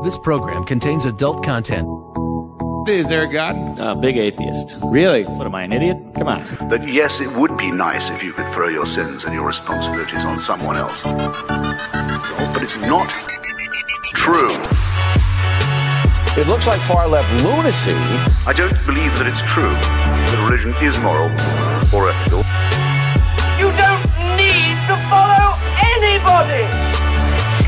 This program contains adult content. Is there a God? Big atheist. Really? What am I, an idiot? Come on. That yes, it would be nice if you could throw your sins and your responsibilities on someone else. But it's not true. It looks like far-left lunacy. I don't believe that it's true that religion is moral or ethical. You don't need to follow anybody!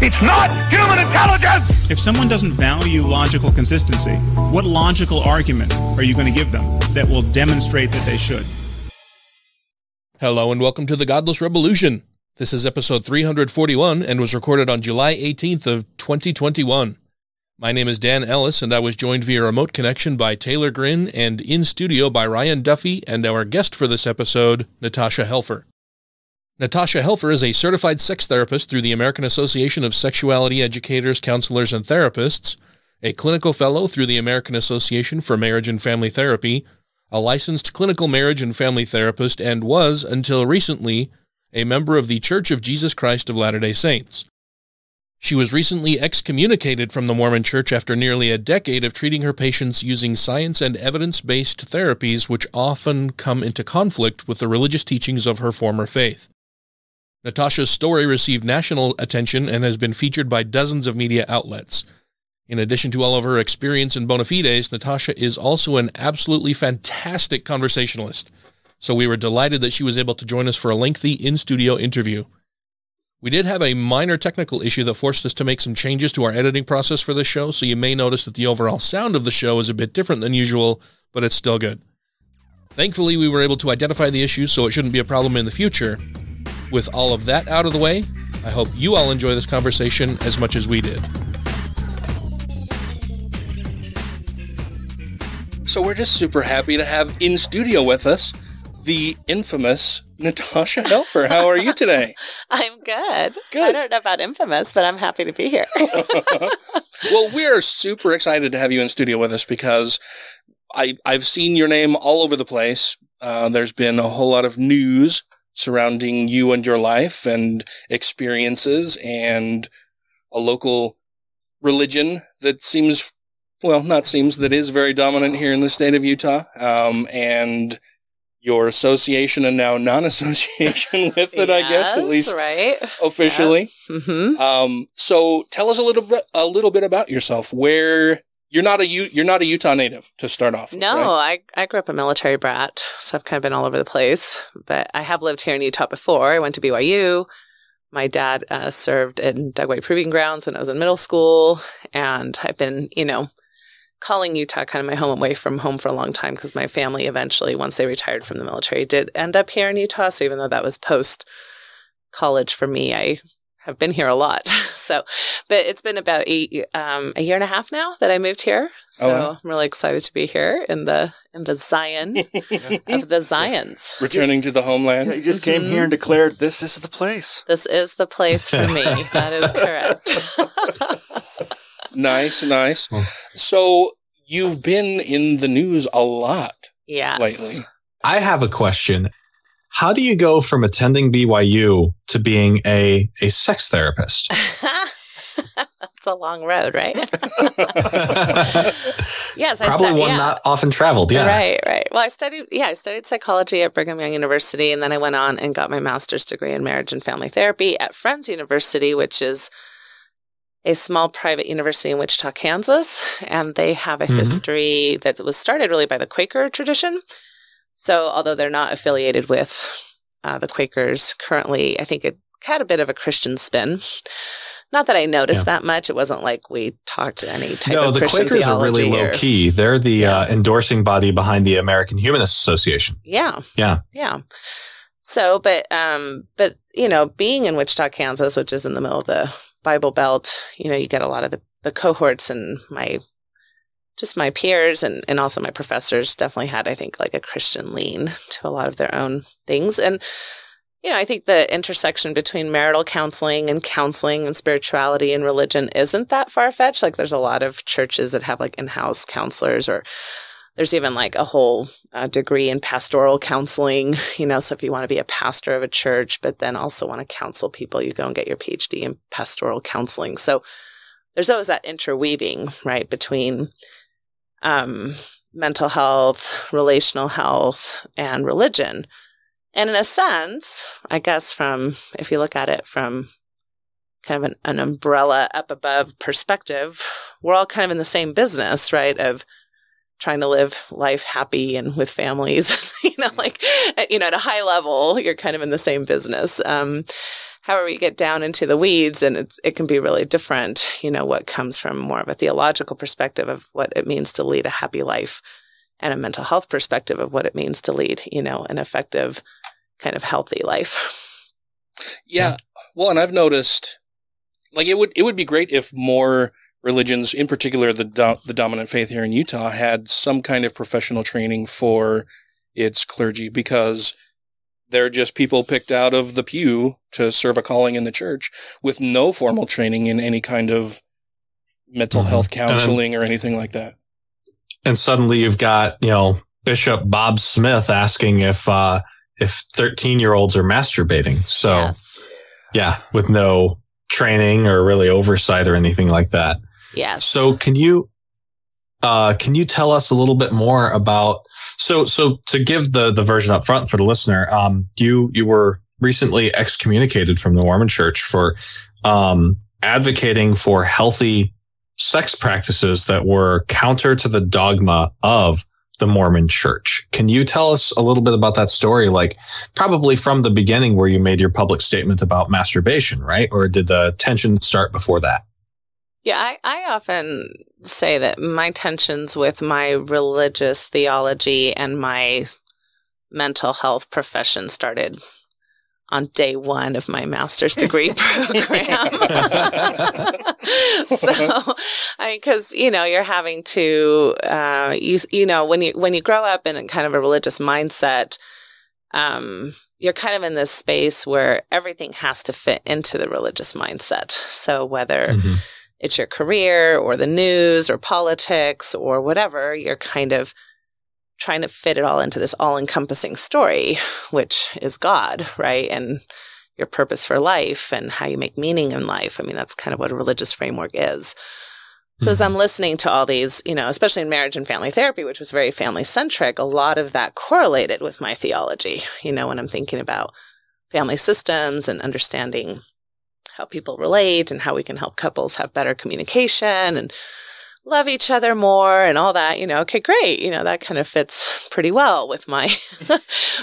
It's not human intelligence! If someone doesn't value logical consistency, what logical argument are you going to give them that will demonstrate that they should? Hello and welcome to the Godless Rebelution. This is episode 341 and was recorded on July 18th of 2021. My name is Dan Ellis and I was joined via remote connection by Taylor Grin and in studio by Ryan Duffy and our guest for this episode, Natasha Helfer. Natasha Helfer is a certified sex therapist through the American Association of Sexuality Educators, Counselors, and Therapists, a clinical fellow through the American Association for Marriage and Family Therapy, a licensed clinical marriage and family therapist, and was, until recently, a member of the Church of Jesus Christ of Latter-day Saints. She was recently excommunicated from the Mormon Church after nearly a decade of treating her patients using science and evidence-based therapies which often come into conflict with the religious teachings of her former faith. Natasha's story received national attention and has been featured by dozens of media outlets. In addition to all of her experience in bona fides, Natasha is also an absolutely fantastic conversationalist, so we were delighted that she was able to join us for a lengthy in-studio interview. We did have a minor technical issue that forced us to make some changes to our editing process for this show, so you may notice that the overall sound of the show is a bit different than usual, but it's still good. Thankfully, we were able to identify the issue, so it shouldn't be a problem in the future. With all of that out of the way, I hope you all enjoy this conversation as much as we did. So we're just super happy to have in studio with us the infamous Natasha Helfer. How are you today? I'm good. Good. I don't know about infamous, but I'm happy to be here. Well, we're super excited to have you in studio with us because I've seen your name all over the place. There's been a whole lot of news surrounding you and your life and experiences and a local religion that that is very dominant here in the state of Utah, and your association and now non-association with it, yes, I guess, at least right. Officially. Yeah. Mm-hmm. So tell us a little bit about yourself. You're not a Utah native to start off with, No, right? I grew up a military brat, so I've kind of been all over the place. But I have lived here in Utah before. I went to BYU. My dad served in Dugway Proving Grounds when I was in middle school. And I've been, calling Utah kind of my home away from home for a long time because my family eventually, once they retired from the military, did end up here in Utah. So even though that was post-college for me, I have been here a lot. But it's been about a year and a half now that I moved here. So I'm really excited to be here in the Zion of the Zions. Returning to the homeland. Yeah, you just came here and declared this is the place. This is the place for me. That is correct. Nice. So you've been in the news a lot lately. I have a question. How do you go from attending BYU to being a sex therapist? It's a long road, right? Yes, probably one not often traveled. Yeah, right. Well, I studied psychology at Brigham Young University, and then I went on and got my master's degree in marriage and family therapy at Friends University, which is a small private university in Wichita, Kansas, and they have a history that was started really by the Quaker tradition. So although they're not affiliated with the Quakers currently, I think it had a bit of a Christian spin. Not that I noticed that much. It wasn't like we talked any type of Christian theology. No, the Quakers are really low key. They're the endorsing body behind the American Humanist Association. Yeah. So, but being in Wichita, Kansas, which is in the middle of the Bible Belt, you get a lot of the cohorts and my peers and also my professors definitely had, I think, like a Christian lean to a lot of their own things. And, I think the intersection between marital counseling and spirituality and religion isn't that far-fetched. Like there's a lot of churches that have like in-house counselors, or there's even like a whole degree in pastoral counseling, so if you want to be a pastor of a church, but then also want to counsel people, you go and get your PhD in pastoral counseling. So there's always that interweaving, right, between mental health, relational health, and religion. And in a sense, I guess if you look at it from kind of an umbrella up above perspective, we're all kind of in the same business, right, of trying to live life happy and with families, at a high level, you're kind of in the same business. However, you get down into the weeds, and it can be really different, what comes from more of a theological perspective of what it means to lead a happy life, and a mental health perspective of what it means to lead, an effective kind of healthy life. Yeah. Well, and I've noticed, it would be great if more religions, in particular the dominant faith here in Utah, had some kind of professional training for its clergy, because they're just people picked out of the pew to serve a calling in the church with no formal training in any kind of mental health counseling or anything like that. And suddenly you've got, Bishop Bob Smith asking if 13-year-olds are masturbating. So, yes. Yeah, with no training or really oversight or anything like that. Yes. So can you tell us a little bit more about, so to give the version up front for the listener, you were recently excommunicated from the Mormon Church for advocating for healthy sex practices that were counter to the dogma of the Mormon Church. Can you tell us a little bit about that story? Probably from the beginning where you made your public statement about masturbation, right? Or did the tension start before that? Yeah, I often say that my tensions with my religious theology and my mental health profession started on day one of my master's degree program. So, because, you're having to, when you grow up in kind of a religious mindset, you're kind of in this space where everything has to fit into the religious mindset. So whether it's your career or the news or politics or whatever, you're kind of trying to fit it all into this all-encompassing story, which is God, right? And your purpose for life and how you make meaning in life. I mean, that's kind of what a religious framework is. So as I'm listening to all these, especially in marriage and family therapy, which was very family-centric, a lot of that correlated with my theology, when I'm thinking about family systems and understanding how people relate and how we can help couples have better communication and love each other more and all that, okay, great. That kind of fits pretty well with my,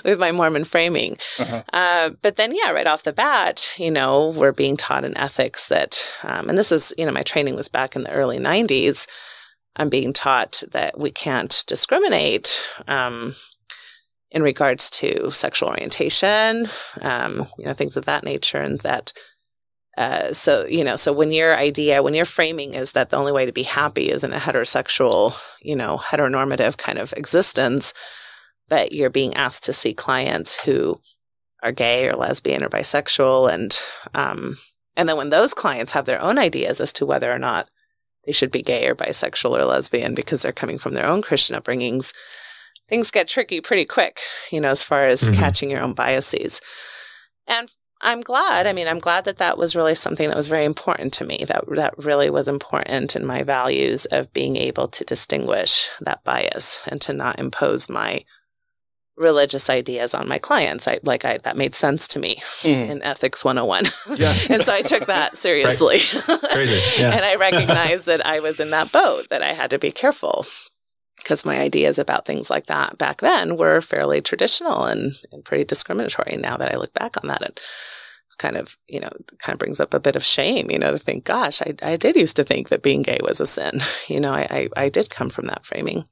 with my Mormon framing. But then, right off the bat, we're being taught in ethics that, and this is, my training was back in the early 90s. I'm being taught that we can't discriminate, in regards to sexual orientation, things of that nature, and that, so when your framing is that the only way to be happy is in a heterosexual, heteronormative kind of existence, but you're being asked to see clients who are gay or lesbian or bisexual. And then when those clients have their own ideas as to whether or not they should be gay or bisexual or lesbian because they're coming from their own Christian upbringings, things get tricky pretty quick, as far as catching your own biases. And I'm glad that was really something that was very important to me, that really was important in my values of being able to distinguish that bias and to not impose my religious ideas on my clients. That made sense to me in Ethics 101. Yeah. And so I took that seriously. Crazy. Yeah. And I recognized that I was in that boat, that I had to be careful, because my ideas about things like that back then were fairly traditional and pretty discriminatory. Now that I look back on that, it's kind of, brings up a bit of shame, to think, gosh, I did used to think that being gay was a sin. I did come from that framing.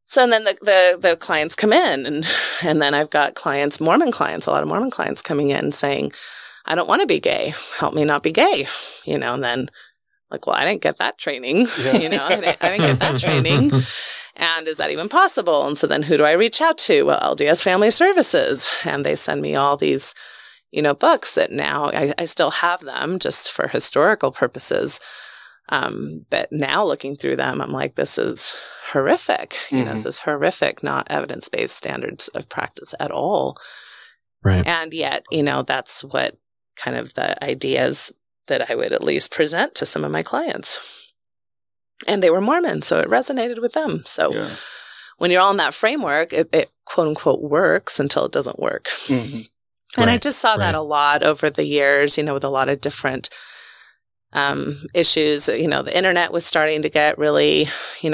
So and then the clients come in and then I've got Mormon clients, a lot of Mormon clients coming in saying, I don't want to be gay. Help me not be gay, and then well, I didn't get that training, I didn't get that training. And is that even possible? And so then who do I reach out to? Well, LDS Family Services. And they send me all these, books that now I still have them just for historical purposes. But now looking through them, I'm like, this is horrific. This is horrific, not evidence-based standards of practice at all. Right. And yet, that's what kind of the ideas that I would at least present to some of my clients. And they were Mormon, so it resonated with them. So when you're all in that framework, it quote unquote works until it doesn't work. Mm-hmm. And I just saw that a lot over the years, with a lot of different issues. The internet was starting to get really,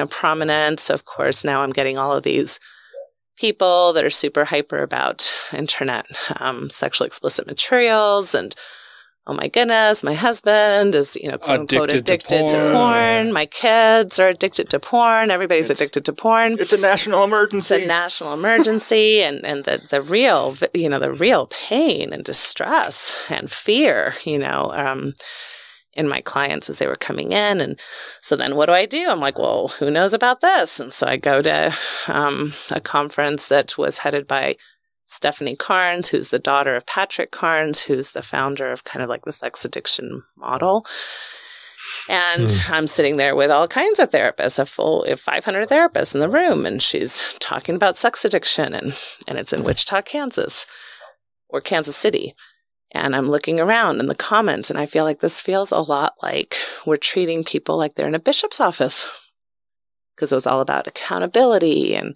prominent. So of course now I'm getting all of these people that are super hyper about internet, sexually explicit materials. And oh my goodness, my husband is, quote unquote addicted to porn. My kids are addicted to porn. Everybody's addicted to porn. It's a national emergency. It's a national emergency. and the real pain and distress and fear, in my clients as they were coming in. And so then what do I do? I'm like, well, who knows about this? And so I go to a conference that was headed by Stephanie Carnes, who's the daughter of Patrick Carnes, who's the founder of kind of like the sex addiction model. And I'm sitting there with all kinds of therapists, a full 500 therapists in the room. And she's talking about sex addiction. And it's in Wichita, Kansas, or Kansas City. And I'm looking around in the comments, and I feel like this feels a lot like we're treating people like they're in a bishop's office, because it was all about accountability and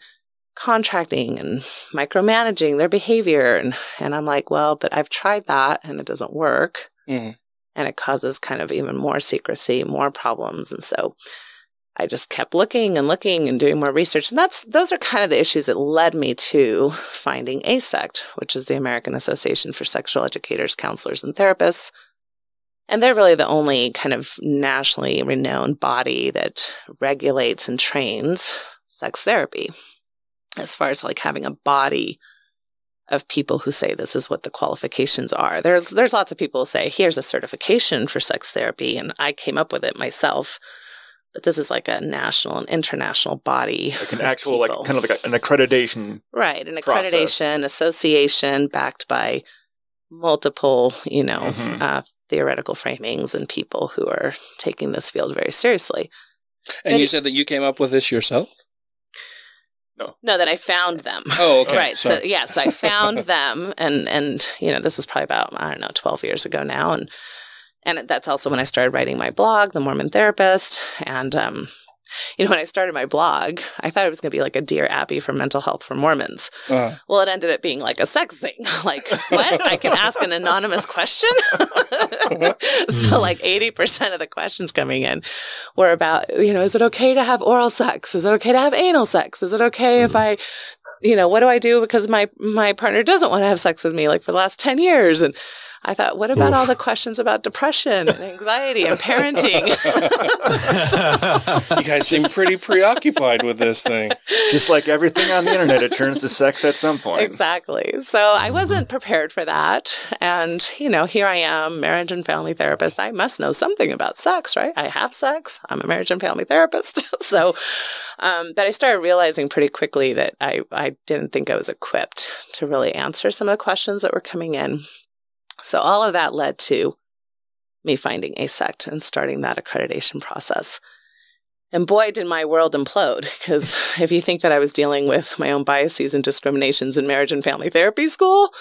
contracting and micromanaging their behavior. And I'm like, well, but I've tried that and it doesn't work. Mm-hmm. And it causes kind of even more secrecy, more problems. And so I just kept looking and doing more research. And those are kind of the issues that led me to finding ASECT, which is the American Association for Sexual Educators, Counselors, and Therapists. And they're really the only kind of nationally renowned body that regulates and trains sex therapy, as far as like having a body of people who say this is what the qualifications are. There's lots of people who say, here's a certification for sex therapy, and I came up with it myself. But this is like a national and international body. Like an actual, like kind of like an accreditation. Right, an accreditation association backed by multiple, theoretical framings and people who are taking this field very seriously. And you said that you came up with this yourself? No, that I found them. Oh, okay. Right. So I found them, and this was probably about 12 years ago now, and that's also when I started writing my blog, The Mormon Therapist. And, when I started my blog, I thought it was going to be like a Dear Abby for mental health for Mormons. Uh-huh. Well, it ended up being like a sex thing. Like, what? I can ask an anonymous question? So like 80% of the questions coming in were about, is it okay to have oral sex? Is it okay to have anal sex? Is it okay if I, what do I do because my partner doesn't want to have sex with me like for the last 10 years? And I thought, what about all the questions about depression and anxiety and parenting? You guys seem pretty preoccupied with this thing. Just like everything on the internet, it turns to sex at some point. Exactly. So I wasn't prepared for that. And, here I am, marriage and family therapist. I must know something about sex, right? I have sex. I'm a marriage and family therapist. So, but I started realizing pretty quickly that I didn't think I was equipped to really answer some of the questions that were coming in. So all of that led to me finding ASECT and starting that accreditation process. And boy, did my world implode, because if you think that I was dealing with my own biases and discriminations in marriage and family therapy school,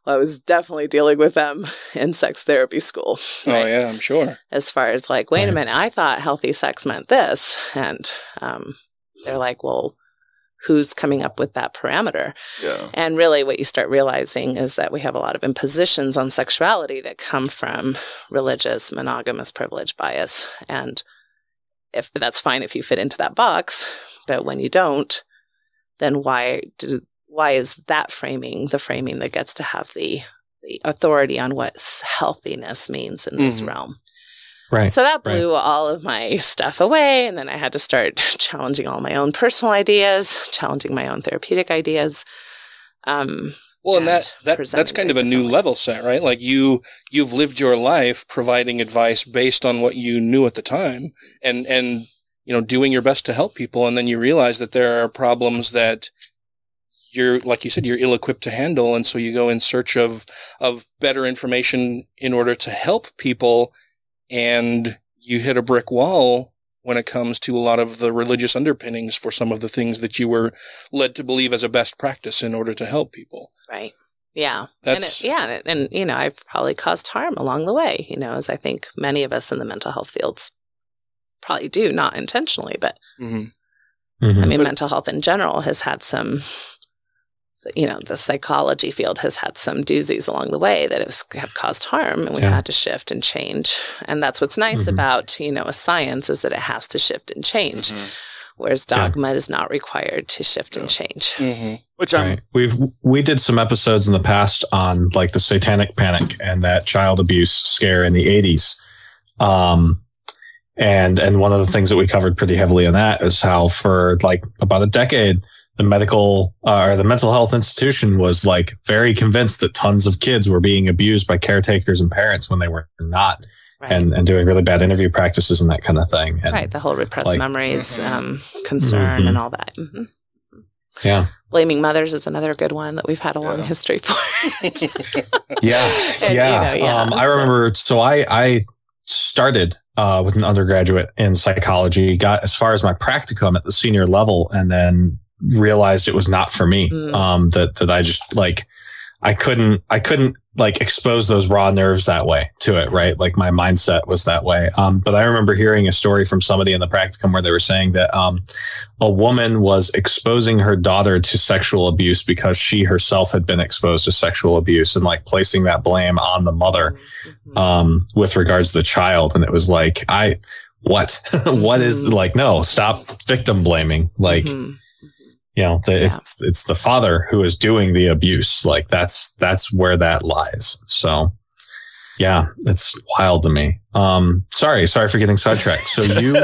well, I was definitely dealing with them in sex therapy school. Right? Oh, yeah, I'm sure. As far as like, wait a minute, I thought healthy sex meant this. And they're like, well, who's coming up with that parameter? Yeah. And really what you start realizing is that we have a lot of impositions on sexuality that come from religious, monogamous privilege bias. And if that's fine if you fit into that box, but when you don't, then why is that framing the framing that gets to have the authority on what healthiness means in this realm? Right. So that blew all of my stuff away. And then I had to start challenging all my own personal ideas, challenging my own therapeutic ideas. Well, and that's kind of a new level set, right? Like you've lived your life providing advice based on what you knew at the time and doing your best to help people. And then you realize that there are problems that you're, like you said, you're ill-equipped to handle. And so you go in search of better information in order to help people. And you hit a brick wall when it comes to a lot of the religious underpinnings for some of the things that you were led to believe as a best practice in order to help people. Right. Yeah. That's and you know, I've probably caused harm along the way, you know, as I think many of us in the mental health fields probably do, not intentionally, but I mean, mental health in general has had some, you know, the psychology field has had some doozies along the way that have caused harm, and we've had to shift and change. And that's what's nice about, you know, a science, is that it has to shift and change. Whereas dogma is not required to shift and change. Which we did some episodes in the past on like the satanic panic and that child abuse scare in the 80s. And one of the things that we covered pretty heavily on that is how for like about a decade, the mental health institution was like very convinced that tons of kids were being abused by caretakers and parents when they were not. Right. And doing really bad interview practices and that kind of thing. And the whole repressed memories, concern and all that. Yeah. Blaming mothers is another good one that we've had a long history for. I remember, so I started with an undergraduate in psychology, got as far as my practicum at the senior level, and then realized it was not for me. That I just like, I couldn't like expose those raw nerves that way to it, right? Like my mindset was that way. But I remember hearing a story from somebody in the practicum where they were saying that a woman was exposing her daughter to sexual abuse because she herself had been exposed to sexual abuse, and like placing that blame on the mother with regards to the child. And it was like, what is like, no, stop victim blaming. Like, you know, it's the father who is doing the abuse. Like that's where that lies. So yeah, it's wild to me. Sorry for getting sidetracked. So you,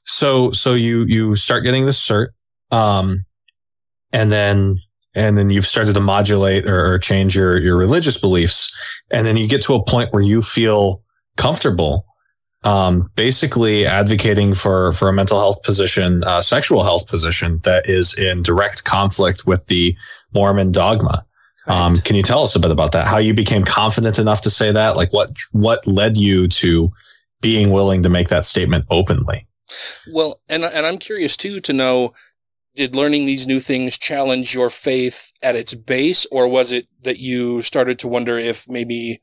so you start getting this cert, and then you've started to modulate or change your religious beliefs. And then you get to a point where you feel comfortable basically advocating for a mental health position, sexual health position that is in direct conflict with the Mormon dogma. Can you tell us a bit about that? How you became confident enough to say that? Like what led you to being willing to make that statement openly? Well, and I'm curious too to know, did learning these new things challenge your faith at its base, or was it that you started to wonder if maybe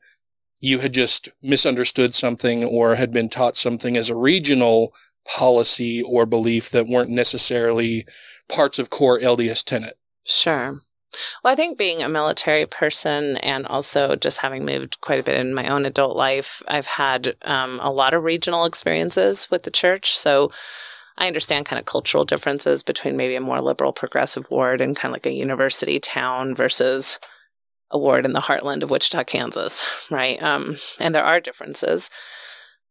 you had just misunderstood something or had been taught something as a regional policy or belief that weren't necessarily parts of core LDS tenet? Sure. Well, I think being a military person and also just having moved quite a bit in my own adult life, I've had a lot of regional experiences with the church. So I understand kind of cultural differences between maybe a more liberal progressive ward and kind of like a university town versus a ward in the heartland of Wichita, Kansas, right? And there are differences.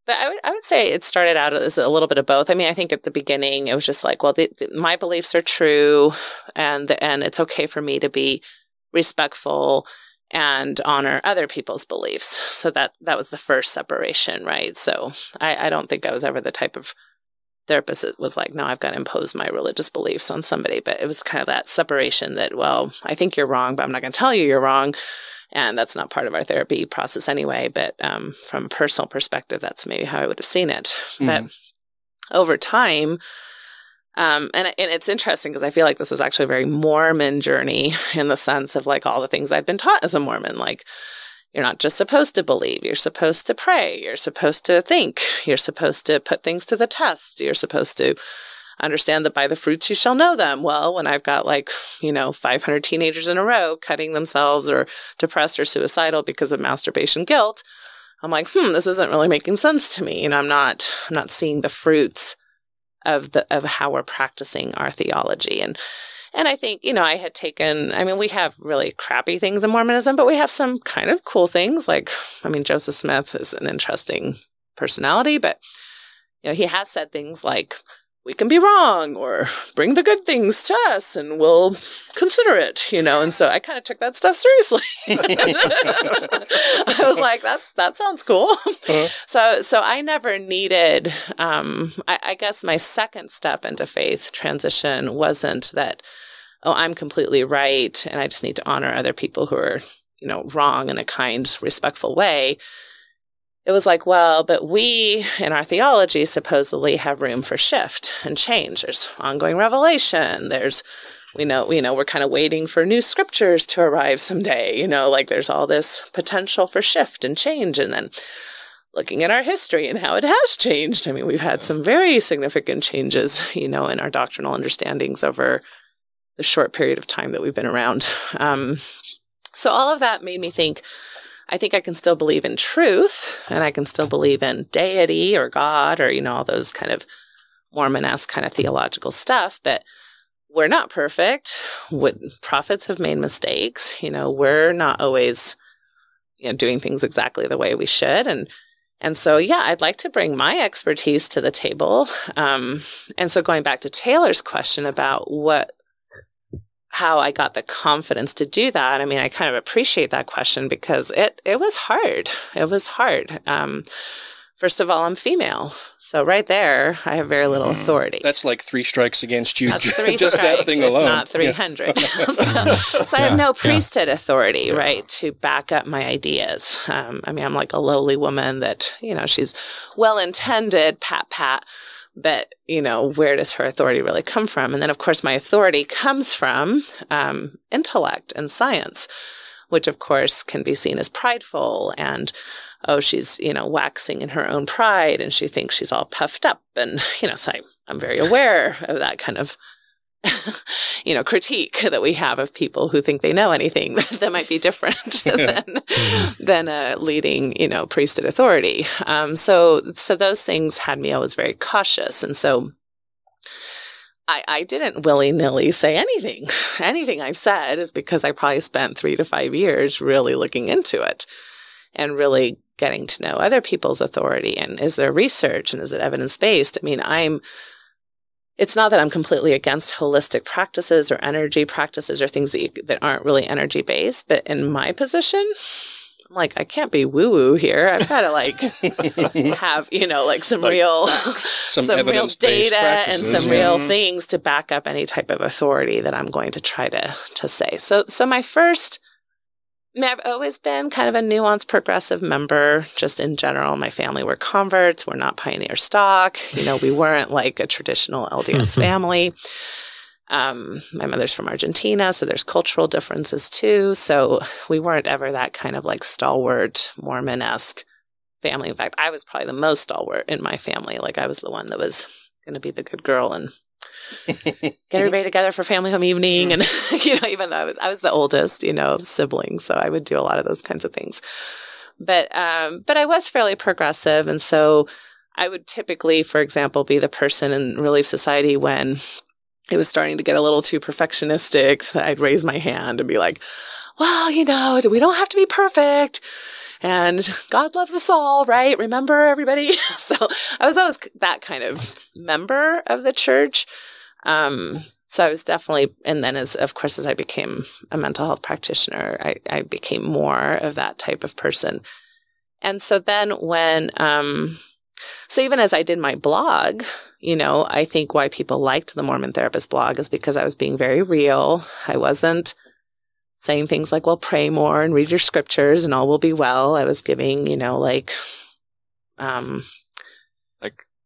But I would say it started out as a little bit of both. I mean, I think at the beginning, it was just like, well, my beliefs are true, and it's okay for me to be respectful and honor other people's beliefs. So that was the first separation, right? So I don't think I was ever the type of therapist that was like, no, I've got to impose my religious beliefs on somebody. But it was kind of that separation that, well, I think you're wrong, but I'm not going to tell you you're wrong. And that's not part of our therapy process anyway. But from a personal perspective, that's maybe how I would have seen it. But over time, and it's interesting because I feel like this was actually a very Mormon journey in the sense of like all the things I've been taught as a Mormon, like, you're not just supposed to believe. You're supposed to pray. You're supposed to think. You're supposed to put things to the test. You're supposed to understand that by the fruits you shall know them. Well, when I've got 500 teenagers in a row cutting themselves or depressed or suicidal because of masturbation guilt, I'm like, this isn't really making sense to me. And I'm not seeing the fruits of how we're practicing our theology. And I think, I had taken, we have really crappy things in Mormonism, but we have some kind of cool things. Joseph Smith is an interesting personality, but, he has said things like, we can be wrong, or bring the good things to us and we'll consider it, and so I kind of took that stuff seriously. I was like, that sounds cool. So I never needed, I guess my second step into faith transition wasn't that, I'm completely right and I just need to honor other people who are, wrong in a kind, respectful way. It was like, well, but we in our theology supposedly have room for shift and change. There's ongoing revelation. There's we're kind of waiting for new scriptures to arrive someday, like there's all this potential for shift and change. And then looking at our history and how it has changed. I mean, we've had some very significant changes, in our doctrinal understandings over the short period of time that we've been around. So all of that made me think, I think I can still believe in truth, and I can still believe in deity or God or, all those kind of Mormon-esque kind of theological stuff, but we're not perfect. Prophets have made mistakes. We're not always, doing things exactly the way we should. And so, I'd like to bring my expertise to the table. And so going back to Taylor's question about how I got the confidence to do that, I mean, I kind of appreciate that question because it was hard. It was hard. First of all, I'm female. So right there, I have very little authority. That's like 3 strikes against you. That's 3 just strikes, that thing alone. Not 300. So I have no priesthood authority, right, to back up my ideas. I mean, I'm like a lowly woman that, she's well-intended, pat, but, where does her authority really come from? And then, of course, my authority comes from intellect and science, which, of course, can be seen as prideful and she's, waxing in her own pride and she thinks she's all puffed up. And, so I'm very aware of that kind of, critique that we have of people who think they know anything that might be different than a leading, priesthood authority. So those things had me always very cautious. And so I didn't willy-nilly say anything. Anything I've said is because I probably spent 3 to 5 years really looking into it and really getting to know other people's authority. And is there research and is it evidence-based? I mean, it's not that I'm completely against holistic practices or energy practices or things that aren't really energy-based, but in my position, I'm like, I can't be woo-woo here. I've got to have, some real, some real data and some real things to back up any type of authority that I'm going to try to say. So my first, I've always been kind of a nuanced progressive member, just in general. My family were converts. We're not pioneer stock. We weren't like a traditional LDS family. My mother's from Argentina, so there's cultural differences too. So we weren't ever that kind of like stalwart Mormon-esque family. In fact, I was probably the most stalwart in my family. Like I was the one that was going to be the good girl and get everybody together for family home evening. And, even though I was the oldest, sibling. So I would do a lot of those kinds of things. But I was fairly progressive. And so I would typically, for example, be the person in Relief Society when it was starting to get a little too perfectionistic. I'd raise my hand and be like, well, we don't have to be perfect. And God loves us all, right? Remember, everybody? So I was always that kind of member of the church. So I was definitely, and then as I became a mental health practitioner, I became more of that type of person. And so then so even as I did my blog, I think why people liked the Mormon Therapist blog is because I was being very real. I wasn't saying things like, well, pray more and read your scriptures and all will be well. I was giving, like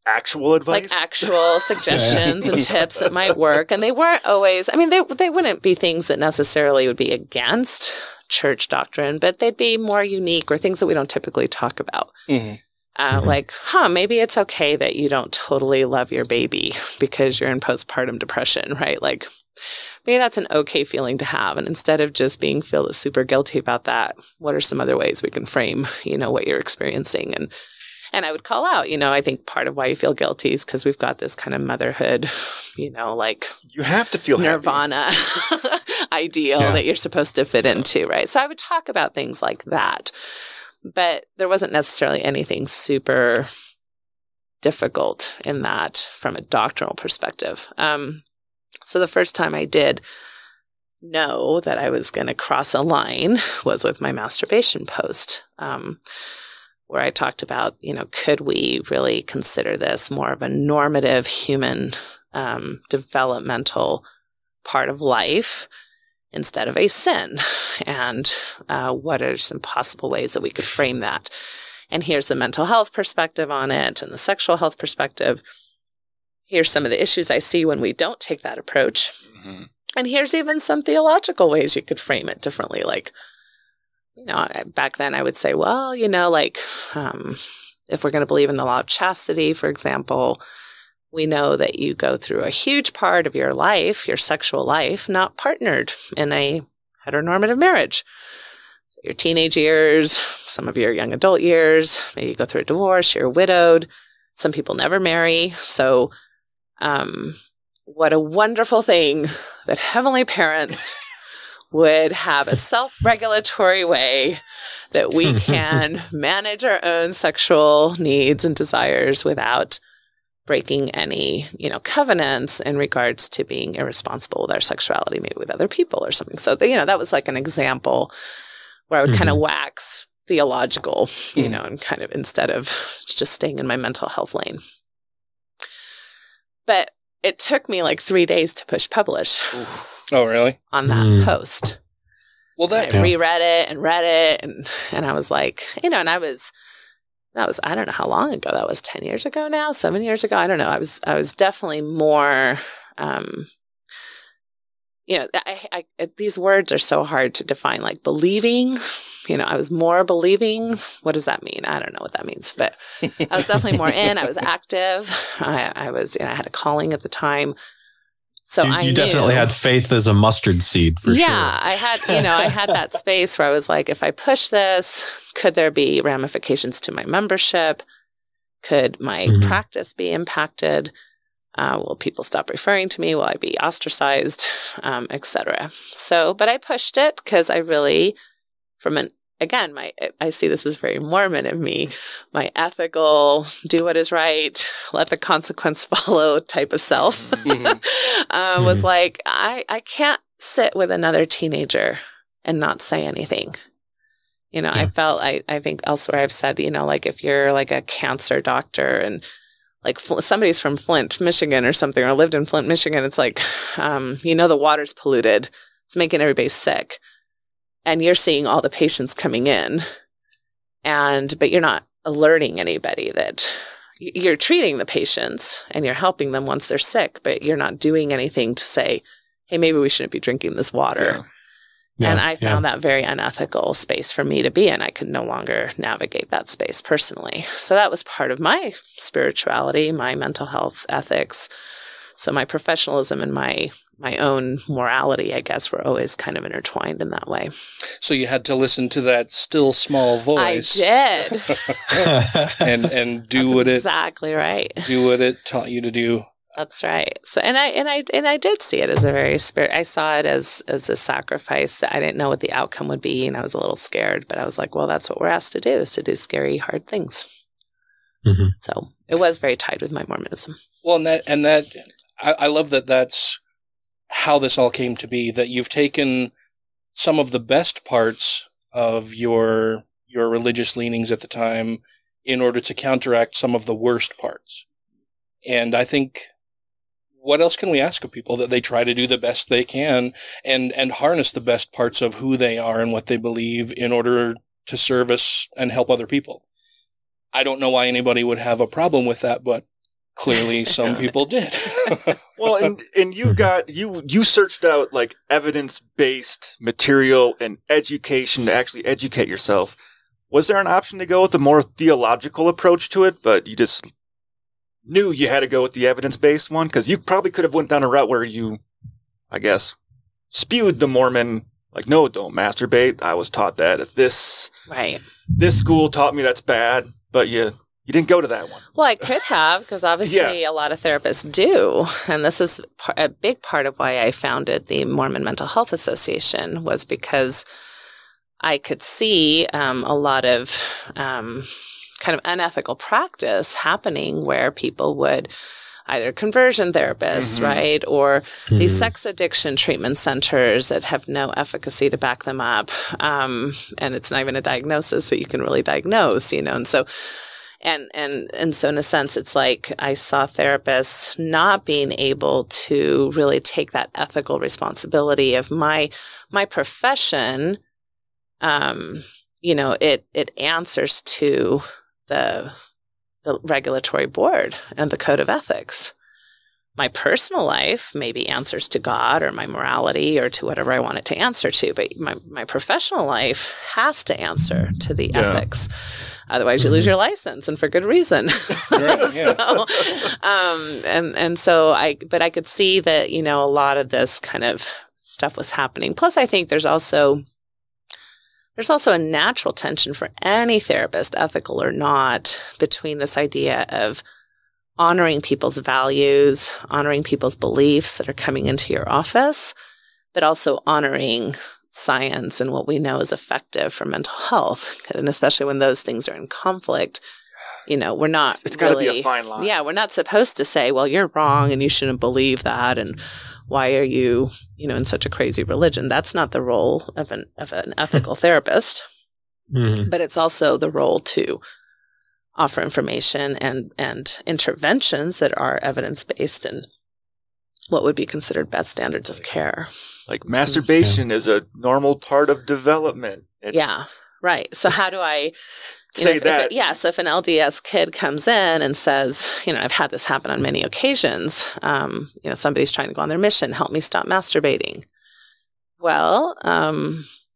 actual advice? Like actual suggestions and tips that might work. And they weren't always, they wouldn't be things that necessarily would be against church doctrine, but they'd be more unique or things that we don't typically talk about. Like, maybe it's okay that you don't totally love your baby because you're in postpartum depression, right? Like, maybe that's an okay feeling to have. And instead of just being feel super guilty about that, what are some other ways we can frame, what you're experiencing? And I would call out, I think part of why you feel guilty is because we've got this kind of motherhood, like you have to feel nirvana ideal that you're supposed to fit into, right? So I would talk about things like that, but there wasn't necessarily anything super difficult in that from a doctrinal perspective. So the first time I did know that I was going to cross a line was with my masturbation post, where I talked about, could we really consider this more of a normative human developmental part of life instead of a sin? And what are some possible ways that we could frame that? And here's the mental health perspective on it and the sexual health perspective. Here's some of the issues I see when we don't take that approach. And here's even some theological ways you could frame it differently. Like, back then I would say, well, if we're going to believe in the law of chastity, for example, we know that you go through a huge part of your life, your sexual life, not partnered in a heteronormative marriage. So your teenage years, some of your young adult years, maybe you go through a divorce, you're widowed. Some people never marry. So, what a wonderful thing that heavenly parents would have a self-regulatory way that we can manage our own sexual needs and desires without breaking any, covenants in regards to being irresponsible with our sexuality, maybe with other people or something. So, that was like an example where I would kind of wax theological, and kind of instead of just staying in my mental health lane. But it took me like 3 days to push publish. Oh, really? On that post. Well, I reread it and read it. And I was like, and that was, I don't know how long ago that was, 10 years ago now, 7 years ago. I don't know. I was definitely more, these words are so hard to define, like believing. I was more believing. What does that mean? I don't know what that means, but I was definitely more in. I was active. I was, I had a calling at the time. So you definitely had faith as a mustard seed for sure. Yeah, I had that space where I was like, if I push this, could there be ramifications to my membership? Could my practice be impacted? Will people stop referring to me? Will I be ostracized? Etc. So, but I pushed it because I really, I see this as very Mormon of me, my ethical, do what is right, let the consequence follow type of self, was like, I can't sit with another teenager and not say anything. I felt, I think elsewhere I've said, like if you're like a cancer doctor and like somebody's from Flint, Michigan or something, or lived in Flint, Michigan, it's like, the water's polluted. It's making everybody sick. And you're seeing all the patients coming in, but you're not alerting anybody that you're treating the patients and you're helping them once they're sick, but you're not doing anything to say, hey, maybe we shouldn't be drinking this water. Yeah. And I found that very unethical space for me to be in. I could no longer navigate that space personally. So that was part of my spirituality, my mental health ethics. So my professionalism and my own morality, I guess, were always kind of intertwined in that way. So you had to listen to that still small voice. I did. and do what exactly right. Do what it taught you to do. That's right. So and I did see it as a very I saw it as a sacrifice. I didn't know what the outcome would be, and I was a little scared, but I was like, well, that's what we're asked to do, is to do scary, hard things. So it was very tied with my Mormonism. Well, and that I love that that's how this all came to be, that you've taken some of the best parts of your religious leanings at the time in order to counteract some of the worst parts. And I think, what else can we ask of people? That they try to do the best they can and harness the best parts of who they are and what they believe in order to service and help other people. I don't know why anybody would have a problem with that, but clearly some people did. Well, and you searched out like evidence-based material and education to actually educate yourself. Was there an option to go with a more theological approach to it, but you just knew you had to go with the evidence-based one? Because you probably could have went down a route where you, I guess, spewed the Mormon, like, no, don't masturbate. I was taught that at this school taught me that's bad, but you didn't go to that one. Well, I could have, because obviously a lot of therapists do. And this is a big part of why I founded the Mormon Mental Health Association, was because I could see a lot of kind of unethical practice happening where people would either conversion therapists, right? Or these sex addiction treatment centers that have no efficacy to back them up. And it's not even a diagnosis that you can really diagnose, and so And so in a sense, it's like I saw therapists not being able to really take that ethical responsibility of my profession. It answers to the regulatory board and the code of ethics. my personal life maybe answers to God or my morality or to whatever I want it to answer to, but my professional life has to answer to the ethics. Otherwise, you lose your license, and for good reason. But I could see that, a lot of this kind of stuff was happening. Plus, I think there's also a natural tension for any therapist, ethical or not, between this idea of honoring people's values, honoring people's beliefs that are coming into your office, but also honoring science and what we know is effective for mental health. And especially when those things are in conflict, we're not It's got to be a fine line. Yeah, we're not supposed to say, well, you're wrong and you shouldn't believe that, and why are you, in such a crazy religion? That's not the role of an ethical therapist. Mm-hmm. But it's also the role to offer information and interventions that are evidence-based and what would be considered best standards of care. Like masturbation is a normal part of development. Yeah, right. So how do I say that? So if an LDS kid comes in and says, I've had this happen on many occasions, somebody's trying to go on their mission, help me stop masturbating. Well,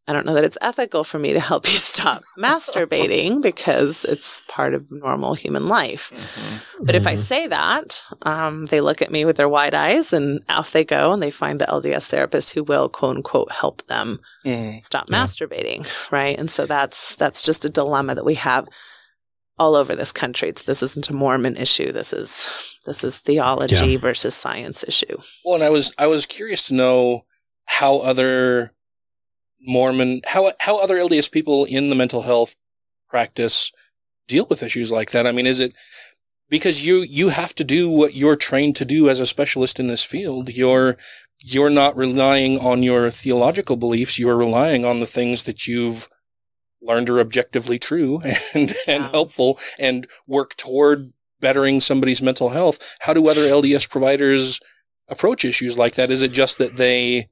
I don't know that it's ethical for me to help you stop masturbating because it's part of normal human life. Mm-hmm. But if I say that, they look at me with their wide eyes and off they go, and they find the LDS therapist who will, quote unquote, help them stop masturbating, right? And so that's just a dilemma that we have all over this country. This isn't a Mormon issue. This is theology versus science issue. Well, and I was curious to know how other other LDS people in the mental health practice deal with issues like that. I mean, is it because you have to do what you're trained to do as a specialist in this field? You're not relying on your theological beliefs. You're relying on the things that you've learned are objectively true and helpful and work toward bettering somebody's mental health. How do other LDS providers approach issues like that? Is it just that they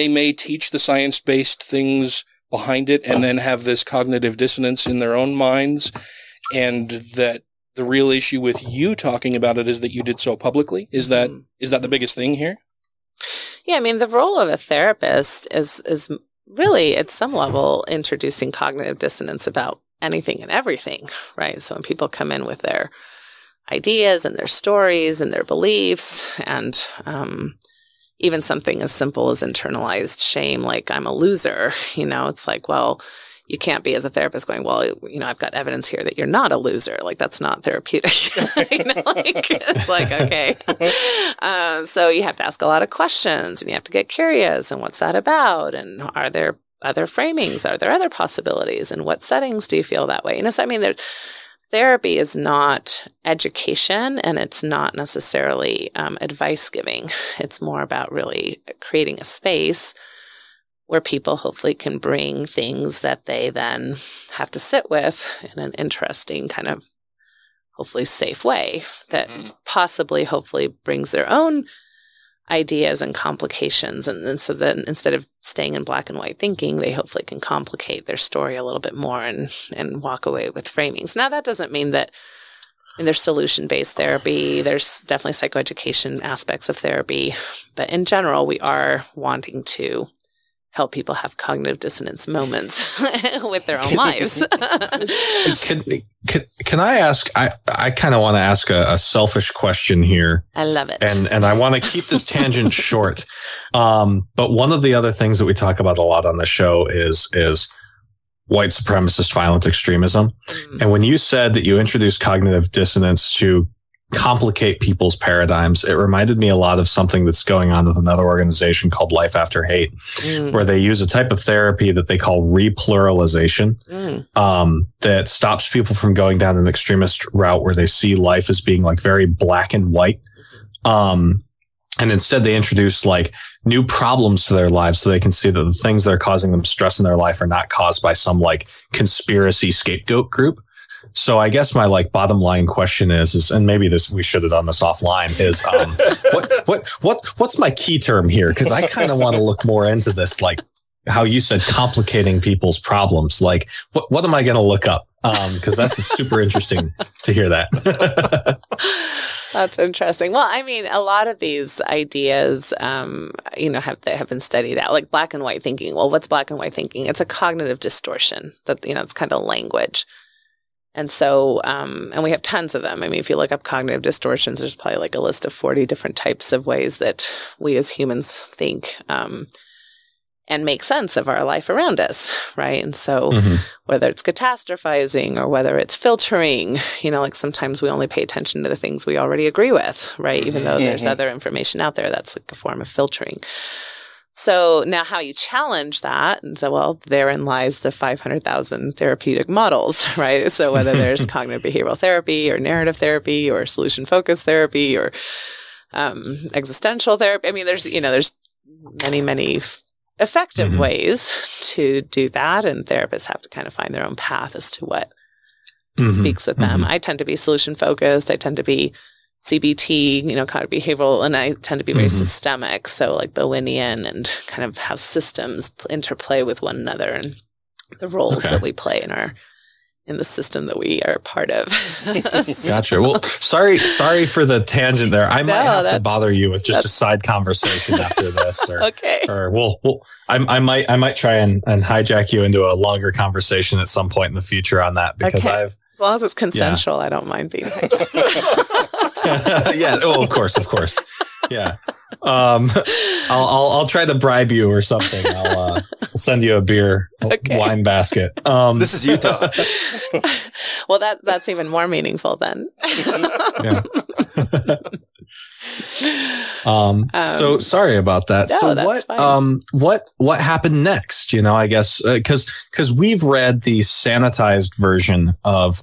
may teach the science-based things behind it and then have this cognitive dissonance in their own minds, and that the real issue with you talking about it is that you did so publicly? Is that the biggest thing here? Yeah, I mean, the role of a therapist is really, at some level, introducing cognitive dissonance about anything and everything, right? So when people come in with their ideas and their stories and their beliefs and even something as simple as internalized shame, like I'm a loser, it's like, well, you can't be as a therapist going, well, I've got evidence here that you're not a loser. Like, that's not therapeutic. It's like, okay. So you have to ask a lot of questions and you have to get curious. And what's that about? And are there other framings? Are there other possibilities? And what settings do you feel that way? So, I mean, therapy is not education, and it's not necessarily advice giving. It's more about really creating a space where people hopefully can bring things that they then have to sit with in an interesting kind of hopefully safe way that possibly hopefully brings their own ideas and complications. And so then instead of staying in black and white thinking, they hopefully can complicate their story a little bit more and walk away with framings. Now, that doesn't mean that there's solution-based therapy. There's definitely psychoeducation aspects of therapy. But in general, we are wanting to help people have cognitive dissonance moments with their own lives. Can I ask, I kind of want to ask a selfish question here. I love it. And I want to keep this tangent short. But one of the other things that we talk about a lot on the show is white supremacist violent extremism. And when you said that you introduced cognitive dissonance to complicate people's paradigms, it reminded me a lot of something that's going on with another organization called Life After Hate, where they use a type of therapy that they call repluralization, that stops people from going down an extremist route where they see life as being like very black and white. And instead they introduce like new problems to their lives so they can see that the things that are causing them stress in their life are not caused by some like conspiracy scapegoat group. So I guess my like bottom line question is, and maybe we should have done this offline, is what's my key term here? Because I kind of want to look more into this, like how you said, complicating people's problems. Like what am I going to look up? Because that's super interesting to hear that. That's interesting. Well, I mean, a lot of these ideas, have been studied out, like black and white thinking. Well, what's black and white thinking? It's a cognitive distortion that, it's kind of language. And so, and we have tons of them. I mean, if you look up cognitive distortions, there's probably like a list of 40 different types of ways that we as humans think, and make sense of our life around us, right? And so whether it's catastrophizing or whether it's filtering, like sometimes we only pay attention to the things we already agree with, right? Even though there's other information out there, that's like a form of filtering. So now how you challenge that, therein lies the 500,000 therapeutic models, right? So whether there's cognitive behavioral therapy or narrative therapy or solution-focused therapy or existential therapy. I mean, there's many, many effective ways to do that, and therapists have to kind of find their own path as to what speaks with them. I tend to be solution focused. I tend to be CBT, cognitive behavioral, and I tend to be very systemic. So like Bowenian, and kind of how systems interplay with one another and the roles that we play in the system that we are part of. Gotcha. Well, sorry for the tangent there. I might have to bother you with just a side conversation after this. Or, okay. Or I might try and hijack you into a longer conversation at some point in the future on that, because as long as it's consensual, I don't mind being hijacked. Yeah. Oh, of course. Yeah. I'll try to bribe you or something. I'll send you a wine basket. This is Utah. Well, that's even more meaningful then. Yeah. So sorry about that. No, so that's fine. What happened next? I guess, cause we've read the sanitized version of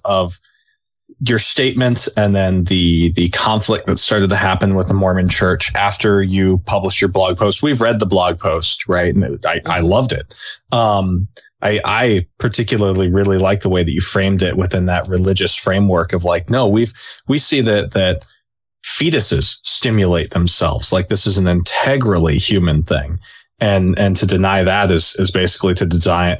your statement, and then the conflict that started to happen with the Mormon Church after you published your blog post. We've read the blog post, right? And I loved it. I particularly really like the way that you framed it within that religious framework of like, no, we see that fetuses stimulate themselves. Like this is an integrally human thing. And to deny that is basically to deny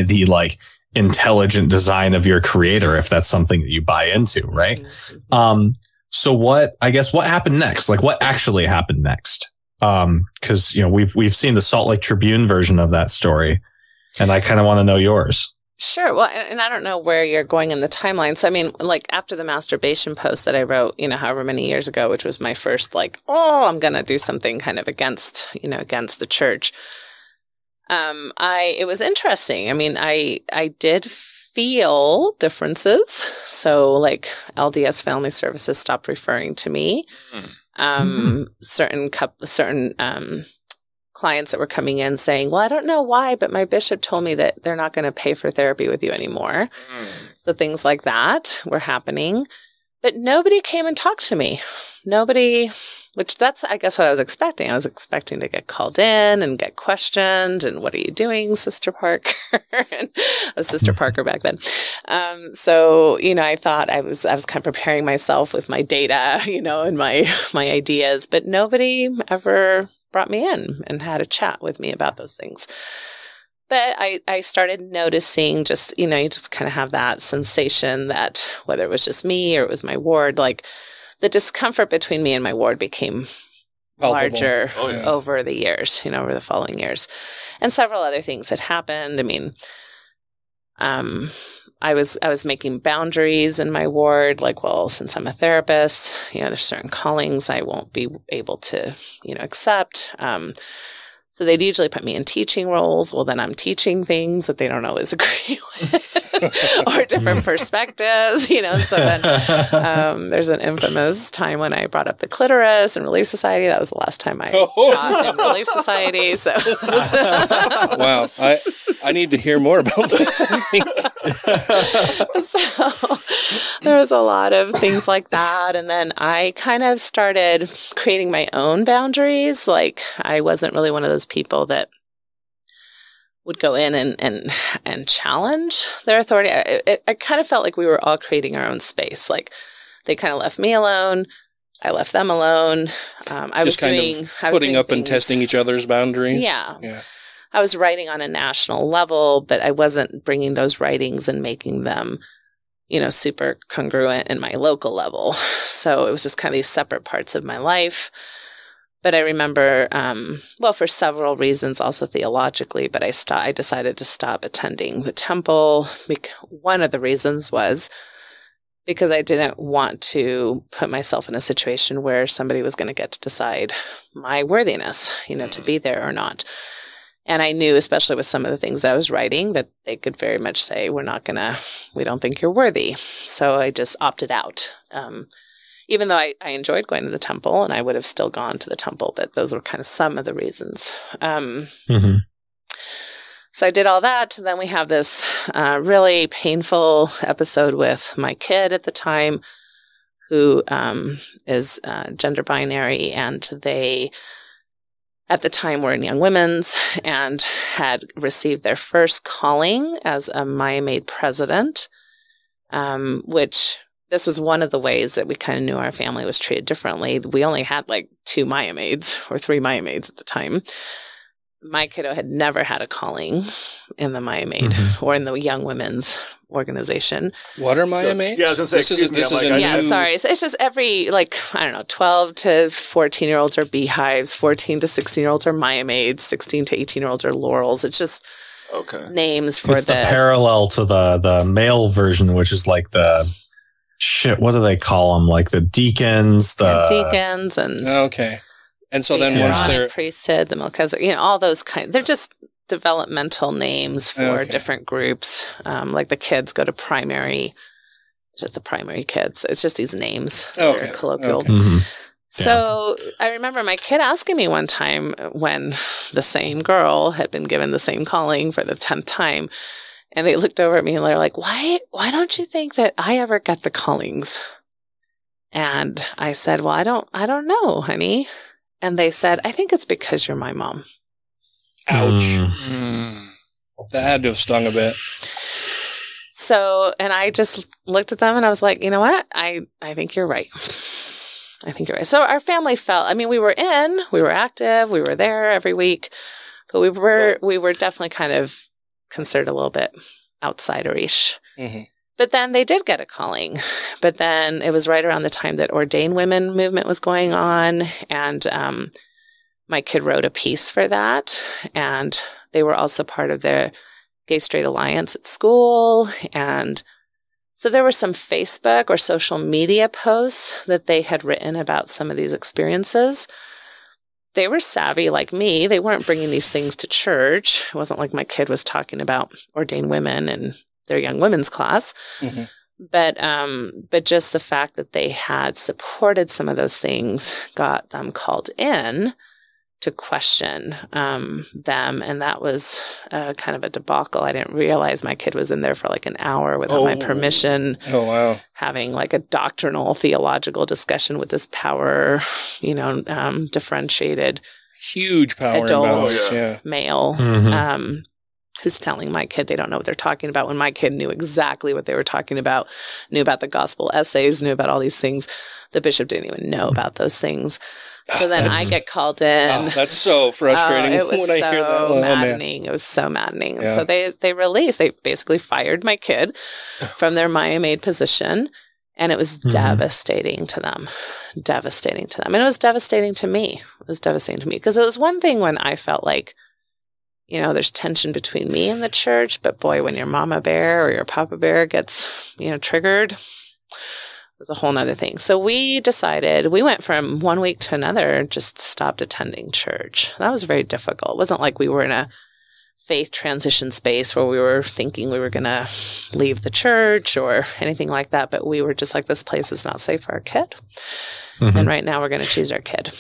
the like intelligent design of your creator, if that's something that you buy into, right? So what happened next? Like what actually happened next? Cause we've seen the Salt Lake Tribune version of that story, and I kind of want to know yours. Sure. Well, and I don't know where you're going in the timeline. So, I mean, like after the masturbation post that I wrote, however many years ago, which was my first like, I'm going to do something kind of against the church. It was interesting. I mean, I did feel differences. So like LDS Family Services stopped referring to me. Certain clients that were coming in saying, well, I don't know why, but my bishop told me that they're not going to pay for therapy with you anymore. So things like that were happening, but nobody came and talked to me. Nobody, which that's, I guess, what I was expecting. I was expecting to get called in and get questioned. And what are you doing, Sister Parker? And I was Sister Parker back then. So, I thought I was kind of preparing myself with my data, and my ideas, but nobody ever brought me in and had a chat with me about those things. But I started noticing just, you just kind of have that sensation that whether it was just me or it was my ward, like the discomfort between me and my ward became larger over the years, over the following years. And several other things had happened. I mean, I was making boundaries in my ward, like, well, since I'm a therapist, there's certain callings I won't be able to, accept. So they'd usually put me in teaching roles. Well, then I'm teaching things that they don't always agree with or different perspectives, So then there's an infamous time when I brought up the clitoris in Relief Society. That was the last time I taught in Relief Society. So wow, I need to hear more about this. So there was a lot of things like that. And then I kind of started creating my own boundaries. Like I wasn't really one of those people that would go in and challenge their authority. I kind of felt like we were all creating our own space. Like they kind of left me alone. I left them alone. I was putting up and testing each other's boundaries. Yeah. I was writing on a national level, but I wasn't bringing those writings and making them super congruent in my local level. So it was just kind of these separate parts of my life. But I remember, for several reasons, also theologically, but I decided to stop attending the temple. One of the reasons was because I didn't want to put myself in a situation where somebody was going to get to decide my worthiness, to be there or not. And I knew, especially with some of the things I was writing, that they could very much say, we don't think you're worthy. So I just opted out. Even though I enjoyed going to the temple, and I would have still gone to the temple, but those were kind of some of the reasons. So I did all that. Then we have this really painful episode with my kid at the time, who is gender binary, and they, at the time, were in Young Women's and had received their first calling as a Maya Maid president, which this was one of the ways that we kind of knew our family was treated differently. We only had like 2 Maya Maids or 3 Maya Maids at the time. My kiddo had never had a calling in the Maya Maid or in the Young Women's organization. What are Maya Maids? Yeah, I was going to say, sorry. So it's just every, 12 to 14-year-olds are beehives, 14 to 16-year-olds are Maya Maids, 16 to 18-year-olds are laurels. It's just names for it's the parallel to the male version, which is like the what do they call them? Like the deacons, deacons and okay. And so then once they're priesthood, the Melchizedek, all those they're just developmental names for different groups. Like the kids go to primary, just the primary kids. It's just these names that are colloquial. Mm-hmm. So I remember my kid asking me one time when the same girl had been given the same calling for the 10th time. And they looked over at me and they're like, why don't you think that I ever got the callings? And I said, well, I don't know, honey. And they said, I think it's because you're my mom. Ouch. That had to have stung a bit. So, and I just looked at them and I was like, you know what? I think you're right. I think you're right. So our family felt, we were active, we were there every week, but we were definitely kind of considered a little bit outsider-ish. Mm-hmm. But then they did get a calling. But then it was right around the time that ordained women movement was going on. And my kid wrote a piece for that. And they were also part of the Gay Straight Alliance at school. And so there were some Facebook or social media posts that they had written about some of these experiences. They were savvy like me. They weren't bringing these things to church. It wasn't like my kid was talking about ordained women and their Young Women's class. Mm-hmm. But just the fact that they had supported some of those things got them called in to question them. And that was kind of a debacle. I didn't realize my kid was in there for like an hour without my permission. Oh, wow. Having like a doctrinal, theological discussion with this power, differentiated. Huge power adult imbalance, male. Who's telling my kid they don't know what they're talking about when my kid knew exactly what they were talking about, knew about the gospel essays, knew about all these things. The bishop didn't even know about those things. So then I get called in. Oh, that's so frustrating it was when I hear that. maddening. It was so maddening. And so they basically fired my kid from their Maya Maid position. And it was devastating to them. Devastating to them. And it was devastating to me. It was devastating to me. Because it was one thing when I felt like, there's tension between me and the church, but boy, when your mama bear or your papa bear gets, triggered, it was a whole nother thing. So we decided, we went from one week to another, just stopped attending church. That was very difficult. It wasn't like we were in a faith transition space where we were thinking we were going to leave the church or anything like that, but we were just like, this place is not safe for our kid. And right now we're going to choose our kid.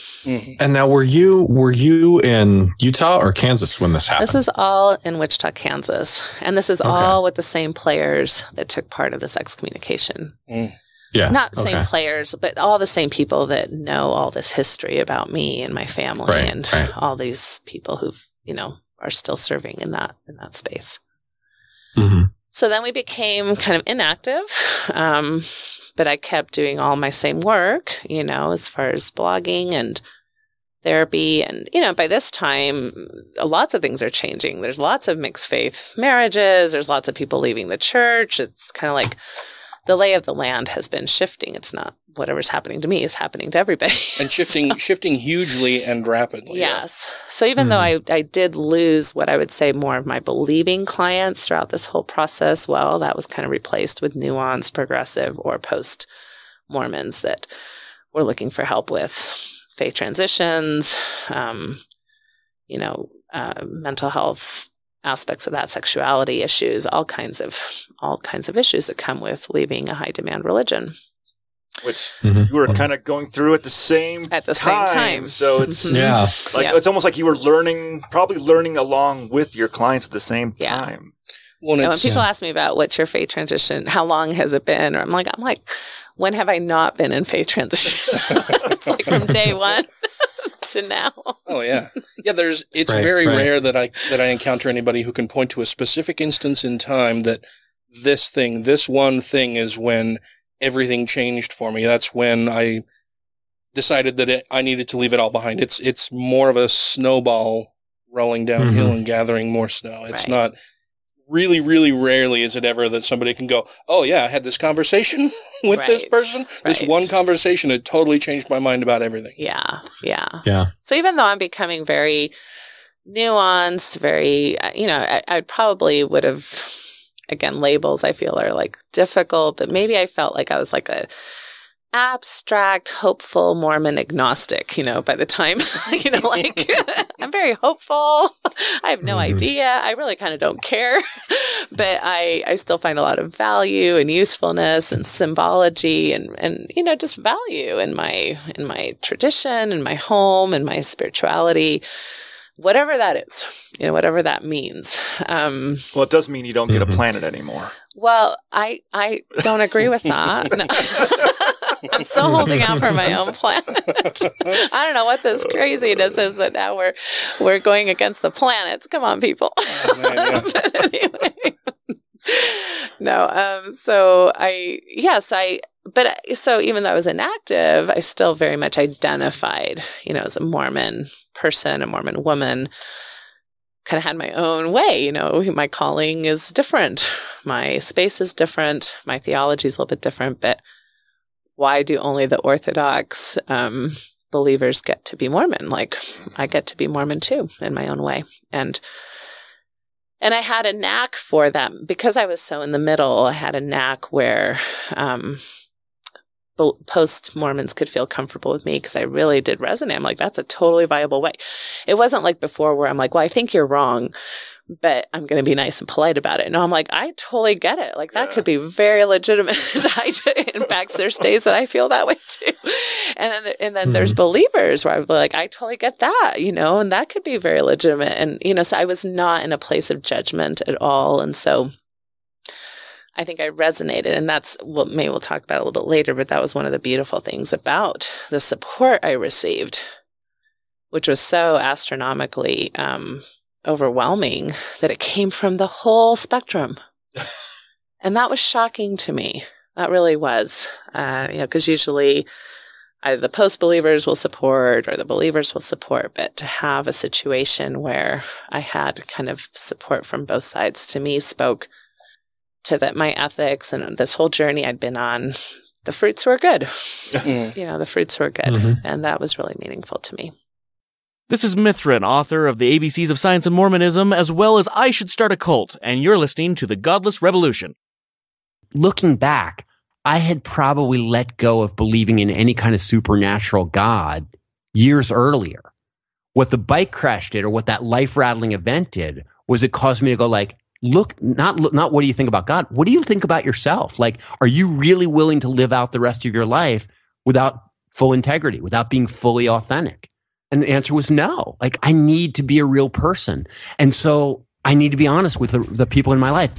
And now were you in Utah or Kansas when this happened? This was all in Wichita, Kansas. And this is all with the same players that took part of this excommunication. Yeah. Not same players, but all the same people that know all this history about me and my family all these people who've, are still serving in that space. So then we became kind of inactive. But I kept doing all my same work, as far as blogging and therapy. And, by this time, lots of things are changing. There's lots of mixed faith marriages. There's lots of people leaving the church. It's kind of like the lay of the land has been shifting. It's not whatever's happening to me is happening to everybody. And shifting hugely and rapidly. Yes. So even though I did lose what I would say more of my believing clients throughout this whole process, well, that was kind of replaced with nuanced, progressive, or post-Mormons that were looking for help with faith transitions, mental health aspects of that, sexuality issues, all kinds of issues that come with leaving a high demand religion. Which you were kind of going through at the same time. So it's it's almost like you were probably learning along with your clients at the same time. Well, when people ask me about what's your faith transition, how long has it been? Or I'm like, when have I not been in faith transition? It's like from day one to now. Oh yeah. Yeah, it's very rare that I encounter anybody who can point to a specific instance in time that this one thing is when everything changed for me. That's when I decided that I needed to leave it all behind. It's more of a snowball rolling downhill and gathering more snow. It's not really, really rarely is it ever that somebody can go, oh yeah, I had this conversation with this person. This one conversation had totally changed my mind about everything. Yeah. So even though I'm becoming very nuanced, very, I probably would have, again, labels I feel are like difficult, but maybe I felt like I was like a abstract, hopeful Mormon agnostic, by the time, I'm very hopeful. I have no idea. I really kind of don't care, but I still find a lot of value and usefulness and symbology and just value in my tradition, in my home, in my spirituality, whatever that is, whatever that means. Well, it does mean you don't get a planet anymore. Well, I don't agree with that. No. I'm still holding out for my own planet. I don't know what this craziness is that now we're going against the planets. Come on, people. But anyway, no. So even though I was inactive, I still very much identified, as a Mormon person, a Mormon woman. Kind of had my own way, my calling is different. My space is different. My theology is a little bit different, but why do only the Orthodox believers get to be Mormon? Like, I get to be Mormon too, in my own way. And I had a knack for that because I was so in the middle. I had a knack where post-Mormons could feel comfortable with me because I really did resonate. I'm like, that's a totally viable way. It wasn't like before where I'm like, well, I think you're wrong, but I'm going to be nice and polite about it. No, I'm like, I totally get it. Like, that could be very legitimate. In fact, there's days that I feel that way too. And then there's believers where I'm like, I totally get that, and that could be very legitimate. And, so I was not in a place of judgment at all. And so I think I resonated, and that's what maybe we'll talk about a little bit later, but that was one of the beautiful things about the support I received, which was so astronomically overwhelming that it came from the whole spectrum. And that was shocking to me. That really was, because usually either the post-believers will support or the believers will support, but to have a situation where I had kind of support from both sides, to me, spoke to that my ethics and this whole journey I'd been on, the fruits were good. The fruits were good. And that was really meaningful to me. This is Mithrin, author of The ABCs of Science and Mormonism, as well as I Should Start a Cult, and you're listening to the Godless Rebelution. Looking back, I had probably let go of believing in any kind of supernatural God years earlier. What the bike crash did, or what that life-rattling event did, was it caused me to go like, not what do you think about God? What do you think about yourself? Like, are you really willing to live out the rest of your life without full integrity, without being fully authentic? And the answer was no. Like, I need to be a real person. And so I need to be honest with the people in my life.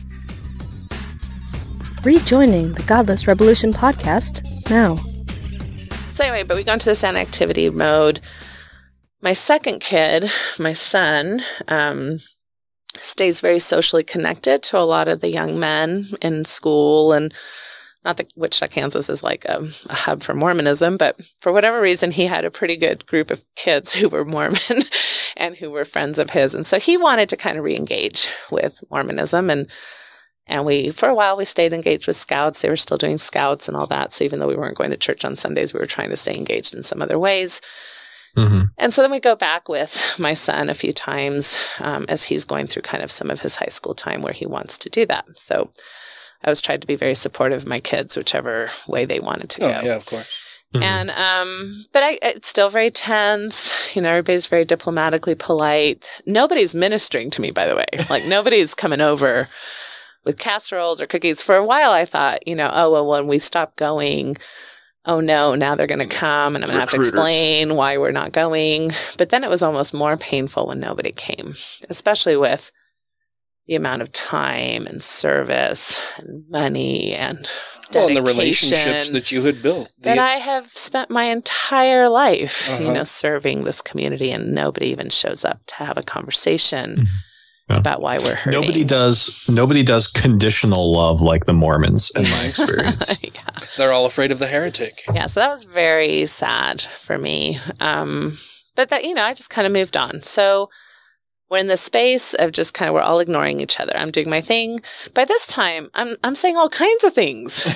Rejoining the Godless Rebelution podcast now. So anyway, but we got into this inactivity mode. My second kid, my son, stays very socially connected to a lot of the young men in school, and not that Wichita, Kansas is like a hub for Mormonism, but for whatever reason, he had a pretty good group of kids who were Mormon and who were friends of his. And so he wanted to kind of re-engage with Mormonism. And for a while, we stayed engaged with Scouts. They were still doing Scouts and all that. So even though we weren't going to church on Sundays, we were trying to stay engaged in some other ways. Mm-hmm. And so then we go back with my son a few times as he's going through kind of some of his high school time where he wants to do that. So I always tried to be very supportive of my kids, whichever way they wanted to go. Yeah, of course. Mm-hmm. And, but it's still very tense. Everybody's very diplomatically polite. Nobody's ministering to me, by the way. Like, nobody's coming over with casseroles or cookies. For a while, I thought, oh, well, when we stop going, oh no, now they're going to come and I'm going to have to explain why we're not going. But then it was almost more painful when nobody came, especially with the amount of time and service and money and dedication and the relationships that you had built. That I have spent my entire life, serving this community, and nobody even shows up to have a conversation about why we're hurting. Nobody does conditional love like the Mormons, in my experience. Yeah. They're all afraid of the heretic. Yeah, so that was very sad for me. But that, I just kind of moved on. So we're in the space of just kind of, we're all ignoring each other. I'm doing my thing. By this time, I'm saying all kinds of things.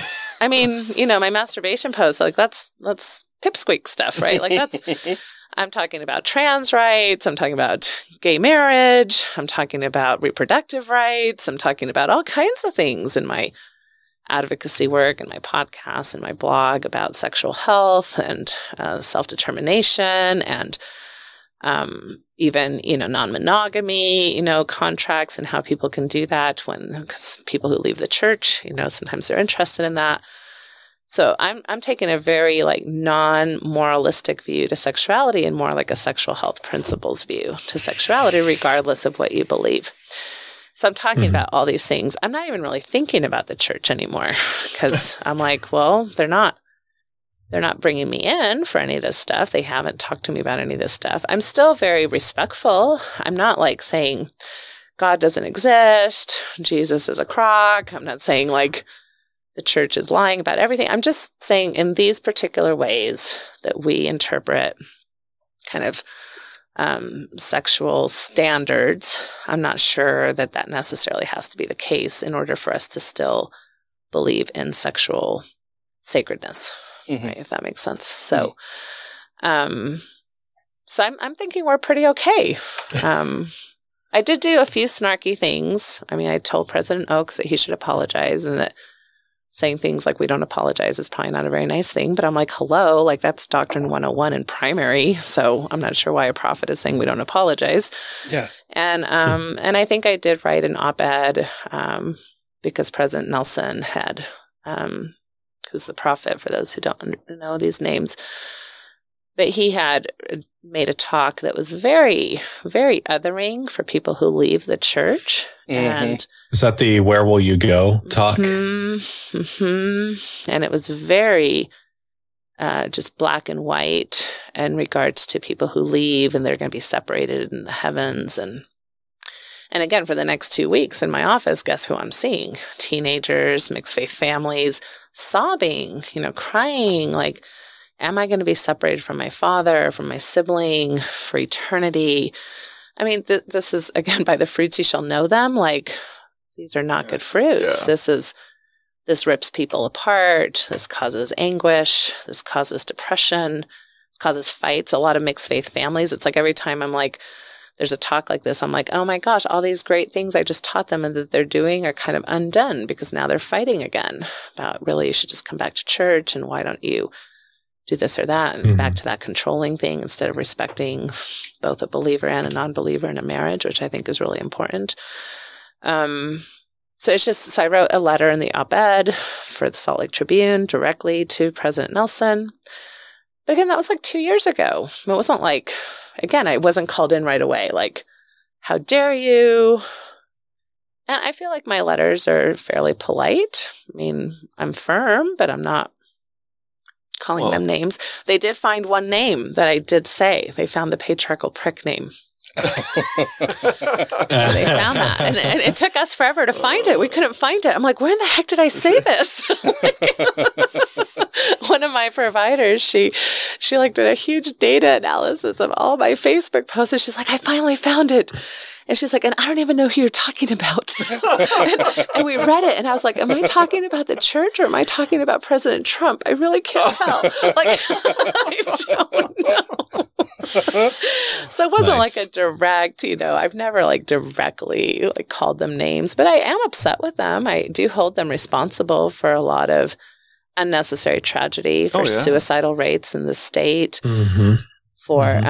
I mean, my masturbation post, like that's pipsqueak stuff, right? Like I'm talking about trans rights. I'm talking about gay marriage. I'm talking about reproductive rights. I'm talking about all kinds of things in my advocacy work and my podcast and my blog about sexual health and self-determination and even, non-monogamy, contracts and how people can do that because people who leave the church, sometimes they're interested in that. So I'm taking a very non-moralistic view to sexuality and more like a sexual health principles view to sexuality, regardless of what you believe. So I'm talking about all these things. I'm not even really thinking about the church anymore because I'm like, well, they're not bringing me in for any of this stuff. They haven't talked to me about any of this stuff. I'm still very respectful. I'm not saying God doesn't exist. Jesus is a crock. I'm not saying the church is lying about everything. I'm just saying in these particular ways that we interpret kind of sexual standards, I'm not sure that necessarily has to be the case in order for us to still believe in sexual sacredness, right? If that makes sense. So, so I'm thinking we're pretty okay. I did do a few snarky things. I mean, I told President Oaks that he should apologize and that saying things like we don't apologize is probably not a very nice thing. But I'm like, hello, that's Doctrine 101 in primary. So I'm not sure why a prophet is saying we don't apologize. Yeah. And I think I did write an op-ed because President Nelson had, who's the prophet for those who don't know these names, but he had made a talk that was very, very othering for people who leave the church. And is that the "Where Will You Go" talk? And it was very just black and white in regards to people who leave and they're going to be separated in the heavens. And again, for the next 2 weeks in my office, guess who I'm seeing? Teenagers, mixed faith families, sobbing, crying, am I going to be separated from my father, from my sibling for eternity? I mean, this is, again, by the fruits you shall know them. These are not good fruits. Yeah. This rips people apart. This causes anguish. This causes depression. This causes fights. A lot of mixed faith families. It's every time I'm there's a talk like this, I'm like, oh my gosh, all these great things I just taught them and that they're doing are kind of undone because now they're fighting again about really you should just come back to church and why don't you do this or that, and back to that controlling thing instead of respecting both a believer and a non-believer in a marriage, which I think is really important. So I wrote a letter in the op-ed for the Salt Lake Tribune directly to President Nelson. But again, that was 2 years ago. It wasn't again, I wasn't called in right away. How dare you? And I feel like my letters are fairly polite. I mean, I'm firm, but I'm not calling them names. They did find one name that I did say. They found the patriarchal prick name. So they found that. And it took us forever to find it. We couldn't find it. I'm like, where in the heck did I say this? One of my providers, she like did a huge data analysis of all my Facebook posts. And she's like, I finally found it. And she's like, and I don't even know who you're talking about. and we read it, and I was like, am I talking about the church or am I talking about President Trump? I really can't tell. Like, I don't know. So it wasn't like a direct, I've never like directly like called them names, but I am upset with them. I do hold them responsible for a lot of unnecessary tragedy, for suicidal rates in the state. Mm-hmm. For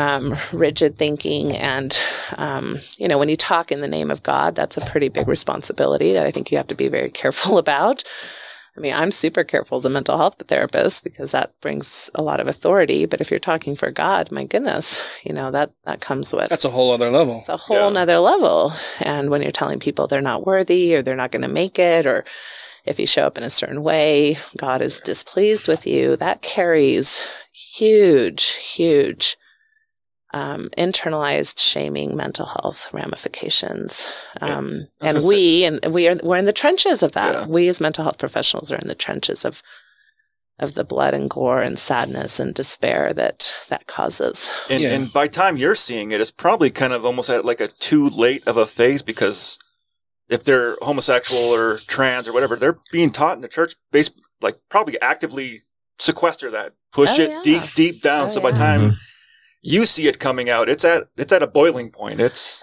rigid thinking. And, when you talk in the name of God, that's a pretty big responsibility that I think you have to be very careful about. I mean, I'm super careful as a mental health therapist because that brings a lot of authority. But if you're talking for God, my goodness, that comes with... That's a whole other level. It's a whole nother level. And when you're telling people they're not worthy or they're not going to make it, or if you show up in a certain way, God is displeased with you, that carries huge internalized shaming, mental health ramifications. And we're in the trenches of that. Yeah. We as mental health professionals are in the trenches of the blood and gore and sadness and despair that causes. And by time you're seeing it, it's probably kind of almost at like a too late of a phase, because if they're homosexual or trans or whatever, they're being taught in the church, like probably actively sequester that, push it deep down. So by the time you see it coming out, it's at a boiling point. It's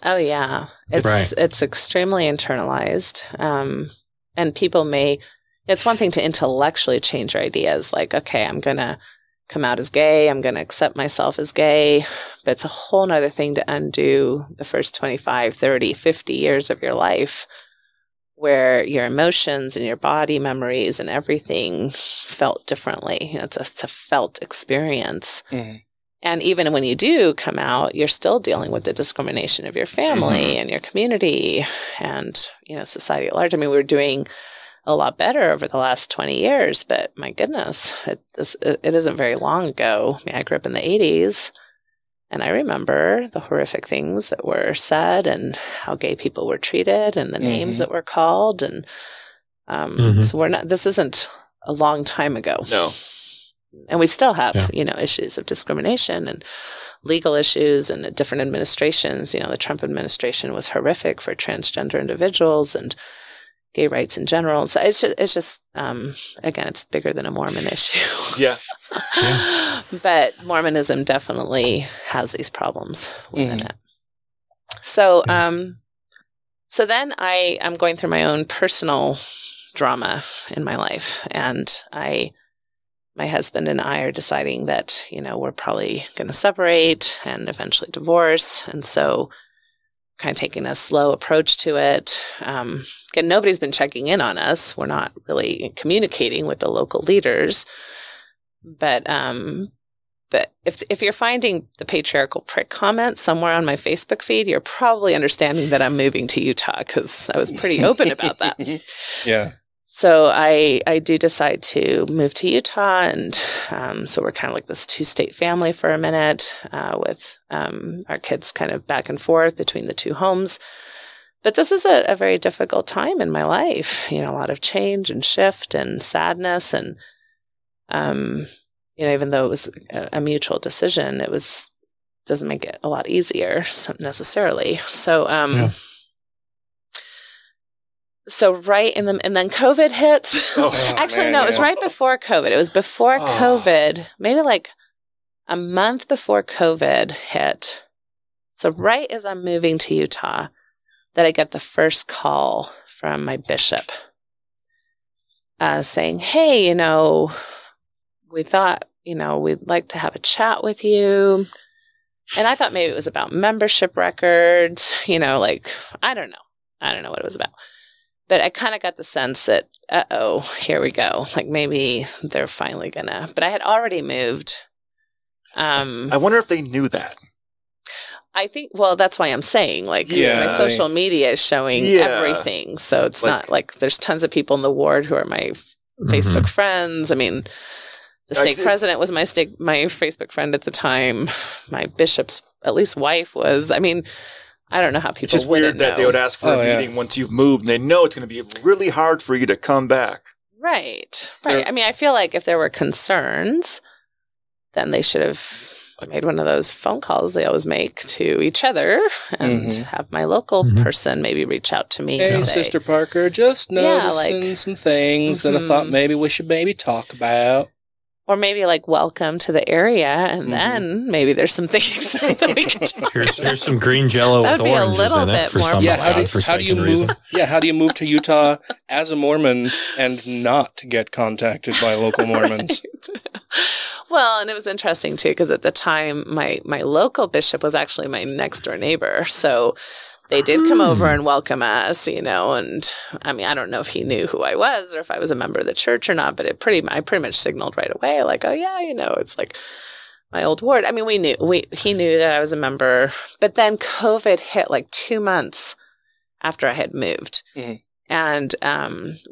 extremely internalized. And people it's one thing to intellectually change your ideas, like, okay, I'm going to come out as gay, I'm going to accept myself as gay, but it's a whole nother thing to undo the first 25, 30, 50 years of your life where your emotions and your body memories and everything felt differently. It's a felt experience. Mm-hmm. And even when you do come out, you're still dealing with the discrimination of your family and your community and, society at large. I mean, we're doing a lot better over the last 20 years, but my goodness, it isn't very long ago. I mean, I grew up in the 80s, and I remember the horrific things that were said and how gay people were treated and the names that were called. And so this isn't a long time ago. No. And we still have, issues of discrimination and legal issues and different administrations. The Trump administration was horrific for transgender individuals and gay rights in general. So it's just again, it's bigger than a Mormon issue. Yeah. But Mormonism definitely has these problems within it. So, so then I'm going through my own personal drama in my life, and my husband and I are deciding that, we're probably going to separate and eventually divorce. And so kind of taking a slow approach to it. Again, nobody's been checking in on us. We're not really communicating with the local leaders. But if you're finding the patriarchal prick comment somewhere on my Facebook feed, you're probably understanding that I'm moving to Utah, because I was pretty open about that. Yeah. So I do decide to move to Utah, and so we're kind of like this two-state family for a minute, with our kids kind of back and forth between the two homes. But this is a very difficult time in my life, a lot of change and shift and sadness, and even though it was a mutual decision, doesn't make it a lot easier necessarily. So So right and then COVID hits. Actually, no, it was right before COVID. It was before COVID, maybe like a month before COVID hit. So right as I'm moving to Utah, that I get the first call from my bishop saying, hey, we thought, we'd like to have a chat with you. And I thought maybe it was about membership records, like, I don't know what it was about. But I kind of got the sense that, here we go. Like, maybe they're finally gonna. But I had already moved. I wonder if they knew that. I think, well, that's why I'm saying, like, my social media is showing everything. So it's not like there's tons of people in the ward who are my Facebook friends. I mean, The stake president was my Facebook friend at the time. My bishop's at least wife was. I mean, I don't know how people. It's just weird that they would ask for a meeting once you've moved, and they know it's going to be really hard for you to come back. Right. I mean, I feel like if there were concerns, then they should have made one of those phone calls they always make to each other and have my local person maybe reach out to me. Hey, and say, Sister Parker, just noticing some things that I thought maybe we should talk about. Or maybe welcome to the area, and then maybe there's some things that we can talk about. Here's some green Jello with oranges in it for some how do you move? Yeah, how do you move to Utah as a Mormon and not get contacted by local Mormons? Well, and it was interesting too because at the time my local bishop was actually my next door neighbor, so they did come over and welcome us, and I mean, I don't know if he knew who I was or if I was a member of the church or not, but I pretty much signaled right away, oh yeah, it's my old ward. I mean, he knew that I was a member, but then COVID hit 2 months after I had moved. And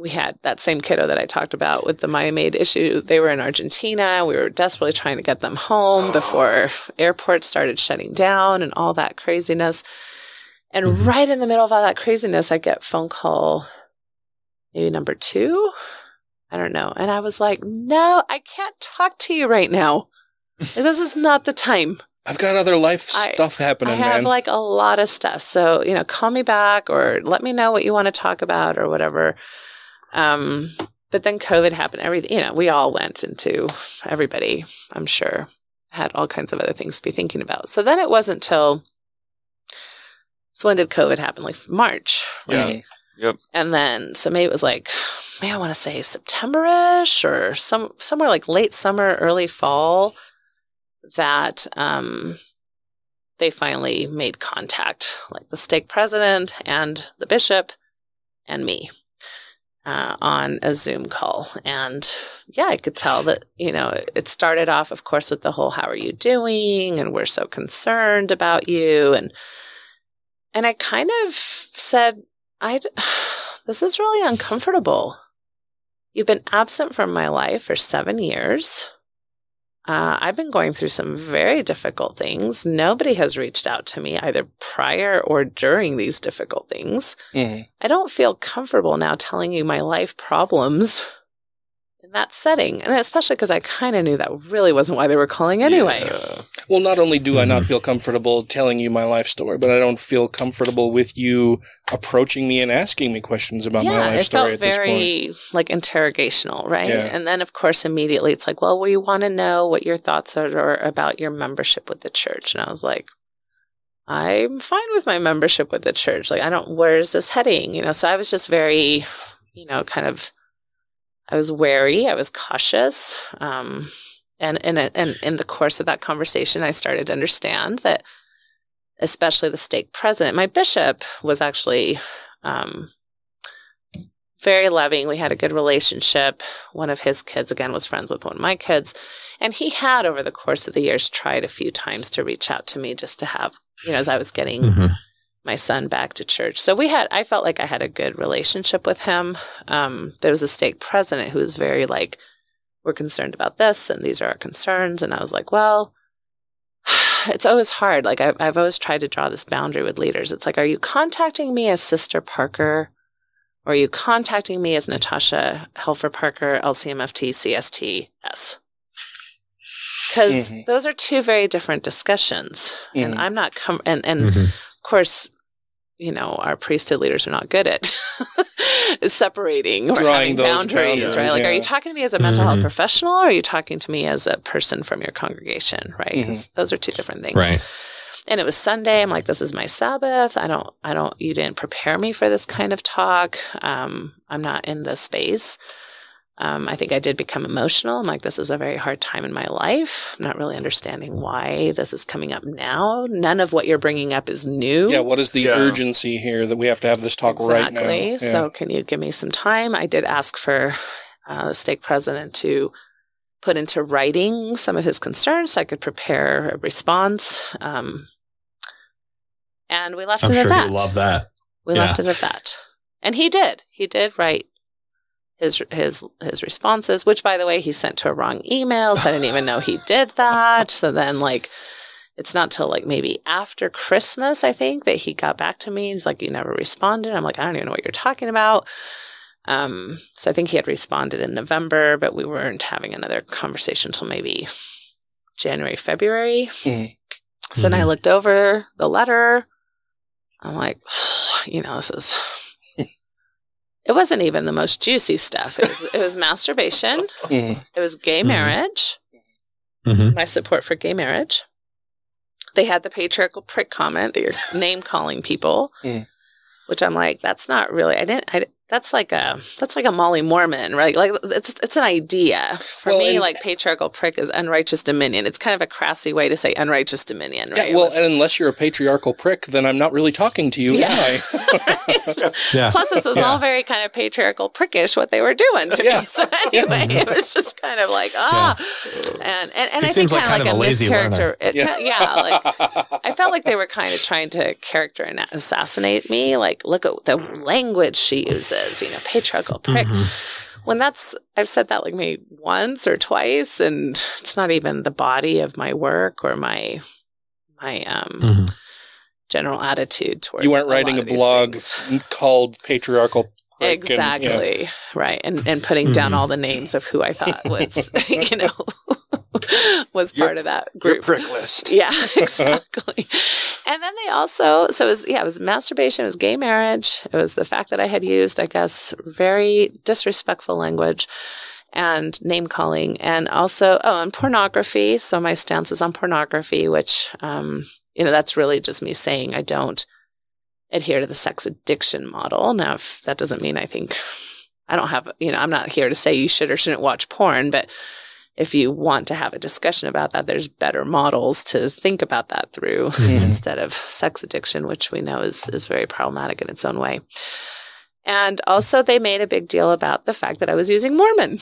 we had that same kiddo that I talked about with the Miami-Dade issue. They were in Argentina. We were desperately trying to get them home before airports started shutting down and all that craziness. And right in the middle of all that craziness, I get phone call, maybe number 2. I don't know. And I was like, no, I can't talk to you right now. This is not the time. I've got other life stuff happening, man. I have a lot of stuff. So, call me back or let me know what you want to talk about or whatever. But then COVID happened. Everything, we all went into, everybody, I'm sure, had all kinds of other things to be thinking about. So then it wasn't till, so when did COVID happen? March, right? Yeah. Yep. And then, so maybe it was I want to say September-ish or somewhere late summer, early fall, that they finally made contact, the stake president and the bishop and me on a Zoom call. And yeah, I could tell that, it started off, of course, with the whole, how are you doing? And we're so concerned about you. And I kind of said, this is really uncomfortable. You've been absent from my life for 7 years. I've been going through some very difficult things. Nobody has reached out to me either prior or during these difficult things. I don't feel comfortable now telling you my life problems in that setting. And especially because I kind of knew that really wasn't why they were calling anyway. Yeah. Well, not only do I not feel comfortable telling you my life story, but I don't feel comfortable with you approaching me and asking me questions about my life story at this point. It felt very interrogational, right? Yeah. And then, of course, immediately it's well, we want to know what your thoughts are about your membership with the church. And I was like, I'm fine with my membership with the church. Where is this heading? So I was just very, I was wary. I was cautious. And in the course of that conversation, I started to understand that, especially the stake president, my bishop was actually very loving. We had a good relationship. One of his kids, again, was friends with one of my kids. And he had, over the course of the years, tried a few times to reach out to me just to have, as I was getting my son back to church. So I felt like I had a good relationship with him. There was a stake president who was very we're concerned about this and these are our concerns. And I was like, well, it's always hard. I've always tried to draw this boundary with leaders. It's are you contacting me as Sister Parker or are you contacting me as Natasha Helfer Parker, LCMFT, CSTS? Because those are two very different discussions. And I'm not, of course, our priesthood leaders are not good at separating or having boundaries, right? Are you talking to me as a mental health professional or are you talking to me as a person from your congregation, right? Because those are two different things. Right. And it was Sunday. I'm like, this is my Sabbath. You didn't prepare me for this kind of talk. I'm not in this space. I think I did become emotional. I'm like, this is a very hard time in my life. I'm not really understanding why this is coming up now. None of what you're bringing up is new. Yeah, what is the urgency here that we have to have this talk right now? Exactly. Yeah. So can you give me some time? I did ask for the stake president to put into writing some of his concerns so I could prepare a response. And we left it at that. I'm sure he'll love that. We left it at that. And he did. He did write his responses, which, by the way, he sent to a wrong email, so I didn't even know he did that. So then, like, it's not till like maybe after Christmas, I think, that he got back to me. He's like, you never responded. I'm like, I don't even know what you're talking about. So I think he had responded in November, but we weren't having another conversation until maybe January, February. Mm-hmm. So then I looked over the letter. I'm like, this is... It wasn't even the most juicy stuff. It was masturbation. Mm-hmm. It was gay marriage. Mm-hmm. My support for gay marriage. They had the patriarchal prick comment that you're name calling people, which I'm like, that's not really. That's like a Molly Mormon, right? Like it's an idea for me. Like patriarchal prick is unrighteous dominion. It's kind of a crassy way to say unrighteous dominion, right? Yeah, and unless you're a patriarchal prick, then I'm not really talking to you, am I? Right. Yeah. Plus, this was all very kind of patriarchal prickish what they were doing to me. So anyway, it was just kind of like and I think kind of like a mischaracter. Like I felt like they were kind of trying to character and assassinate me. Like, look at the language she uses. Patriarchal prick. When I've said that like maybe once or twice, and it's not even the body of my work or my general attitude towards. You weren't writing a blog called Patriarchal Prick. Exactly. Right. And putting down all the names of who I thought was, was part of that group. Your prick list. Yeah, exactly. And then they also, it was masturbation, it was gay marriage, it was the fact that I had used, I guess, very disrespectful language and name calling, and also, and pornography. So my stance is on pornography, which, that's really just me saying I don't adhere to the sex addiction model. Now, if that doesn't mean I'm not here to say you should or shouldn't watch porn, but if you want to have a discussion about that, there's better models to think about that through instead of sex addiction, which we know is very problematic in its own way. And also they made a big deal about the fact that I was using Mormon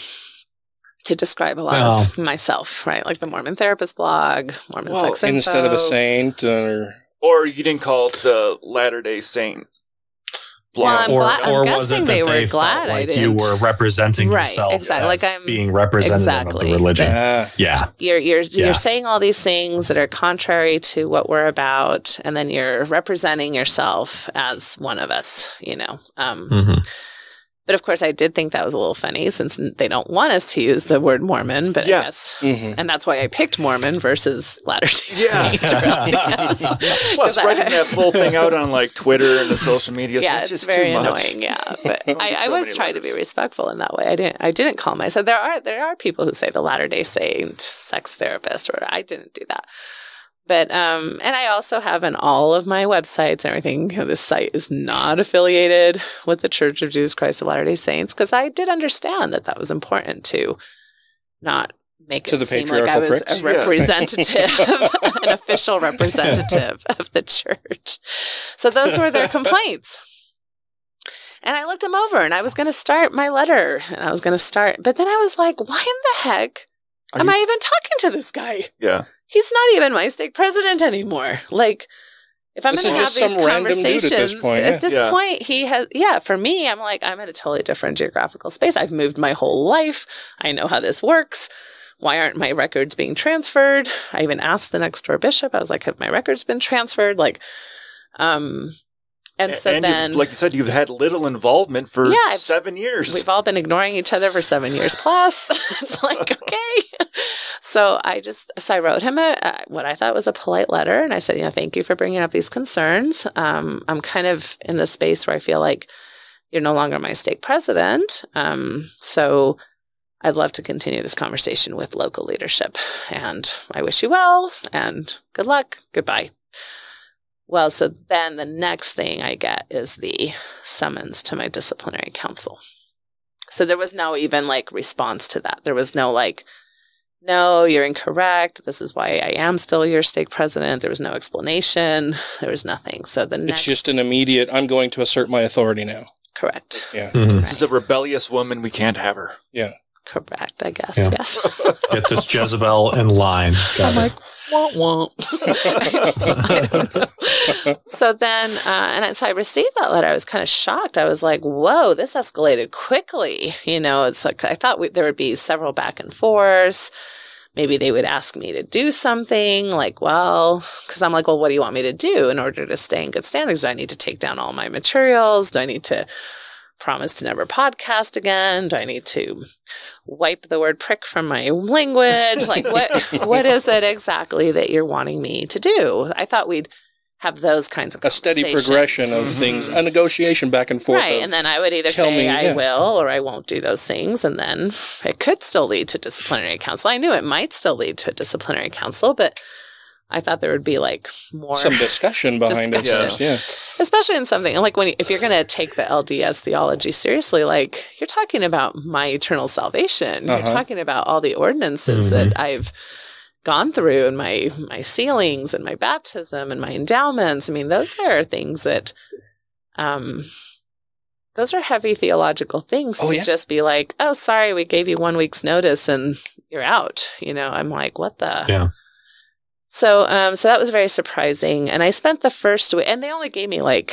to describe a lot of myself, right? Like the Mormon Therapist blog, Mormon Sex Info. Instead of a saint or you didn't call it the Latter-day Saint. Well, I'm guessing they were glad I didn't. You were representing yourself, exactly. Like I'm being representative of the religion. You're saying all these things that are contrary to what we're about, and then you're representing yourself as one of us. But of course, I did think that was a little funny since they don't want us to use the word Mormon. But I guess, and that's why I picked Mormon versus Latter-day Saint. Plus, writing that full thing out on like Twitter and the social media, it's just very too much. Annoying. Yeah, but I was trying to be respectful in that way. I didn't call myself. There are people who say the Latter-day Saint sex therapist, or I didn't do that. But, and I also have on all of my websites and everything, this site is not affiliated with the Church of Jesus Christ of Latter-day Saints, because I did understand that was important to not make it seem like I was a representative, an official representative of the church. So those were their complaints. And I looked them over and I was going to start my letter but then I was like, why in the heck am I even talking to this guy? Yeah. He's not even my stake president anymore. Like, if I'm going to have these conversations, at this point, he has, for me, I'm like, I'm in a totally different geographical space. I've moved my whole life. I know how this works. Why aren't my records being transferred? I even asked the next door bishop. I was like, have my records been transferred? Like, and so then, like you said, you've had little involvement for 7 years. We've all been ignoring each other for 7 years plus. It's like, okay. So I wrote him what I thought was a polite letter. And I said, thank you for bringing up these concerns. I'm kind of in the space where I feel like you're no longer my stake president. So I'd love to continue this conversation with local leadership. And I wish you well and good luck. Goodbye. Well, so then the next thing I get is the summons to my disciplinary council. So there was no even response to that. There was no no, you're incorrect. This is why I am still your stake president. There was no explanation. There was nothing. So it's just an immediate, I'm going to assert my authority now. Correct. Yeah. This is a rebellious woman. We can't have her. Yeah. correct, I guess. Yeah. Yes. Get this Jezebel in line. I'm like, womp womp. So then, so I received that letter. I was kind of shocked. I was like, whoa, this escalated quickly. It's like, I thought there would be several back and forths. Maybe they would ask me to do something like, because I'm like, well, what do you want me to do in order to stay in good standings? Do I need to take down all my materials? Do I need to promise to never podcast again? Do I need to wipe the word prick from my language? Like, what is it exactly that you're wanting me to do? I thought we'd have those kinds of a steady progression of things, a negotiation back and forth. Right. And then I would either say I will or I won't do those things. And then it could still lead to disciplinary counsel. I knew it might still lead to disciplinary counsel, but I thought there would be like more some discussion behind it. Yeah. Especially in something like if you're going to take the LDS theology seriously, like you're talking about my eternal salvation. You're talking about all the ordinances that I've gone through and my sealings and my baptism and my endowments. I mean, those are things that, those are heavy theological things to just be like, oh, sorry, we gave you 1 week's notice and you're out. I'm like, what the? Yeah. So that was very surprising. And I spent the first week, and they only gave me I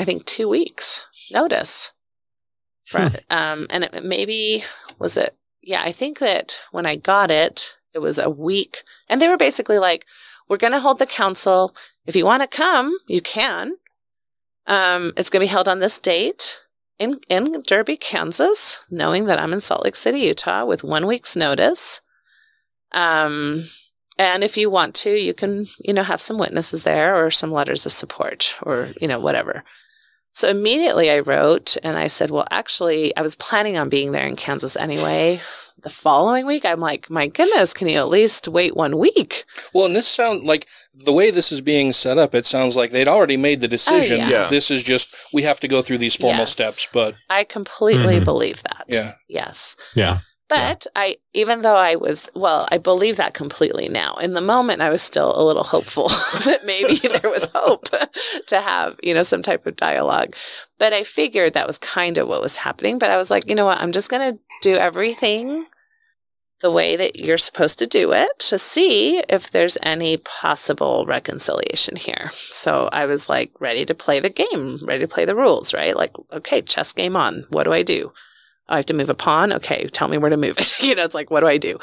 think 2 weeks notice. And I think that when I got it, it was a week. And they were basically like, we're going to hold the council. If you want to come, you can. It's going to be held on this date in Derby, Kansas, knowing that I'm in Salt Lake City, Utah, with 1 week's notice. And if you want to, you can, have some witnesses there or some letters of support or, whatever. So immediately I wrote and I said, well, actually, I was planning on being there in Kansas anyway. The following week, I'm like, my goodness, can you at least wait 1 week? Well, and this sounds like the way this is being set up, it sounds like they'd already made the decision. Oh, yeah. This is just, we have to go through these formal steps, but I completely believe that. Yeah. Yes. Yeah. But I believe that completely now. In the moment, I was still a little hopeful that maybe there was hope to have, some type of dialogue. But I figured that was kind of what was happening. But I was like, you know what? I'm just going to do everything the way that you're supposed to do it to see if there's any possible reconciliation here. So I was like ready to play the game, ready to play the rules, right? Like, okay, chess game on. What do I do? I have to move a pawn. Okay, tell me where to move it. It's like, what do I do?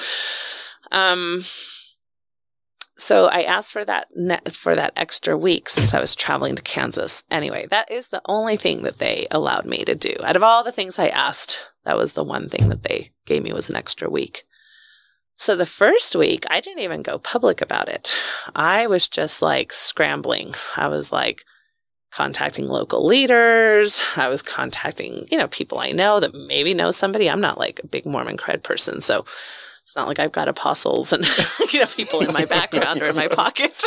So I asked for that extra week since I was traveling to Kansas. Anyway, that is the only thing that they allowed me to do. Out of all the things I asked, that was the one thing that they gave me was an extra week. So the first week, I didn't even go public about it. I was just like scrambling. I was like, contacting local leaders. I was contacting, people I know that maybe know somebody. I'm not like a big Mormon cred person, so it's not like I've got apostles and, people in my background or in my pocket.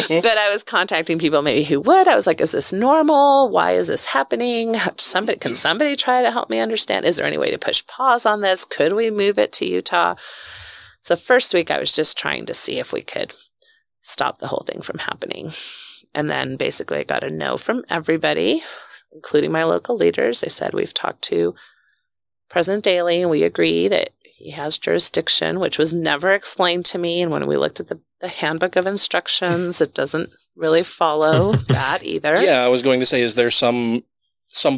But I was contacting people maybe who would. I was like, is this normal? Why is this happening? Can somebody try to help me understand? Is there any way to push pause on this? Could we move it to Utah? So first week, I was just trying to see if we could stop the whole thing from happening. And then basically I got a no from everybody, including my local leaders. They said, we've talked to President Daley and we agree that he has jurisdiction, which was never explained to me. And when we looked at the handbook of instructions, it doesn't really follow that either. Yeah, I was going to say, is there some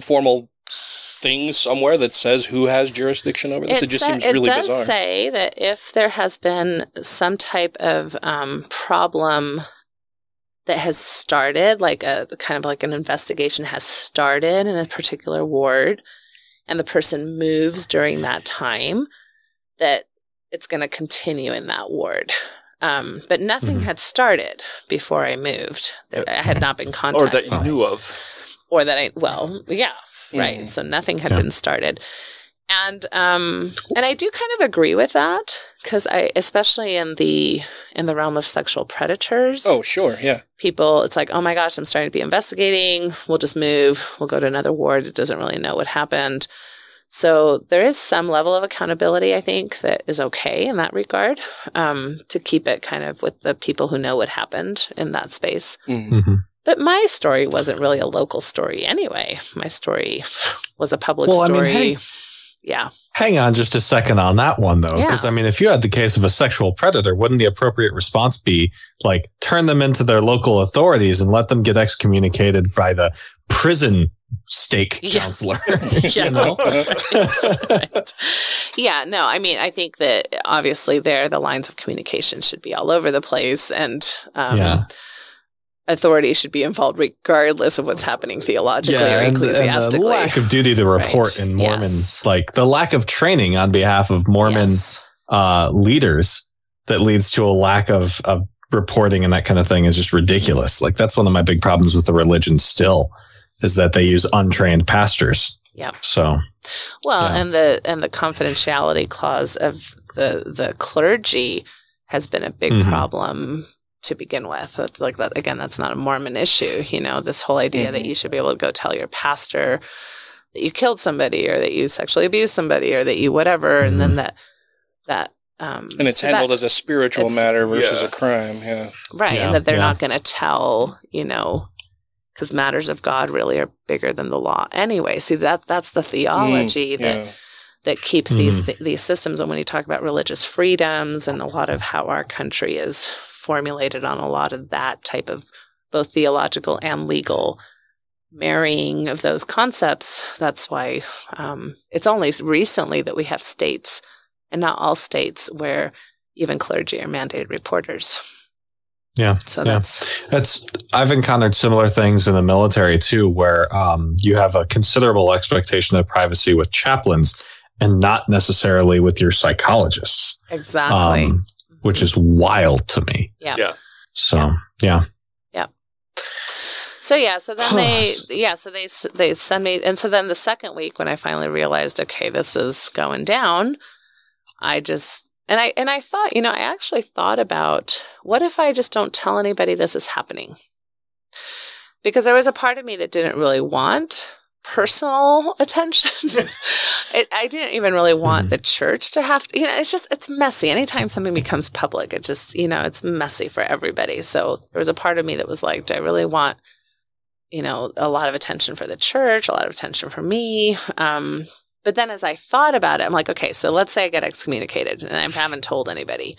formal thing somewhere that says who has jurisdiction over this? It just seems really bizarre. It does say that if there has been some type of problem that has started, like a kind of like an investigation has started in a particular ward, and the person moves during that time, that it's going to continue in that ward. But nothing had started before I moved. I had not been contacted. Or that you knew of. Or that right. So nothing had been started. And I do kind of agree with that because especially in the realm of sexual predators. Oh, sure. Yeah. People, it's like, oh my gosh, I'm starting to be investigating. We'll just move. We'll go to another ward. It doesn't really know what happened. So there is some level of accountability, I think, that is okay in that regard, to keep it kind of with the people who know what happened in that space. Mm-hmm. But my story wasn't really a local story anyway. My story was a public story. I mean, hey, Yeah. Hang on just a second on that one, though. Because, I mean, if you had the case of a sexual predator, wouldn't the appropriate response be, like, turn them into their local authorities and let them get excommunicated by the prison stake counselor? Yeah. You know? Right. Yeah, no, I mean, I think that obviously the lines of communication should be all over the place, and authority should be involved regardless of what's happening theologically or ecclesiastically. And the lack of duty to report in Mormon, like the lack of training on behalf of Mormon leaders that leads to a lack of reporting and that kind of thing is just ridiculous. Like that's one of my big problems with the religion still, is that they use untrained pastors. Yeah. So, and the confidentiality clause of the clergy has been a big problem to begin with. That's like that again. That's not a Mormon issue. You know, this whole idea that you should be able to go tell your pastor that you killed somebody or that you sexually abused somebody or that you whatever, and then that and it's handled as a spiritual matter versus a crime. Yeah. Right, and that they're not going to tell. You know. Because matters of God really are bigger than the law. Anyway, see that's the theology that keeps these systems. And when you talk about religious freedoms and a lot of how our country is formulated on a lot of that type of both theological and legal marrying of those concepts, that's why it's only recently that we have states, and not all states, where even clergy are mandated reporters. Yeah. So that's I've encountered similar things in the military too, where you have a considerable expectation of privacy with chaplains and not necessarily with your psychologists. Exactly. Which is wild to me. Yeah. So, yeah. So then they send me, and so then the second week when I finally realized, okay, this is going down, I just. And I thought, I actually thought about, what if I just don't tell anybody this is happening? Because there was a part of me that didn't really want personal attention. I didn't even really want the church to have to, it's messy. Anytime something becomes public, it just, it's messy for everybody. So there was a part of me that was like, do I really want, a lot of attention for the church, a lot of attention for me? But then as I thought about it, I'm like, okay, so let's say I get excommunicated and I haven't told anybody,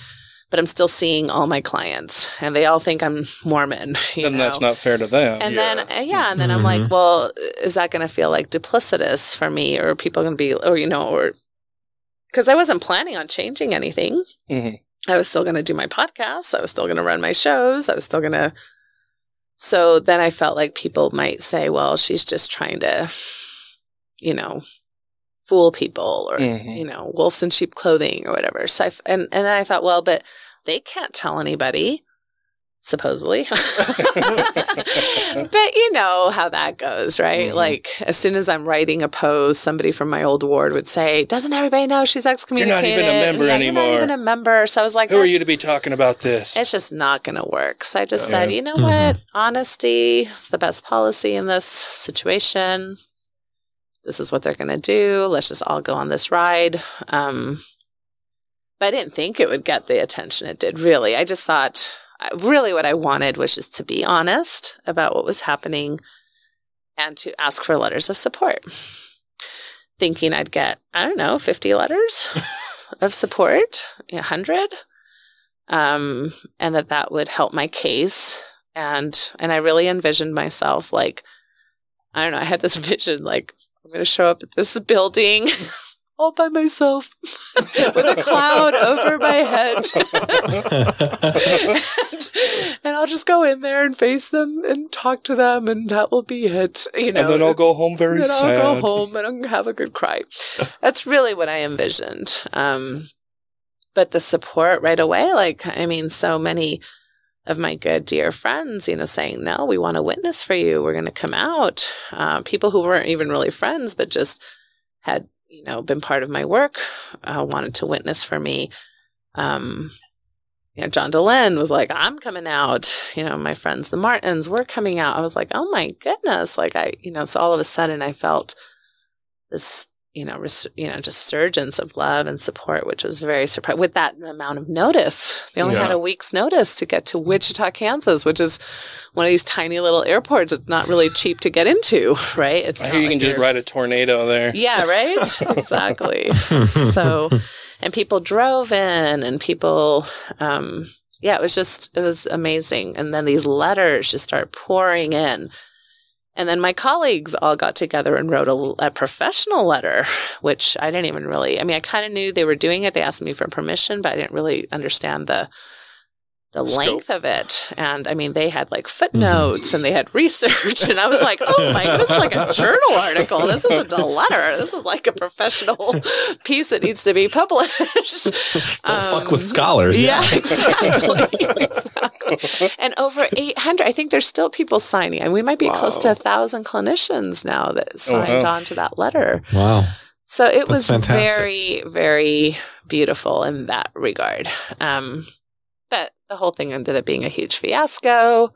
but I'm still seeing all my clients and they all think I'm Mormon. And that's not fair to them. And then I'm like, well, is that going to feel like duplicitous for me, or are people going to be, or because I wasn't planning on changing anything. I was still going to do my podcasts. I was still going to run my shows. I was still going to. So then I felt like people might say, well, she's just trying to, fool people, or wolves in sheep clothing or whatever. So and then I thought, well, but they can't tell anybody, supposedly. But you know how that goes, right? Like as soon as I'm writing a post, somebody from my old ward would say, "Doesn't everybody know she's excommunicated? You're not even a member anymore. You're not even a member." So I was like, "Who are you to be talking about this?" It's just not going to work. So I just said, you know what? Honesty is the best policy in this situation. This is what they're going to do. Let's just all go on this ride. But I didn't think it would get the attention it did, really. I just thought, really what I wanted was just to be honest about what was happening and to ask for letters of support. Thinking I'd get, 50 letters of support, 100, and that would help my case. And I really envisioned myself like, I had this vision like, I'm going to show up at this building all by myself with a cloud over my head. and I'll just go in there and face them and talk to them, and that will be it. And then I'll go home very sad. I'll go home and I'll have a good cry. That's really what I envisioned. But the support right away, so many of my good dear friends, saying, no, we want to witness for you. We're going to come out. People who weren't even really friends, but just had, been part of my work, wanted to witness for me. John Delenn was like, I'm coming out. My friends, the Martins, were coming out. I was like, oh my goodness. So all of a sudden I felt this just surgence of love and support, which was very surprising with that amount of notice. They only had a week's notice to get to Wichita, Kansas, which is one of these tiny little airports. It's not really cheap to get into, right? I hear you can just ride a tornado there. Yeah, right? Exactly. So, and people drove in and people, it was amazing. And then these letters just started pouring in. And then my colleagues all got together and wrote a professional letter, which I didn't even really, I kind of knew they were doing it. They asked me for permission, but I didn't really understand the length of it. And they had like footnotes and they had research. And I was like, oh my, this is like a journal article. This isn't a letter. This is like a professional piece that needs to be published. Don't fuck with scholars. Yeah, exactly. And over 800, I think there's still people signing. And we might be close to 1,000 clinicians now that signed on to that letter. Wow. So it was fantastic. very, very beautiful in that regard. But the whole thing ended up being a huge fiasco.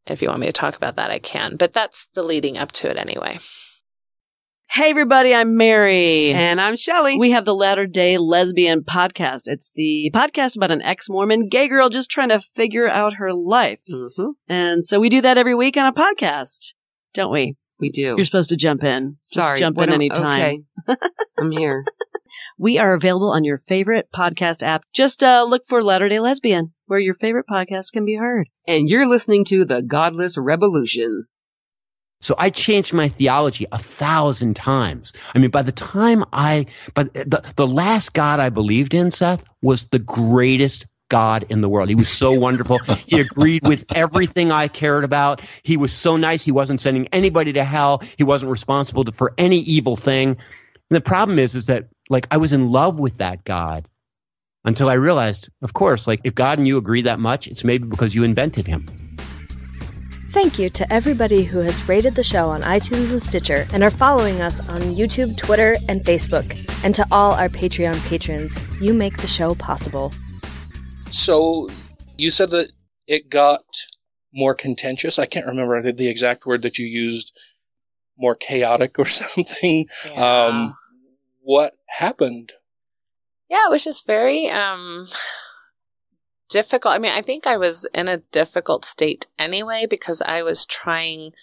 If you want me to talk about that, I can. But that's the leading up to it anyway. Hey, everybody, I'm Mary. And I'm Shelley. We have the Latter-day Lesbian podcast. It's the podcast about an ex-Mormon gay girl just trying to figure out her life. Mm-hmm. And so we do that every week on a podcast, don't we? We do. You're supposed to jump in. Sorry. Just jump in anytime. Okay. I'm here. We are available on your favorite podcast app. Just look for Latter-day Lesbian, where your favorite podcast can be heard. And you're listening to the Godless Rebelution. So I changed my theology 1,000 times. By the time the last God I believed in, Seth, was the greatest God in the world. He was so wonderful. He agreed with everything I cared about. He was so nice. He wasn't sending anybody to hell. He wasn't responsible for any evil thing. And the problem is that I was in love with that God until I realized, of course, if God and you agree that much, it's maybe because you invented him. Thank you to everybody who has rated the show on iTunes and Stitcher and are following us on YouTube, Twitter, and Facebook. And to all our Patreon patrons, you make the show possible. So you said that it got more contentious. I can't remember the exact word that you used, more chaotic or something. Yeah. What happened? Yeah, it was just very difficult. I think I was in a difficult state anyway because I was trying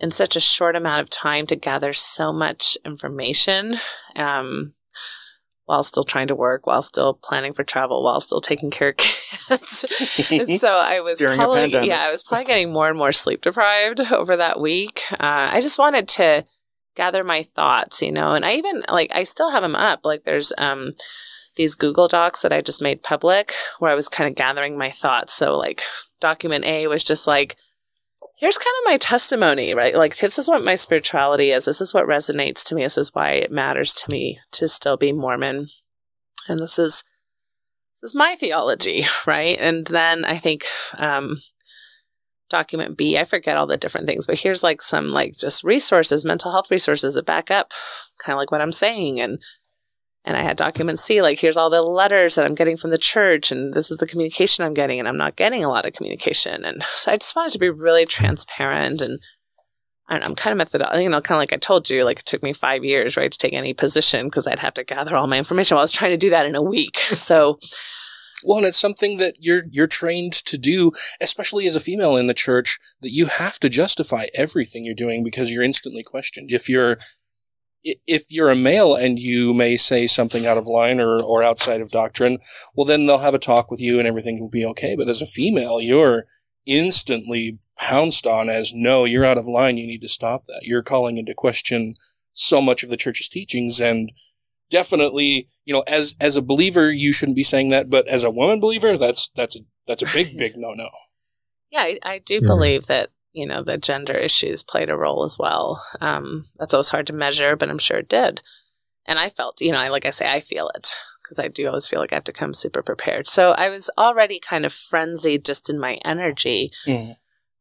in such a short amount of time to gather so much information while still trying to work, while still planning for travel, while still taking care of kids. And so I was probably getting more and more sleep deprived over that week. I just wanted to gather my thoughts, and I even I still have them up. There's these Google Docs that I just made public where I was kind of gathering my thoughts. So document A was just here's kind of my testimony, right? This is what my spirituality is. This is what resonates to me. This is why it matters to me to still be Mormon. And this is my theology, right? And then I think document B, I forget all the different things, but here's some just resources, mental health resources that back up kind of what I'm saying. And I had document C, here's all the letters that I'm getting from the church, and this is the communication I'm getting, and I'm not getting a lot of communication. And so I just wanted to be really transparent, and I'm kind of methodological, kind of like I told you, it took me 5 years, right, to take any position because I'd have to gather all my information. Well, I was trying to do that in a week. So, well, and it's something that you're trained to do, especially as a female in the church, that you have to justify everything you're doing because you're instantly questioned. If you're a male and you may say something out of line or outside of doctrine, well, then they'll have a talk with you and everything will be okay. But as a female, you're instantly pounced on as, no, you're out of line. You need to stop that. You're calling into question so much of the church's teachings. And definitely, as a believer, you shouldn't be saying that. But as a woman believer, that's a big, big no-no. Yeah, I do believe that the gender issues played a role as well. That's always hard to measure, but I'm sure it did. And I felt, like I say, I feel it because I do always feel like I have to come super prepared. So I was already kind of frenzied just in my energy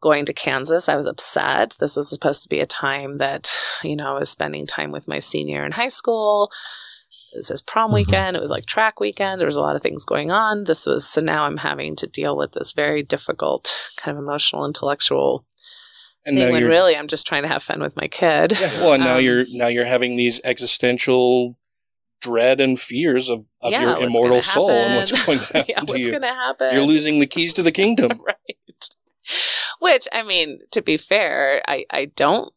going to Kansas. I was upset. This was supposed to be a time that, I was spending time with my senior in high school. It was his prom weekend. It was track weekend. There was a lot of things going on. So now I'm having to deal with this very difficult kind of emotional, intellectual And when really I'm just trying to have fun with my kid. Yeah, well, and now you're having these existential dread and fears of your immortal soul and what's going to happen to you. What's going to happen? You're losing the keys to the kingdom. Right. Which, I mean, to be fair, I don't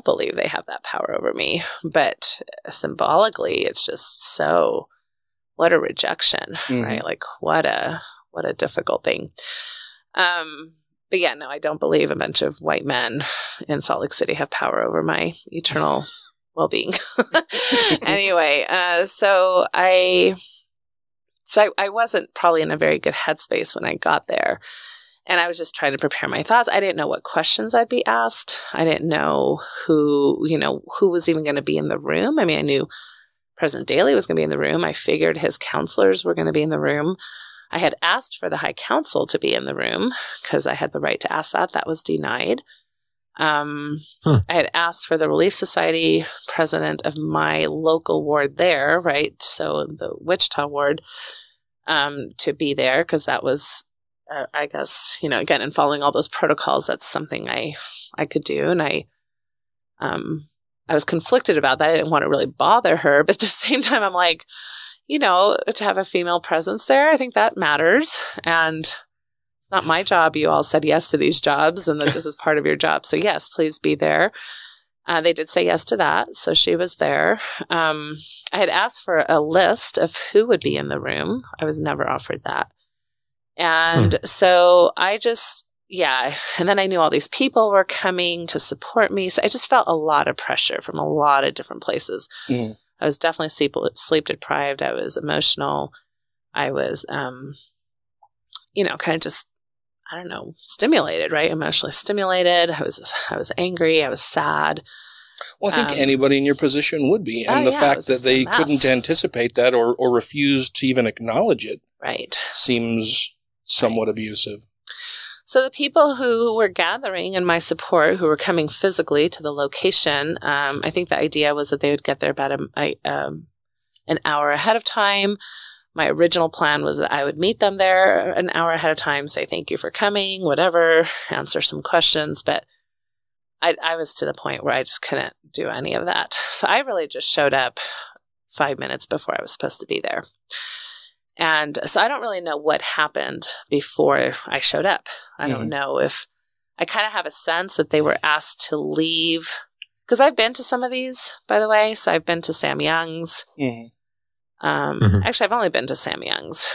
believe they have that power over me, but symbolically it's just so, what a rejection, right? Like what a difficult thing. But yeah, no, I don't believe a bunch of white men in Salt Lake City have power over my eternal well-being. Anyway, so I wasn't probably in a very good headspace when I got there. And I was just trying to prepare my thoughts. I didn't know what questions I'd be asked. I didn't know who was even going to be in the room. I mean, I knew President Daley was going to be in the room. I figured his counselors were going to be in the room. I had asked for the High Council to be in the room because I had the right to ask that. That was denied. I had asked for the Relief Society president of my local ward there, right? So the Wichita ward, to be there because that was, I guess, again, in following all those protocols, that's something I could do. And I was conflicted about that. I didn't want to really bother her, but at the same time, I'm like, to have a female presence there, I think that matters. And it's not my job. You all said yes to these jobs and that this is part of your job. So yes, please be there. They did say yes to that. So she was there. I had asked for a list of who would be in the room. I was never offered that. And so I just, and then I knew all these people were coming to support me. So I just felt a lot of pressure from a lot of different places. I was definitely sleep deprived. I was emotional. I was, kind of just, I don't know, stimulated, right? Emotionally stimulated. I was angry. I was sad. Well, I think anybody in your position would be. And the fact that they couldn't anticipate that or refuse to even acknowledge it seems somewhat abusive. So the people who were gathering in my support, who were coming physically to the location, I think the idea was that they would get there about an hour ahead of time. My original plan was that I would meet them there an hour ahead of time, say thank you for coming, whatever, answer some questions. But I was to the point where I just couldn't do any of that. So I really just showed up 5 minutes before I was supposed to be there. And so I don't really know what happened before I showed up. I don't know if I kind of have a sense that they were asked to leave. Because I've been to some of these, by the way. So I've been to Sam Young's. Actually, I've only been to Sam Young's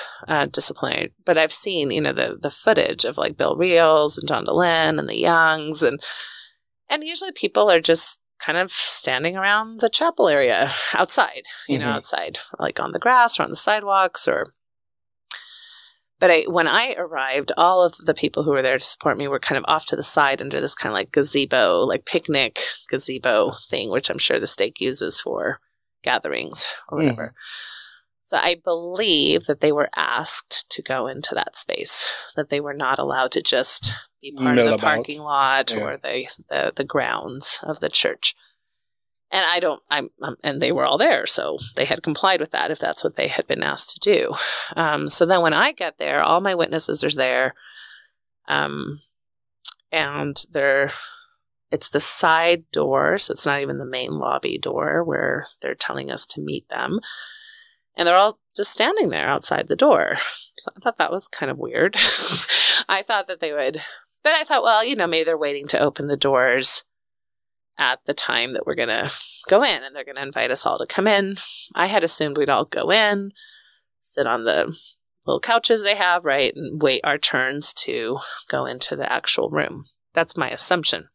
disciplinary. But I've seen, the footage of like Bill Reels and John DeLynn and the Youngs. And usually people are just kind of standing around the chapel area outside, outside, like on the grass or on the sidewalks But when I arrived, all of the people who were there to support me were kind of off to the side under this kind of like gazebo, like picnic gazebo thing, which I'm sure the stake uses for gatherings or whatever. So I believe that they were asked to go into that space, that they were not allowed to just be part of the parking lot or the grounds of the church. And and they were all there, so they had complied with that if that's what they had been asked to do. So then when I get there, all my witnesses are there. And it's the side door, so it's not even the main lobby door where they're telling us to meet them. And they're all just standing there outside the door. So I thought that was kind of weird. I thought that they would, but I thought, well, maybe they're waiting to open the doors at the time that we're going to go in and they're going to invite us all to come in. I had assumed we'd all go in, sit on the little couches they have, right, and wait our turns to go into the actual room. That's my assumption.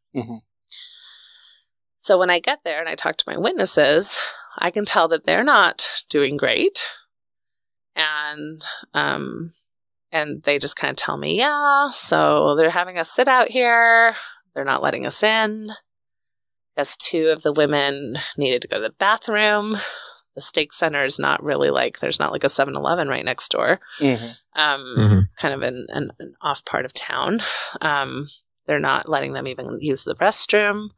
So when I get there and I talk to my witnesses, I can tell that they're not doing great. And they just kind of tell me, so they're having us sit out here. They're not letting us in. As two of the women needed to go to the bathroom. The stake center is not really there's not like a 7-Eleven right next door. It's kind of an off part of town. They're not letting them even use the restroom.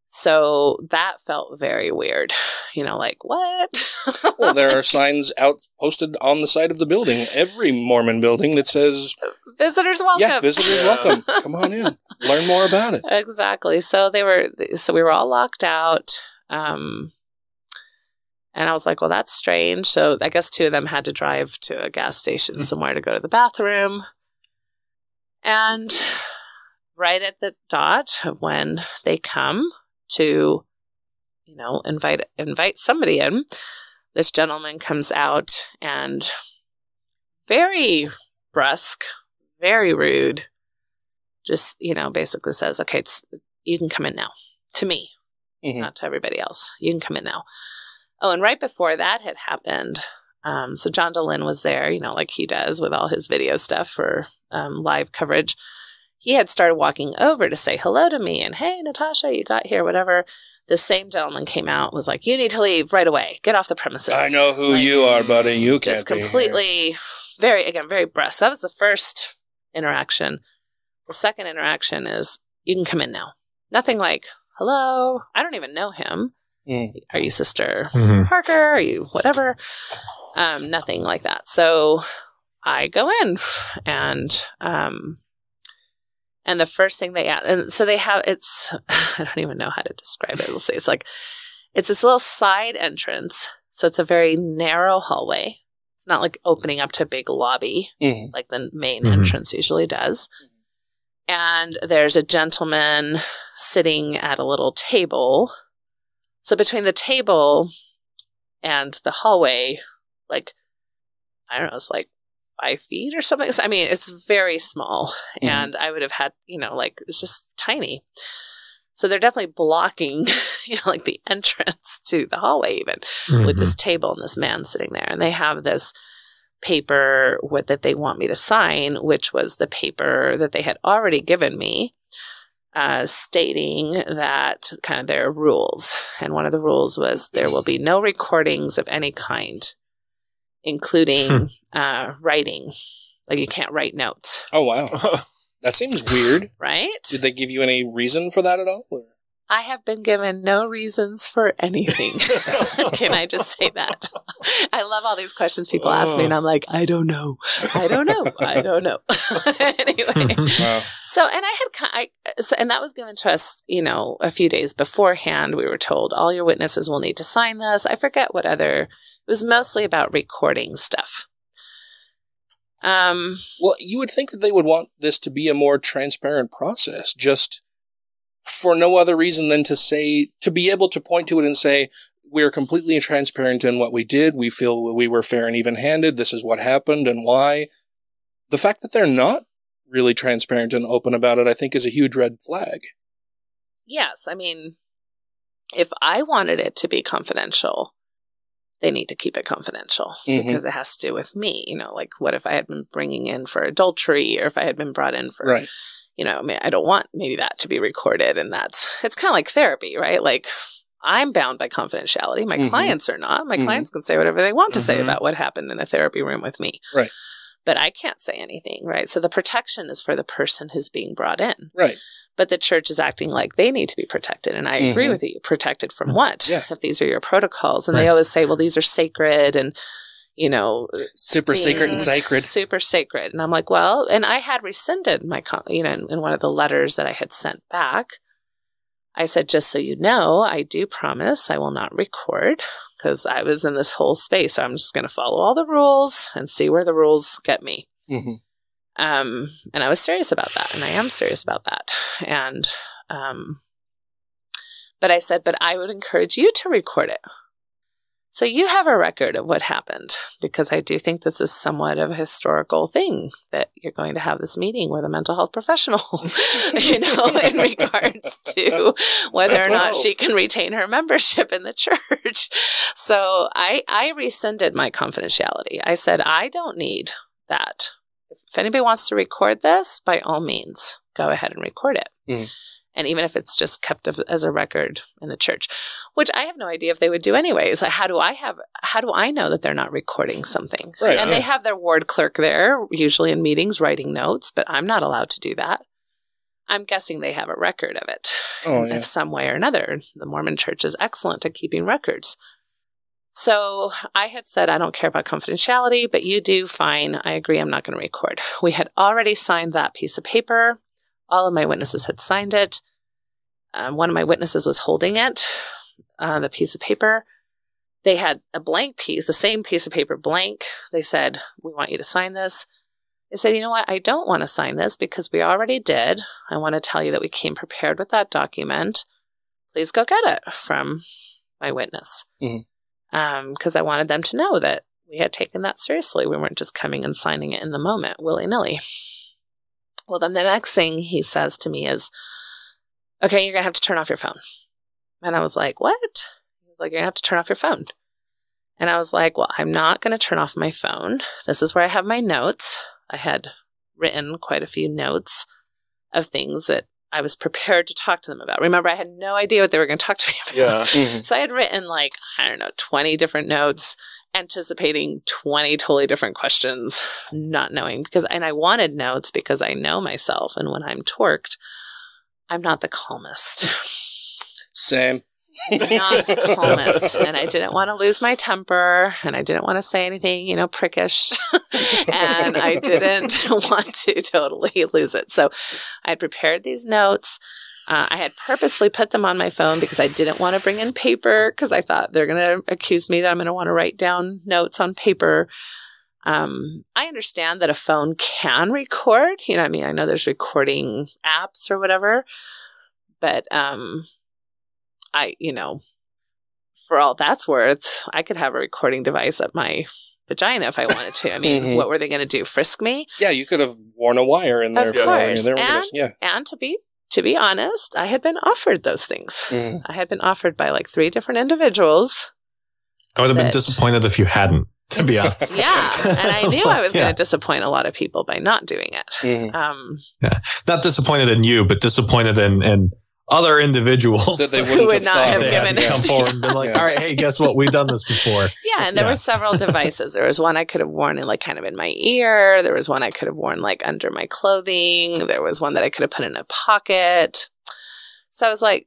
So that felt very weird. What? Well, there are signs out posted on the side of the building, every Mormon building, that says, visitors welcome. Yeah, visitors welcome. Come on in. Learn more about it. Exactly. So we were all locked out. And I was like, well, that's strange. So I guess two of them had to drive to a gas station somewhere to go to the bathroom. And right at the dot of when they come to, invite somebody in, this gentleman comes out and very brusque, very rude, just, basically says, okay, you can come in now. To me, not to everybody else. You can come in now. Oh, and right before that had happened, so John DeLynn was there, like he does with all his video stuff for live coverage. He had started walking over to say hello to me and, hey, Natasha, you got here, whatever. The same gentleman came out and was like, you need to leave right away. Get off the premises. I know who you are, buddy. You can't just completely, very brusque. That was the first interaction. The second interaction is, you can come in now. Nothing like, hello. I don't even know him. Are you Sister Parker? Are you whatever? Nothing like that. So I go in and the first thing they ask, and so they have, I don't even know how to describe it. We'll say it's this little side entrance. So it's a very narrow hallway. It's not like opening up to a big lobby like the main entrance usually does. And there's a gentleman sitting at a little table. So between the table and the hallway, I don't know, it's 5 feet or something. I mean, it's very small. And I would have had, it's just tiny. So they're definitely blocking, the entrance to the hallway even with this table and this man sitting there. And they have this paper that they want me to sign, which was the paper that they had already given me, stating that kind of their rules. And one of the rules was there will be no recordings of any kind, including writing. You can't write notes. Oh, wow. That seems weird. Right? Did they give you any reason for that at all? Or? I have been given no reasons for anything. Can I just say that? I love all these questions people ask me, and I'm like, I don't know. Anyway. Wow. So, and and that was given to us, a few days beforehand. We were told all your witnesses will need to sign this. I forget what it was mostly about recording stuff. Well, you would think that they would want this to be a more transparent process, just for no other reason than to be able to point to it and say, we're completely transparent in what we did. We feel we were fair and even-handed. This is what happened and why. The fact that they're not really transparent and open about it, I think, is a huge red flag. Yes. I mean, if I wanted it to be confidential, they need to keep it confidential because it has to do with me. What if I had been bringing in for adultery, or if I had been brought in for, right. I don't want maybe that to be recorded. And it's kind of like therapy, right? I'm bound by confidentiality. My clients are not. My clients can say whatever they want to say about what happened in a therapy room with me. Right. But I can't say anything, right? So the protection is for the person who's being brought in. Right. But the church is acting like they need to be protected. And I agree with you. Protected from what? Yeah. If these are your protocols. And they always say, well, these are sacred and, super sacred and sacred. Super sacred. And I'm like, well, and I had rescinded my, in one of the letters that I had sent back. I said, just so you know, I do promise I will not record because I was in this whole space. So I'm just going to follow all the rules and see where the rules get me. And I was serious about that, and I am serious about that. And, but I said, but I would encourage you to record it. So you have a record of what happened, because I do think this is somewhat of a historical thing that you're going to have this meeting with a mental health professional, in regards to whether or not she can retain her membership in the church. So I rescinded my confidentiality. I said, I don't need that. If anybody wants to record this, by all means, go ahead and record it. And even if it's just kept as a record in the church, which I have no idea if they would do anyways. How do I know that they're not recording something? Right. And they have their ward clerk there, usually in meetings, writing notes, but I'm not allowed to do that. I'm guessing they have a record of it in some way or another. The Mormon Church is excellent at keeping records. So I had said, I don't care about confidentiality, but you do, fine. I agree. I'm not going to record. We had already signed that piece of paper. All of my witnesses had signed it. One of my witnesses was holding it, the piece of paper. They had a blank piece, the same piece of paper blank. They said, we want you to sign this. I said, you know what? I don't want to sign this because we already did. I want to tell you that we came prepared with that document. Please go get it from my witness. Because I wanted them to know that we had taken that seriously. We weren't just coming and signing it in the moment, willy-nilly. Well, then the next thing he says to me is, okay, you're going to have to turn off your phone. And I was like, what? He's like, you're going to have to turn off your phone. And I was like, well, I'm not going to turn off my phone. This is where I have my notes. I had written quite a few notes of things that I was prepared to talk to them about. Remember, I had no idea what they were going to talk to me about. Yeah. So I had written 20 different notes, anticipating 20 totally different questions, not knowing and I wanted notes because I know myself. And when I'm torqued, I'm not the calmest. Same. Not the calmest. And I didn't want to lose my temper, and I didn't want to say anything, prickish. And I didn't want to totally lose it. So I had prepared these notes. I had purposely put them on my phone because I didn't want to bring in paper because I thought they're going to accuse me that I'm going to want to write down notes on paper. I understand that a phone can record. I know there's recording apps or whatever, but for all that's worth, I could have a recording device up my vagina if I wanted to. What were they going to do? Frisk me? Yeah, you could have worn a wire in there. Of course. And to be honest, I had been offered those things. I had been offered by 3 different individuals. I would have been disappointed if you hadn't, to be honest. Yeah. And I knew I was going to disappoint a lot of people by not doing it. Not disappointed in you, but disappointed in other individuals that they who would not have given it. Come forward and been like, all right, hey, guess what? We've done this before. Yeah, and there were several devices. There was one I could have worn in kind of in my ear. There was one I could have worn under my clothing. There was one that I could have put in a pocket. So I was like,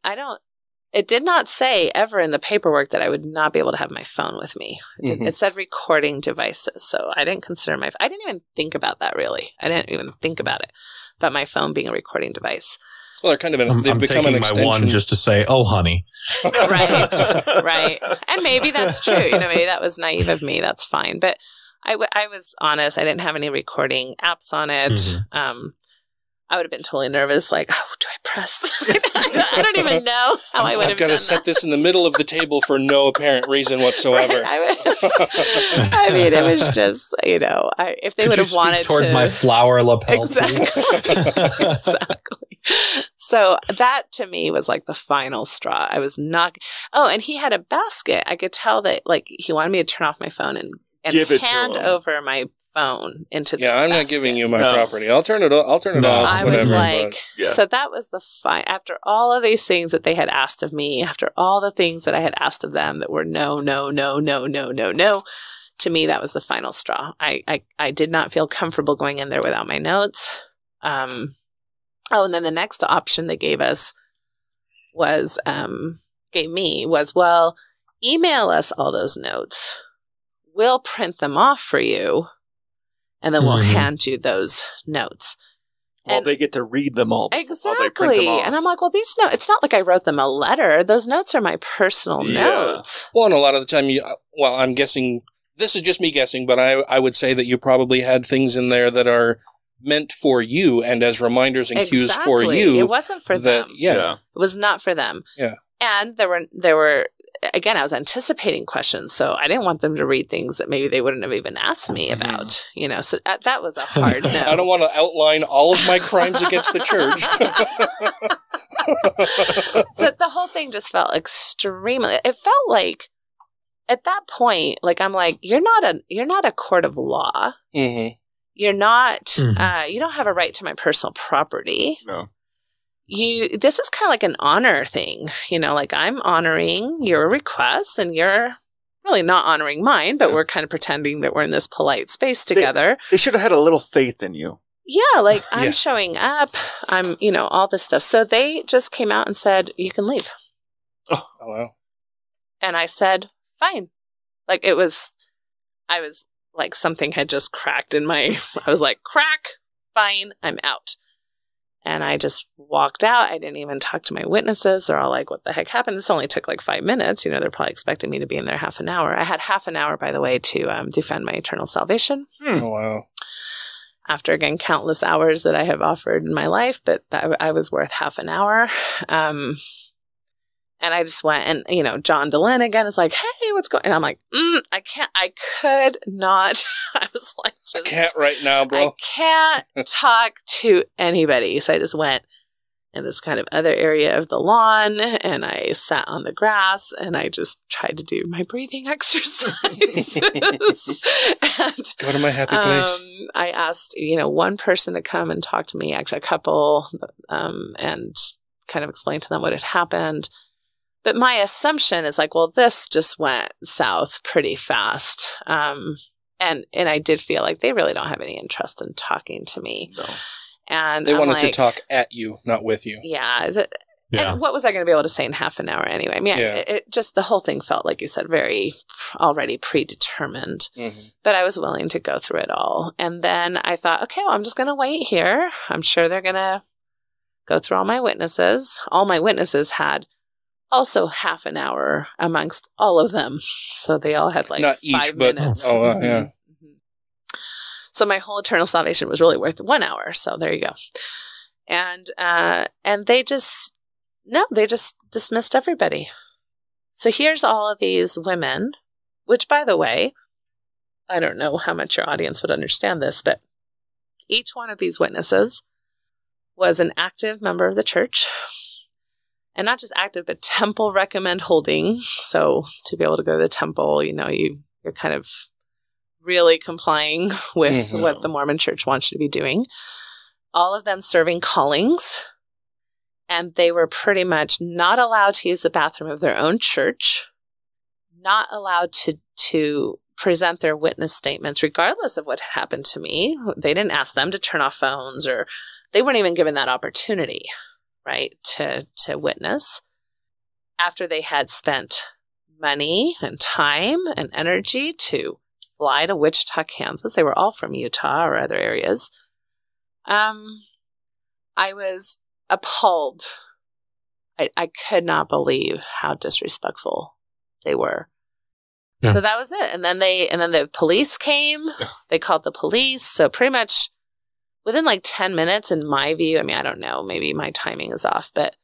it did not say ever in the paperwork that I would not be able to have my phone with me. It said recording devices. So I didn't consider I didn't even think about that really. I didn't even think about it, about my phone being a recording device. Well, they're kind of they've become an extension. My one just to say, oh, honey. Right. And maybe that's true. Maybe that was naive of me. That's fine. But I was honest. I didn't have any recording apps on it. I would have been totally nervous. Like, oh, do I press? I don't even know how I would have done that. I've got to set this in the middle of the table for no apparent reason whatsoever. Right. It was just, if they would have wanted towards my flower lapel. Exactly. So that to me was the final straw. I was not. Oh, and he had a basket. I could tell that he wanted me to turn off my phone and hand over my phone into this I'm basket. Not giving you my property. I'll turn it off. I whatever, was so that was the after all of these things that they had asked of me, after all the things that I had asked of them that were no, to me, that was the final straw. I did not feel comfortable going in there without my notes. And then the next option they gave us was, well, email us all those notes. We'll print them off for you. And then we'll hand you those notes. Well, they get to read them all. Exactly. And I'm like, well, these notes, it's not like I wrote them a letter. Those notes are my personal notes. Well, and a lot of the time, I'm guessing, this is just me guessing, but I would say that you probably had things in there that are meant for you and as reminders and cues for you. It wasn't for them. Yeah. It was not for them. Yeah. And there were, again, I was anticipating questions, so I didn't want them to read things that maybe they wouldn't have even asked me about, so that was a hard no. I don't want to outline all of my crimes against the church. So the whole thing just felt it felt like, at that point, I'm like, you're not a court of law. Mm-hmm. You're not, you don't have a right to my personal property. No. This is kind of like an honor thing, I'm honoring your requests and you're really not honoring mine, but we're kind of pretending that we're in this polite space together. They should have had a little faith in you. Yeah. I'm showing up, I'm, all this stuff. So they just came out and said, you can leave. Oh, wow. And I said, fine. I was like something had just cracked in I was like, crack, fine, I'm out. And I just walked out. I didn't even talk to my witnesses. They're all like, what the heck happened? This only took like 5 minutes. You know, they're probably expecting me to be in there half an hour. I had half an hour, by the way, to defend my eternal salvation. Oh, wow. After, again, countless hours that I have offered in my life, but I was worth half an hour. And I just went, and, you know, John Dehlin again is like, hey, what's going on? And I'm like, I could not. I was like, I can't right now, bro. I can't talk to anybody. So I just went in this kind of other area of the lawn, and I sat on the grass, and I just tried to do my breathing exercises. And, go to my happy place. I asked, you know, one person to come and talk to me, actually a couple, and kind of explain to them what had happened. But my assumption is like, well, this just went south pretty fast. And I did feel like they really don't have any interest in talking to me. No. And they I'm wanted like, to talk at you, not with you. Yeah. And what was I going to be able to say in half an hour anyway? I mean, it just, the whole thing felt, like you said, very already predetermined. Mm-hmm. But I was willing to go through it all. And then I thought, okay, well, I'm just going to wait here. I'm sure they're going to go through all my witnesses. All my witnesses had also half an hour amongst all of them. So they all had like not 5 minutes. Yeah. Mm-hmm. So my whole eternal salvation was really worth 1 hour. So there you go. And they just dismissed everybody. So here's all of these women, which, by the way, I don't know how much your audience would understand this, but each one of these witnesses was an active member of the church. And not just active, but temple recommend holding. So to be able to go to the temple, you know, you're kind of really complying with what the Mormon church wants you to be doing. All of them serving callings. And they were pretty much not allowed to use the bathroom of their own church, not allowed to present their witness statements, regardless of what had happened to me. They didn't ask them to turn off phones, or they weren't even given that opportunity. Right, to witness, after they had spent money and time and energy to fly to Wichita, Kansas. They were all from Utah or other areas. I was appalled. I could not believe how disrespectful they were. Yeah. So that was it. And then the police came. They called the police. So pretty much within like 10 minutes, in my view, I mean, I don't know, maybe my timing is off, but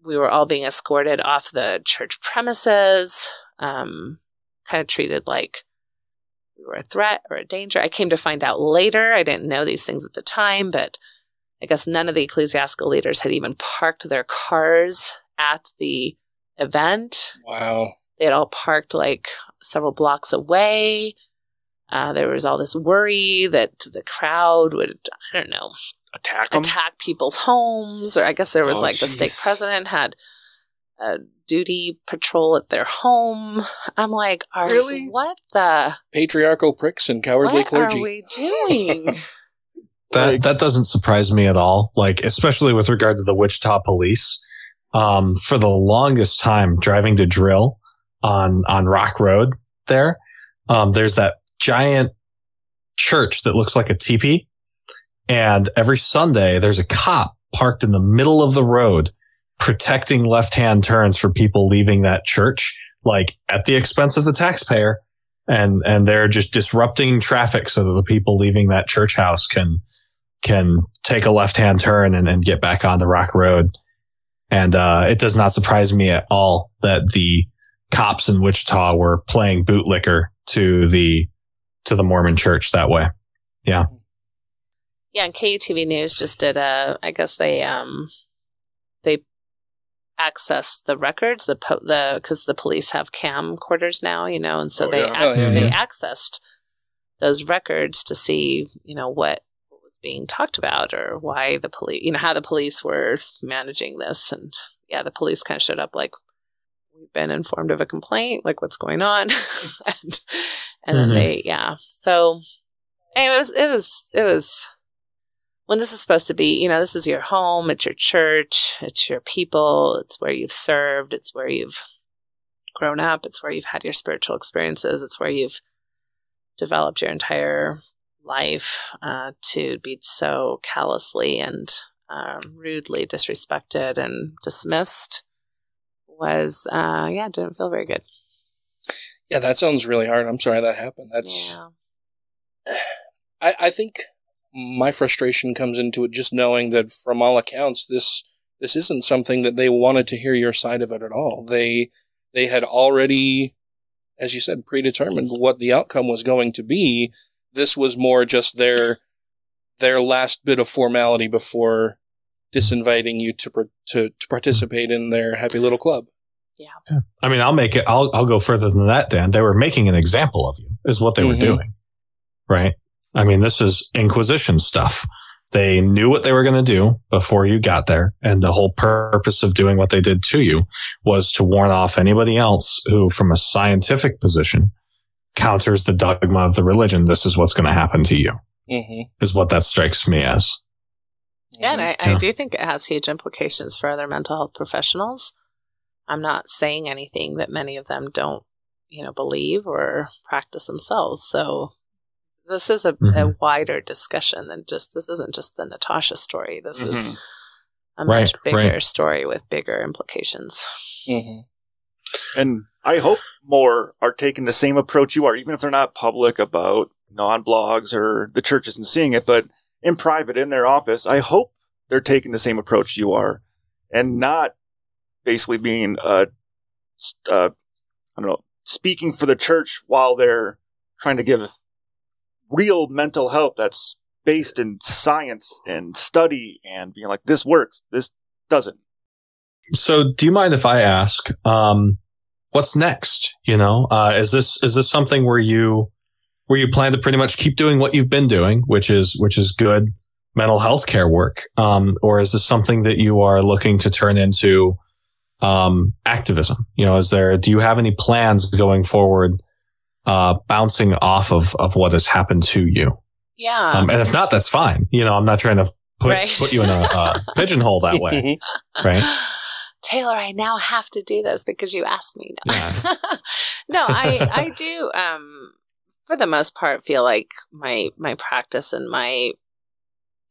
we were all being escorted off the church premises, kind of treated like we were a threat or a danger. I came to find out later. I didn't know these things at the time, but I guess none of the ecclesiastical leaders had even parked their cars at the event. Wow. They had all parked like several blocks away. There was all this worry that the crowd would, I don't know, attack people's homes. Or I guess there was the stake president had a duty patrol at their home. I'm like, really? What the? Patriarchal pricks and cowardly clergy. What are we doing? That doesn't surprise me at all. Like, especially with regard to the Wichita police. For the longest time driving to drill on Rock Road there's that giant church that looks like a teepee. And every Sunday there's a cop parked in the middle of the road protecting left-hand turns for people leaving that church, like at the expense of the taxpayer. And they're just disrupting traffic so that the people leaving that church house can take a left-hand turn and get back on the Rock Road. And it does not surprise me at all that the cops in Wichita were playing bootlicker to the Mormon church that way. Yeah. Yeah, and KUTV News just did I guess they accessed the records, because the police have camcorders now, you know, and so they accessed those records to see, you know, what was being talked about, or why the police, you know, how the police were managing this. And yeah, the police kind of showed up like, we've been informed of a complaint, like what's going on. and then so anyway, it was when this is supposed to be, you know, this is your home, it's your church, it's your people, it's where you've served, it's where you've grown up, it's where you've had your spiritual experiences, it's where you've developed your entire life to be so callously and rudely disrespected and dismissed was, didn't feel very good. Yeah, that sounds really hard. I'm sorry that happened. That's, I think my frustration comes into it just knowing that from all accounts, this isn't something that they wanted to hear your side of it at all. They had already, as you said, predetermined what the outcome was going to be. This was more just their last bit of formality before disinviting you to participate in their happy little club. Yeah. I mean, I'll go further than that, Dan. They were making an example of you, is what they were doing. Right? I mean, this is Inquisition stuff. They knew what they were going to do before you got there. And the whole purpose of doing what they did to you was to warn off anybody else who, from a scientific position, counters the dogma of the religion. This is what's going to happen to you, is what that strikes me as. Yeah, and I do think it has huge implications for other mental health professionals. I'm not saying anything that many of them don't, believe or practice themselves. So this is a wider discussion than this isn't just the Natasha story. This is a much bigger story with bigger implications. And I hope more are taking the same approach you are, even if they're not public about, on blogs or the church isn't seeing it, but in private, in their office, I hope they're taking the same approach you are and not basically being, speaking for the church while they're trying to give real mental health that's based in science and study and being like, this works, this doesn't. So do you mind if I ask, what's next? Is this something where you plan to pretty much keep doing what you've been doing, which is good mental health care work? Or is this something that you are looking to turn into, activism? Do you have any plans going forward, bouncing off of what has happened to you? Yeah. And if not, that's fine. I'm not trying to put you in a pigeonhole that way. Right. Taylor, I now have to do this because you asked me. No, Yeah. no, I do, for the most part, feel like my practice and my,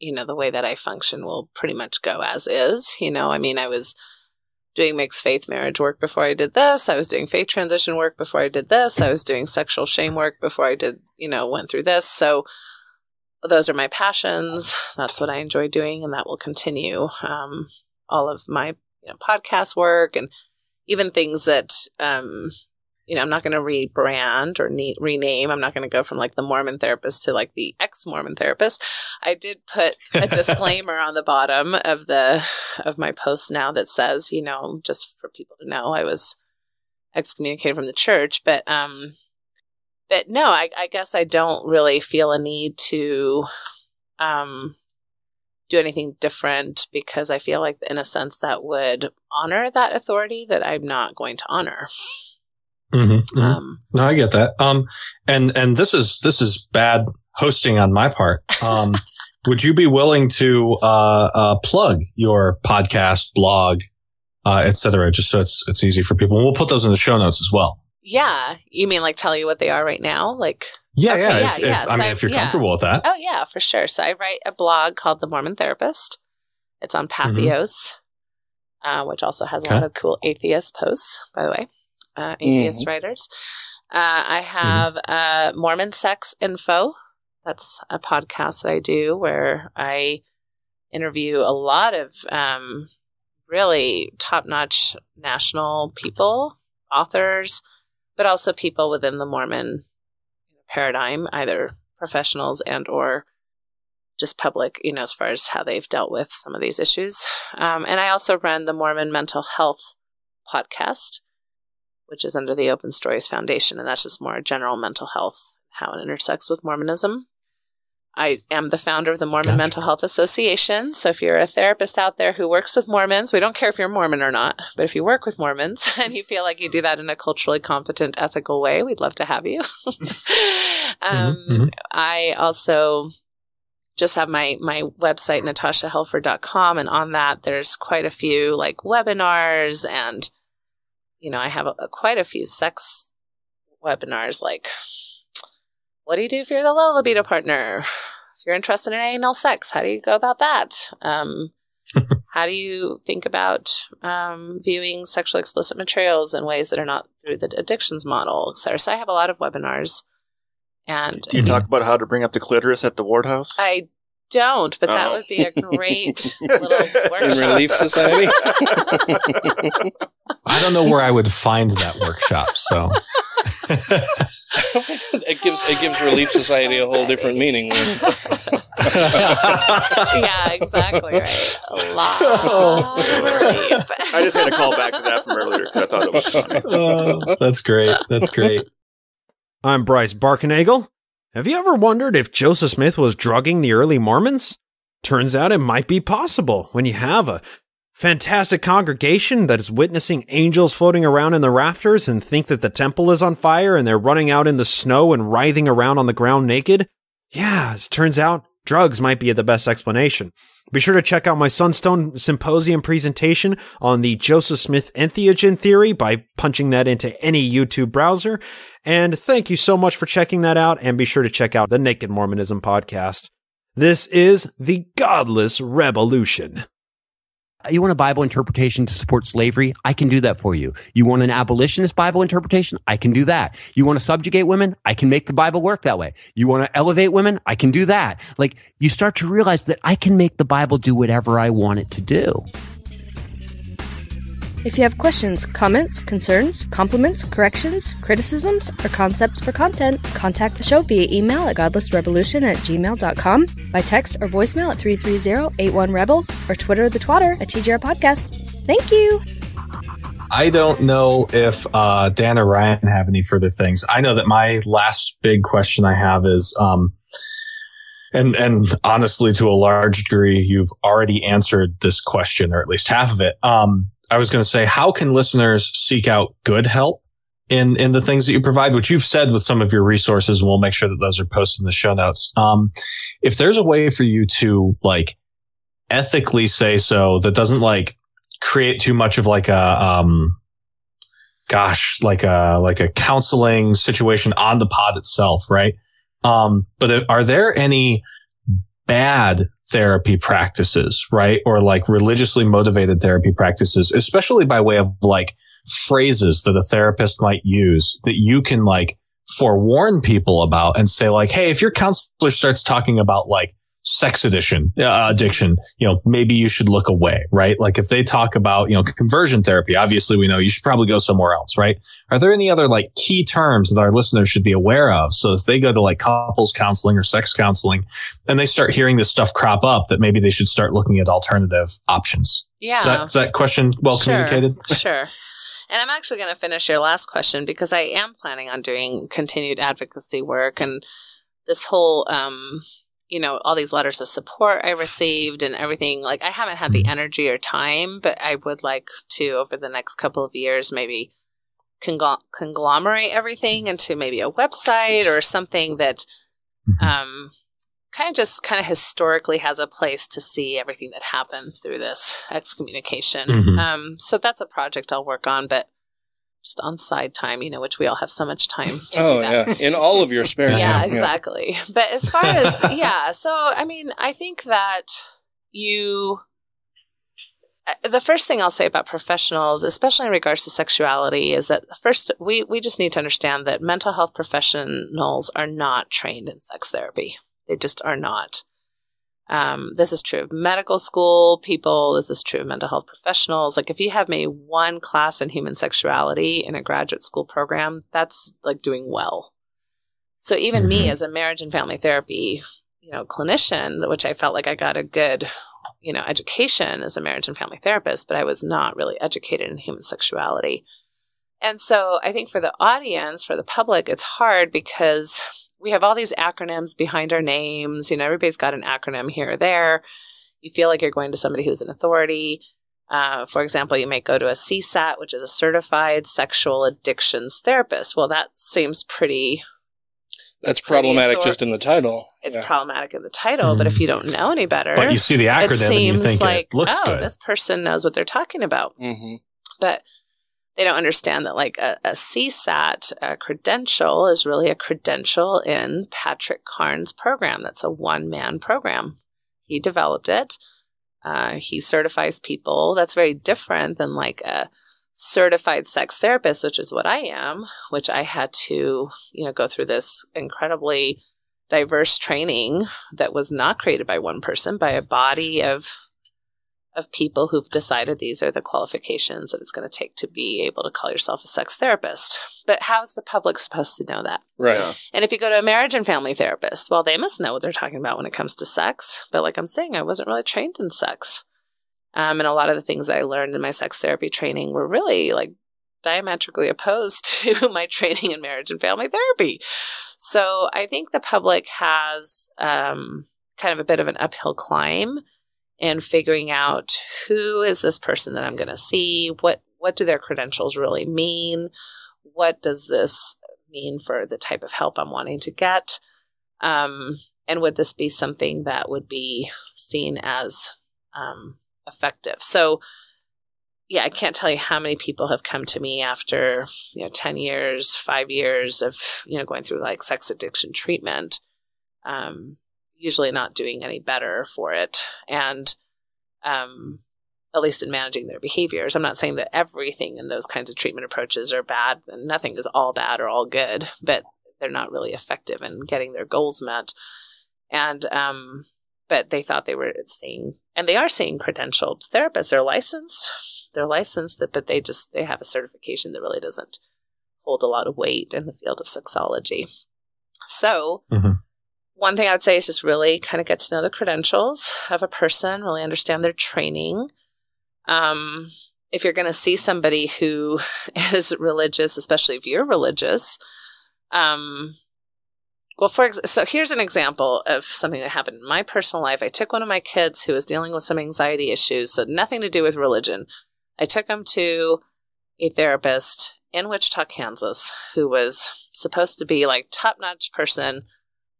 the way that I function will pretty much go as is. I was doing mixed faith marriage work before I did this. I was doing faith transition work before I did this. I was doing sexual shame work before I did, went through this. So those are my passions. That's what I enjoy doing, and that will continue. All of my podcast work and even things that, I'm not going to rebrand or rename. I'm not going to go from like the Mormon therapist to like the ex-Mormon therapist. I did put a disclaimer on the bottom of my post now that says, just for people to know, I was excommunicated from the church. But no, I guess I don't really feel a need to do anything different because I feel like in a sense that would honor that authority that I'm not going to honor. No, I get that. And this is bad hosting on my part. Would you be willing to plug your podcast, blog, etc., just so it's easy for people? And we'll put those in the show notes as well. Yeah, you mean like tell you what they are right now, like? Yeah. If you're comfortable with that. Oh yeah, for sure. So I write a blog called The Mormon Therapist. It's on Patheos, which also has a lot of cool atheist posts, by the way. Atheist writers. I have Mormon Sex Info. That's a podcast that I do where I interview a lot of really top-notch national people, authors, but also people within the Mormon paradigm, either professionals and or just public, as far as how they've dealt with some of these issues. And I also run the Mormon Mental Health podcast, which is under the Open Stories Foundation, and that's just more general mental health, how it intersects with Mormonism. I am the founder of the Mormon Mental Health Association, so if you're a therapist out there who works with Mormons, we don't care if you're Mormon or not, but if you work with Mormons and you feel like you do that in a culturally competent, ethical way, we'd love to have you. I also just have my website, natashahelfer.com, and on that there's quite a few like webinars and I have quite a few sex webinars, like what do you do if you're the low libido partner? If you're interested in anal sex, how do you go about that? How do you think about viewing sexually explicit materials in ways that are not through the addictions model, et cetera? So I have a lot of webinars. And do you talk about how to bring up the clitoris at the ward house? I don't, but that would be a great little workshop. Relief Society? I don't know where I would find that workshop, so... It gives Relief Society a whole different meaning. Yeah, exactly right. A lot of relief. I just had a call back to that from earlier because I thought it was funny. That's great. That's great. I'm Bryce Barkenagel. Have you ever wondered if Joseph Smith was drugging the early Mormons? Turns out it might be possible when you have a fantastic congregation that is witnessing angels floating around in the rafters and think that the temple is on fire and they're running out in the snow and writhing around on the ground naked. Yeah, as it turns out, drugs might be the best explanation. Be sure to check out my Sunstone Symposium presentation on the Joseph Smith entheogen theory by punching that into any YouTube browser. And thank you so much for checking that out, and be sure to check out the Naked Mormonism podcast. This is the Godless Rebelution. You want a Bible interpretation to support slavery? I can do that for you. You want an abolitionist Bible interpretation? I can do that. You want to subjugate women? I can make the Bible work that way. You want to elevate women? I can do that. Like, you start to realize that I can make the Bible do whatever I want it to do. If you have questions, comments, concerns, compliments, corrections, criticisms, or concepts for content, contact the show via email at godlessrebelution@gmail.com, by text or voicemail at 330-81-REBEL, or Twitter the twatter at TGR Podcast. Thank you! I don't know if Dan or Ryan have any further things. I know that my last big question I have is, and honestly, to a large degree, you've already answered this question, or at least half of it. I was going to say, how can listeners seek out good help in the things that you provide, which you've said with some of your resources, and we'll make sure that those are posted in the show notes. If there's a way for you to like ethically say so that doesn't like create too much of like a, like a counseling situation on the pod itself, right? But are there any bad therapy practices, right? Or like religiously motivated therapy practices, especially by way of like phrases that a therapist might use that you can like forewarn people about and say like, hey, if your counselor starts talking about like sex addiction, maybe you should look away, right? Like if they talk about, conversion therapy, obviously we know you should probably go somewhere else, right? Are there any other like key terms that our listeners should be aware of? So if they go to like couples counseling or sex counseling and they start hearing this stuff crop up, that maybe they should start looking at alternative options. Yeah. Is that question well communicated? Sure. And I'm actually going to finish your last question because I am planning on doing continued advocacy work, and this whole, all these letters of support I received and everything. Like, I haven't had the energy or time, but I would like to, over the next couple of years, maybe conglomerate everything into maybe a website or something that kind of historically has a place to see everything that happened through this excommunication. So that's a project I'll work on, but just on side time, which we all have so much time to do that. In all of your spare time. Yeah, exactly. Yeah. But as far as, so, I think that the first thing I'll say about professionals, especially in regards to sexuality, is that first, we just need to understand that mental health professionals are not trained in sex therapy. They just are not. This is true of medical school people. This is true of mental health professionals. Like, if you have maybe one class in human sexuality in a graduate school program, that's like doing well. So even me as a marriage and family therapy, clinician, which I felt like I got a good, education as a marriage and family therapist, but I was not really educated in human sexuality. And so I think for the audience, for the public, it's hard because we have all these acronyms behind our names. Everybody's got an acronym here or there. You feel like you're going to somebody who's an authority. For example, you may go to a CSAT, which is a Certified Sexual Addictions Therapist. Well, that seems pretty... That's problematic just in the title. It's problematic in the title, but if you don't know any better... But you see the acronym it seems and you think like, it looks good. This person knows what they're talking about. But they don't understand that like a CSAT credential is really a credential in Patrick Carnes' program. That's a one-man program. He developed it. He certifies people. That's very different than like a certified sex therapist, which is what I am, which I had to, go through this incredibly diverse training that was not created by one person, by a body of people who've decided these are the qualifications that it's going to take to be able to call yourself a sex therapist. But how is the public supposed to know that? Right. Yeah. And if you go to a marriage and family therapist, well, they must know what they're talking about when it comes to sex. But like I'm saying, I wasn't really trained in sex. And a lot of the things I learned in my sex therapy training were really like diametrically opposed to my training in marriage and family therapy. So I think the public has kind of a bit of an uphill climb in figuring out who is this person that I'm going to see? What do their credentials really mean? What does this mean for the type of help I'm wanting to get? And would this be something that would be seen as effective? So, yeah, I can't tell you how many people have come to me after 10 years, 5 years of going through like sex addiction treatment, usually not doing any better for it, and at least in managing their behaviors. I'm not saying that everything in those kinds of treatment approaches are bad, and nothing is all bad or all good, but they're not really effective in getting their goals met. And but they thought they were seeing, and they are seeing credentialed therapists. They're licensed, but they have a certification that really doesn't hold a lot of weight in the field of sexology. So one thing I would say is just really kind of get to know the credentials of a person, really understand their training. If you're going to see somebody who is religious, especially if you're religious, so here's an example of something that happened in my personal life. I took one of my kids who was dealing with some anxiety issues, so nothing to do with religion. I took him to a therapist in Wichita, Kansas, who was supposed to be like top-notch person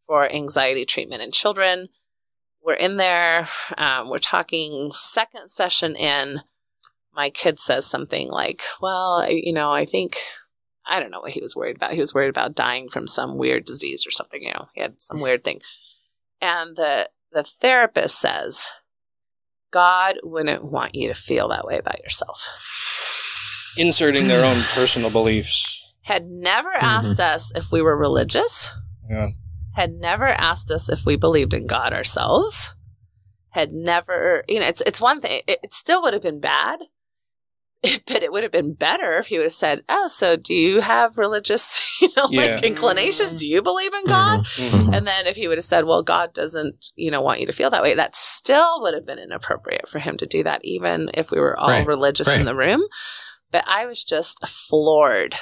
for anxiety treatment in children. We're in there. We're talking. Second session in, my kid says something like, well, I think, I don't know what he was worried about. He was worried about dying from some weird disease or something. He had some weird thing. And the therapist says, God wouldn't want you to feel that way about yourself. Inserting their own personal beliefs. Had never asked us if we were religious. Yeah. Had never asked us if we believed in God ourselves. Had never, it's one thing. It still would have been bad, but it would have been better if he would have said, oh, so do you have religious, inclinations? Do you believe in God? And then if he would have said, well, God doesn't, want you to feel that way, that still would have been inappropriate for him to do that, even if we were all religious in the room. But I was just floored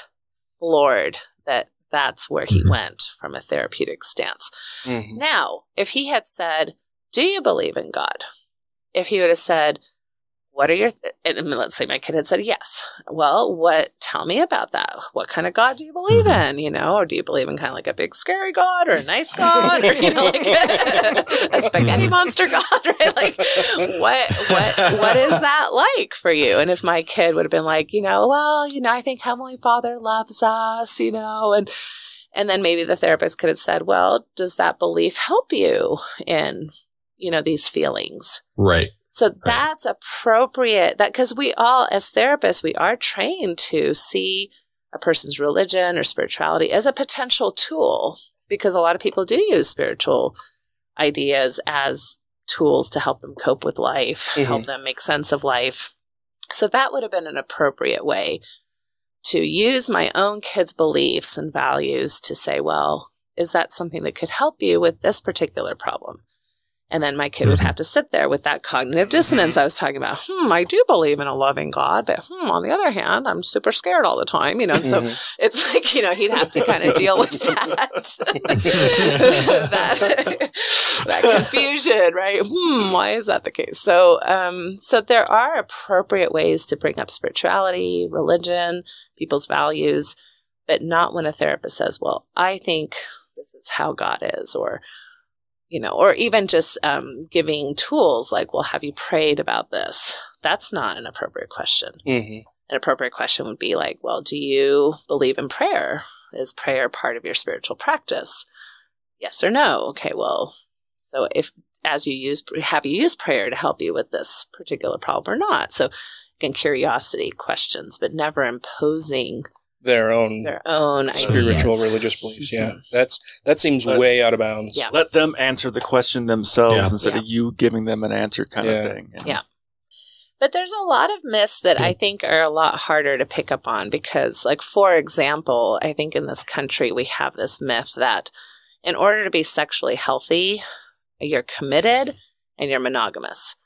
that that's where he went from a therapeutic stance. Now, if he had said, do you believe in God? If he would have said, what are your, and let's say my kid had said yes. Well, tell me about that. What kind of God do you believe in? Or do you believe in kind of like a big scary God or a nice God or, like a spaghetti monster God, right? Like what is that like for you? And if my kid would have been like, I think Heavenly Father loves us, and then maybe the therapist could have said, well, does that belief help you in, these feelings? Right. So that's appropriate, because we all, as therapists, we are trained to see a person's religion or spirituality as a potential tool, because a lot of people do use spiritual ideas as tools to help them cope with life, help them make sense of life. So that would have been an appropriate way to use my own kids' beliefs and values to say, well, is that something that could help you with this particular problem? And then my kid would have to sit there with that cognitive dissonance I was talking about. I do believe in a loving God, but on the other hand, I'm super scared all the time, So it's like, he'd have to kind of deal with that confusion, right? Why is that the case? So, so there are appropriate ways to bring up spirituality, religion, people's values, but not when a therapist says, well, I think this is how God is, or even just giving tools like, well, have you prayed about this? That's not an appropriate question. And an appropriate question would be like, well, do you believe in prayer? Is prayer part of your spiritual practice? Yes or no? Okay, well, so have you used prayer to help you with this particular problem or not? So again, curiosity questions, but never imposing their own spiritual ideas. religious beliefs. Yeah, that seems way out of bounds. Yeah. Let them answer the question themselves instead of you giving them an answer kind of thing. Yeah. But there's a lot of myths that I think are a lot harder to pick up on because, like, for example, I think in this country we have this myth that in order to be sexually healthy, you're committed and you're monogamous.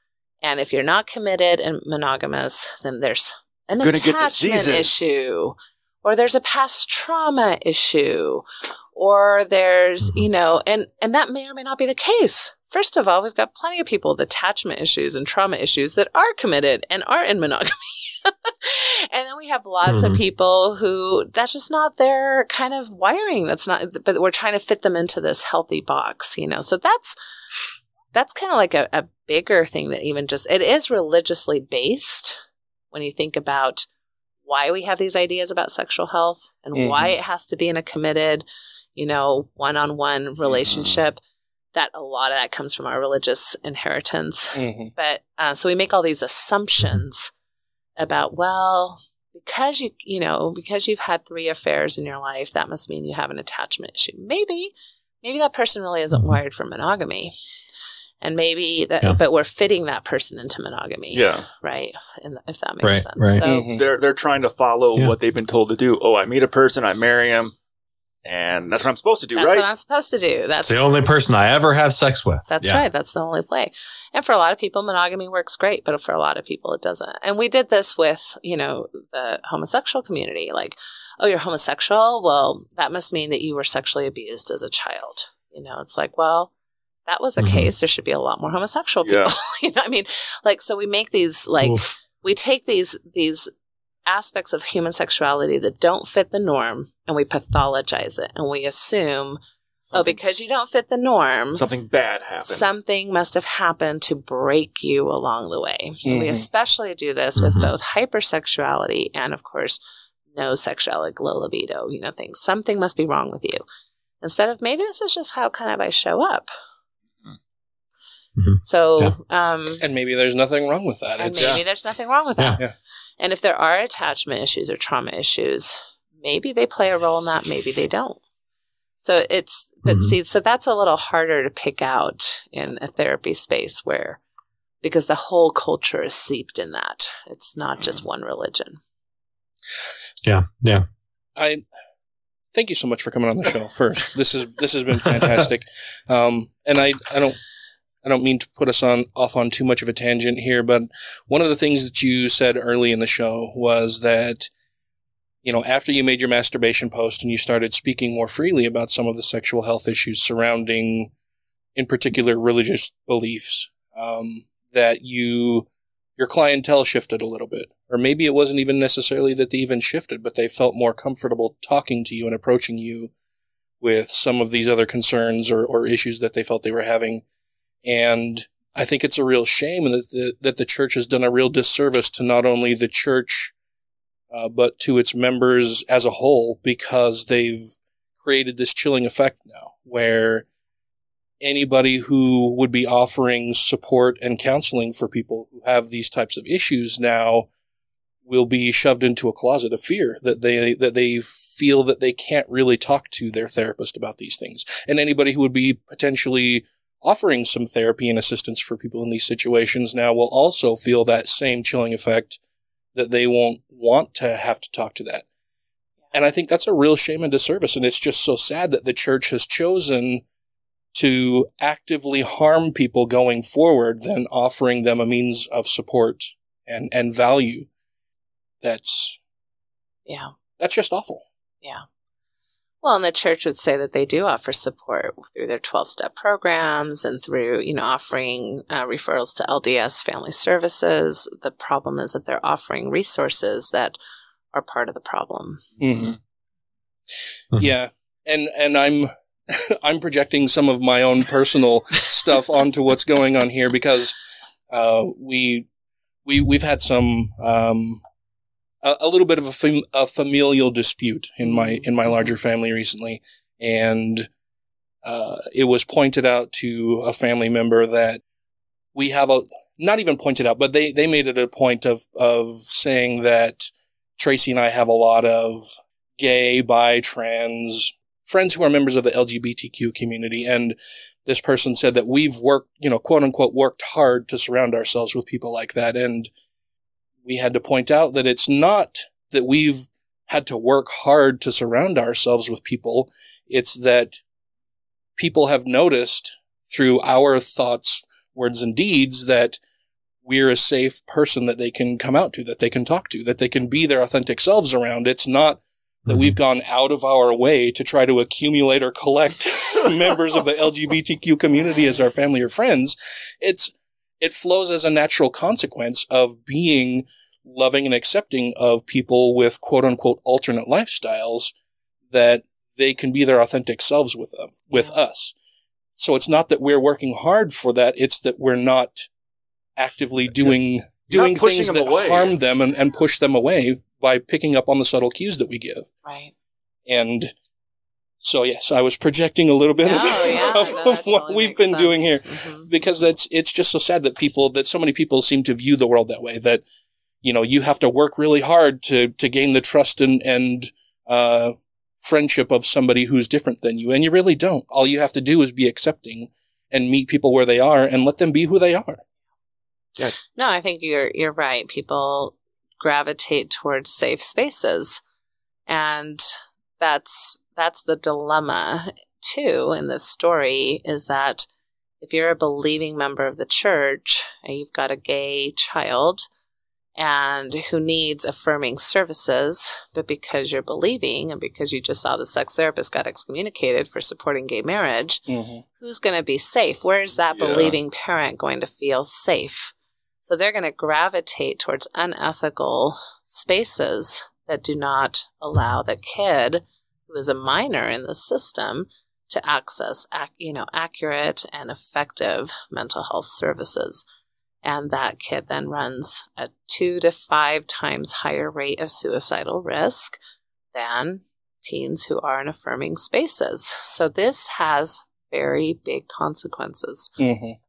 And if you're not committed and monogamous, then there's an attachment issue, or there's a past trauma issue, or there's, and that may or may not be the case. First of all, we've got plenty of people with attachment issues and trauma issues that are committed and are in monogamy. And then we have lots of people who that's just not their kind of wiring. But we're trying to fit them into this healthy box, So that's kind of like a bigger thing that even just, it is religiously based when you think about why we have these ideas about sexual health and why it has to be in a committed, one-on-one relationship. That a lot of that comes from our religious inheritance. But so we make all these assumptions about, well, because you've had 3 affairs in your life, that must mean you have an attachment issue. Maybe that person really isn't wired for monogamy. And maybe but we're fitting that person into monogamy. Yeah. Right. And if that makes sense. Right. So, They're trying to follow what they've been told to do. Oh, I meet a person, I marry him. And that's what I'm supposed to do, right? That's what I'm supposed to do. That's the only person I ever have sex with. That's right. That's the only play. And for a lot of people, monogamy works great, but for a lot of people, it doesn't. And we did this with, the homosexual community. Like, oh, you're homosexual? Well, that must mean that you were sexually abused as a child. It's like, well, that was the case. There should be a lot more homosexual people. So we make these, we take these aspects of human sexuality that don't fit the norm and we pathologize it and we assume, because you don't fit the norm, something bad happened. Something must have happened to break you along the way. And we especially do this with both hypersexuality and, of course, no sexuality, low libido, things. Something must be wrong with you. Instead of maybe this is just how kind of I show up. So, and maybe there's nothing wrong with that. There's nothing wrong with that. Yeah. And if there are attachment issues or trauma issues, maybe they play a role in that, maybe they don't. So so that's a little harder to pick out in a therapy space because the whole culture is seeped in that. It's not just one religion. Yeah. Yeah. I thank you so much for coming on the show first. This has been fantastic. And I don't mean to put us off on too much of a tangent here, but one of the things that you said early in the show was that, after you made your masturbation post and you started speaking more freely about some of the sexual health issues surrounding, in particular, religious beliefs, that your clientele shifted a little bit. Or maybe it wasn't even necessarily that they even shifted, but they felt more comfortable talking to you and approaching you with some of these other concerns or issues that they felt they were having. And I think it's a real shame that the church has done a real disservice to not only the church, but to its members as a whole, because they've created this chilling effect now where anybody who would be offering support and counseling for people who have these types of issues now will be shoved into a closet of fear that they feel that they can't really talk to their therapist about these things. And anybody who would be potentially offering some therapy and assistance for people in these situations now will also feel that same chilling effect that they won't want to have to talk to that. And I think that's a real shame and disservice. And it's just so sad that the church has chosen to actively harm people going forward than offering them a means of support and value. That's just awful. Yeah. Well, and the church would say that they do offer support through their 12-step programs and through, offering referrals to LDS family services. The problem is that they're offering resources that are part of the problem. Yeah. And I'm projecting some of my own personal stuff onto what's going on here because we've had some a little bit of a familial dispute in my larger family recently. And it was pointed out to a family member that we have not even pointed out, but they made it a point of saying that Tracy and I have a lot of gay, bi, trans friends who are members of the LGBTQ community. And this person said that we've worked, quote unquote, worked hard to surround ourselves with people like that. And we had to point out that it's not that we've had to work hard to surround ourselves with people. It's that people have noticed through our thoughts, words, and deeds that we're a safe person that they can come out to, that they can talk to, that they can be their authentic selves around. It's not that we've gone out of our way to try to accumulate or collect members of the LGBTQ community as our family or friends. It flows as a natural consequence of being loving and accepting of people with quote unquote alternate lifestyles, that they can be their authentic selves with us. So it's not that we're working hard for that. It's that we're not actively doing things that harm them and push them away by picking up on the subtle cues that we give. Right. And so, yes, I was projecting a little bit of what we've been doing here, because it's just so sad that so many people seem to view the world that way, that, you have to work really hard to gain the trust and friendship of somebody who's different than you. And you really don't. All you have to do is be accepting and meet people where they are and let them be who they are. Yeah. No, I think you're right. People gravitate towards safe spaces. And that's the dilemma too in this story, is that if you're a believing member of the church and you've got a gay child and who needs affirming services, but because you're believing and because you just saw the sex therapist got excommunicated for supporting gay marriage, who's going to be safe? Where is that believing parent going to feel safe? So they're going to gravitate towards unethical spaces that do not allow the kid, who is a minor in the system, to access accurate and effective mental health services. And that kid then runs a 2 to 5 times higher rate of suicidal risk than teens who are in affirming spaces. So this has very big consequences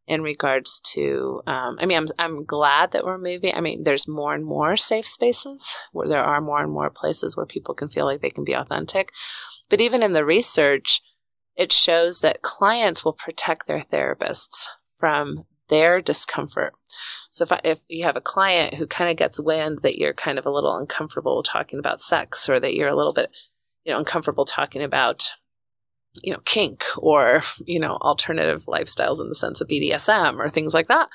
in regards to, I'm glad that we're moving. There's more and more safe spaces where there are more and more places where people can feel like they can be authentic. But even in the research, it shows that clients will protect their therapists from their discomfort. So if you have a client who kind of gets wind that you're kind of a little uncomfortable talking about sex, or that you're a little bit, uncomfortable talking about, kink or, alternative lifestyles in the sense of BDSM or things like that,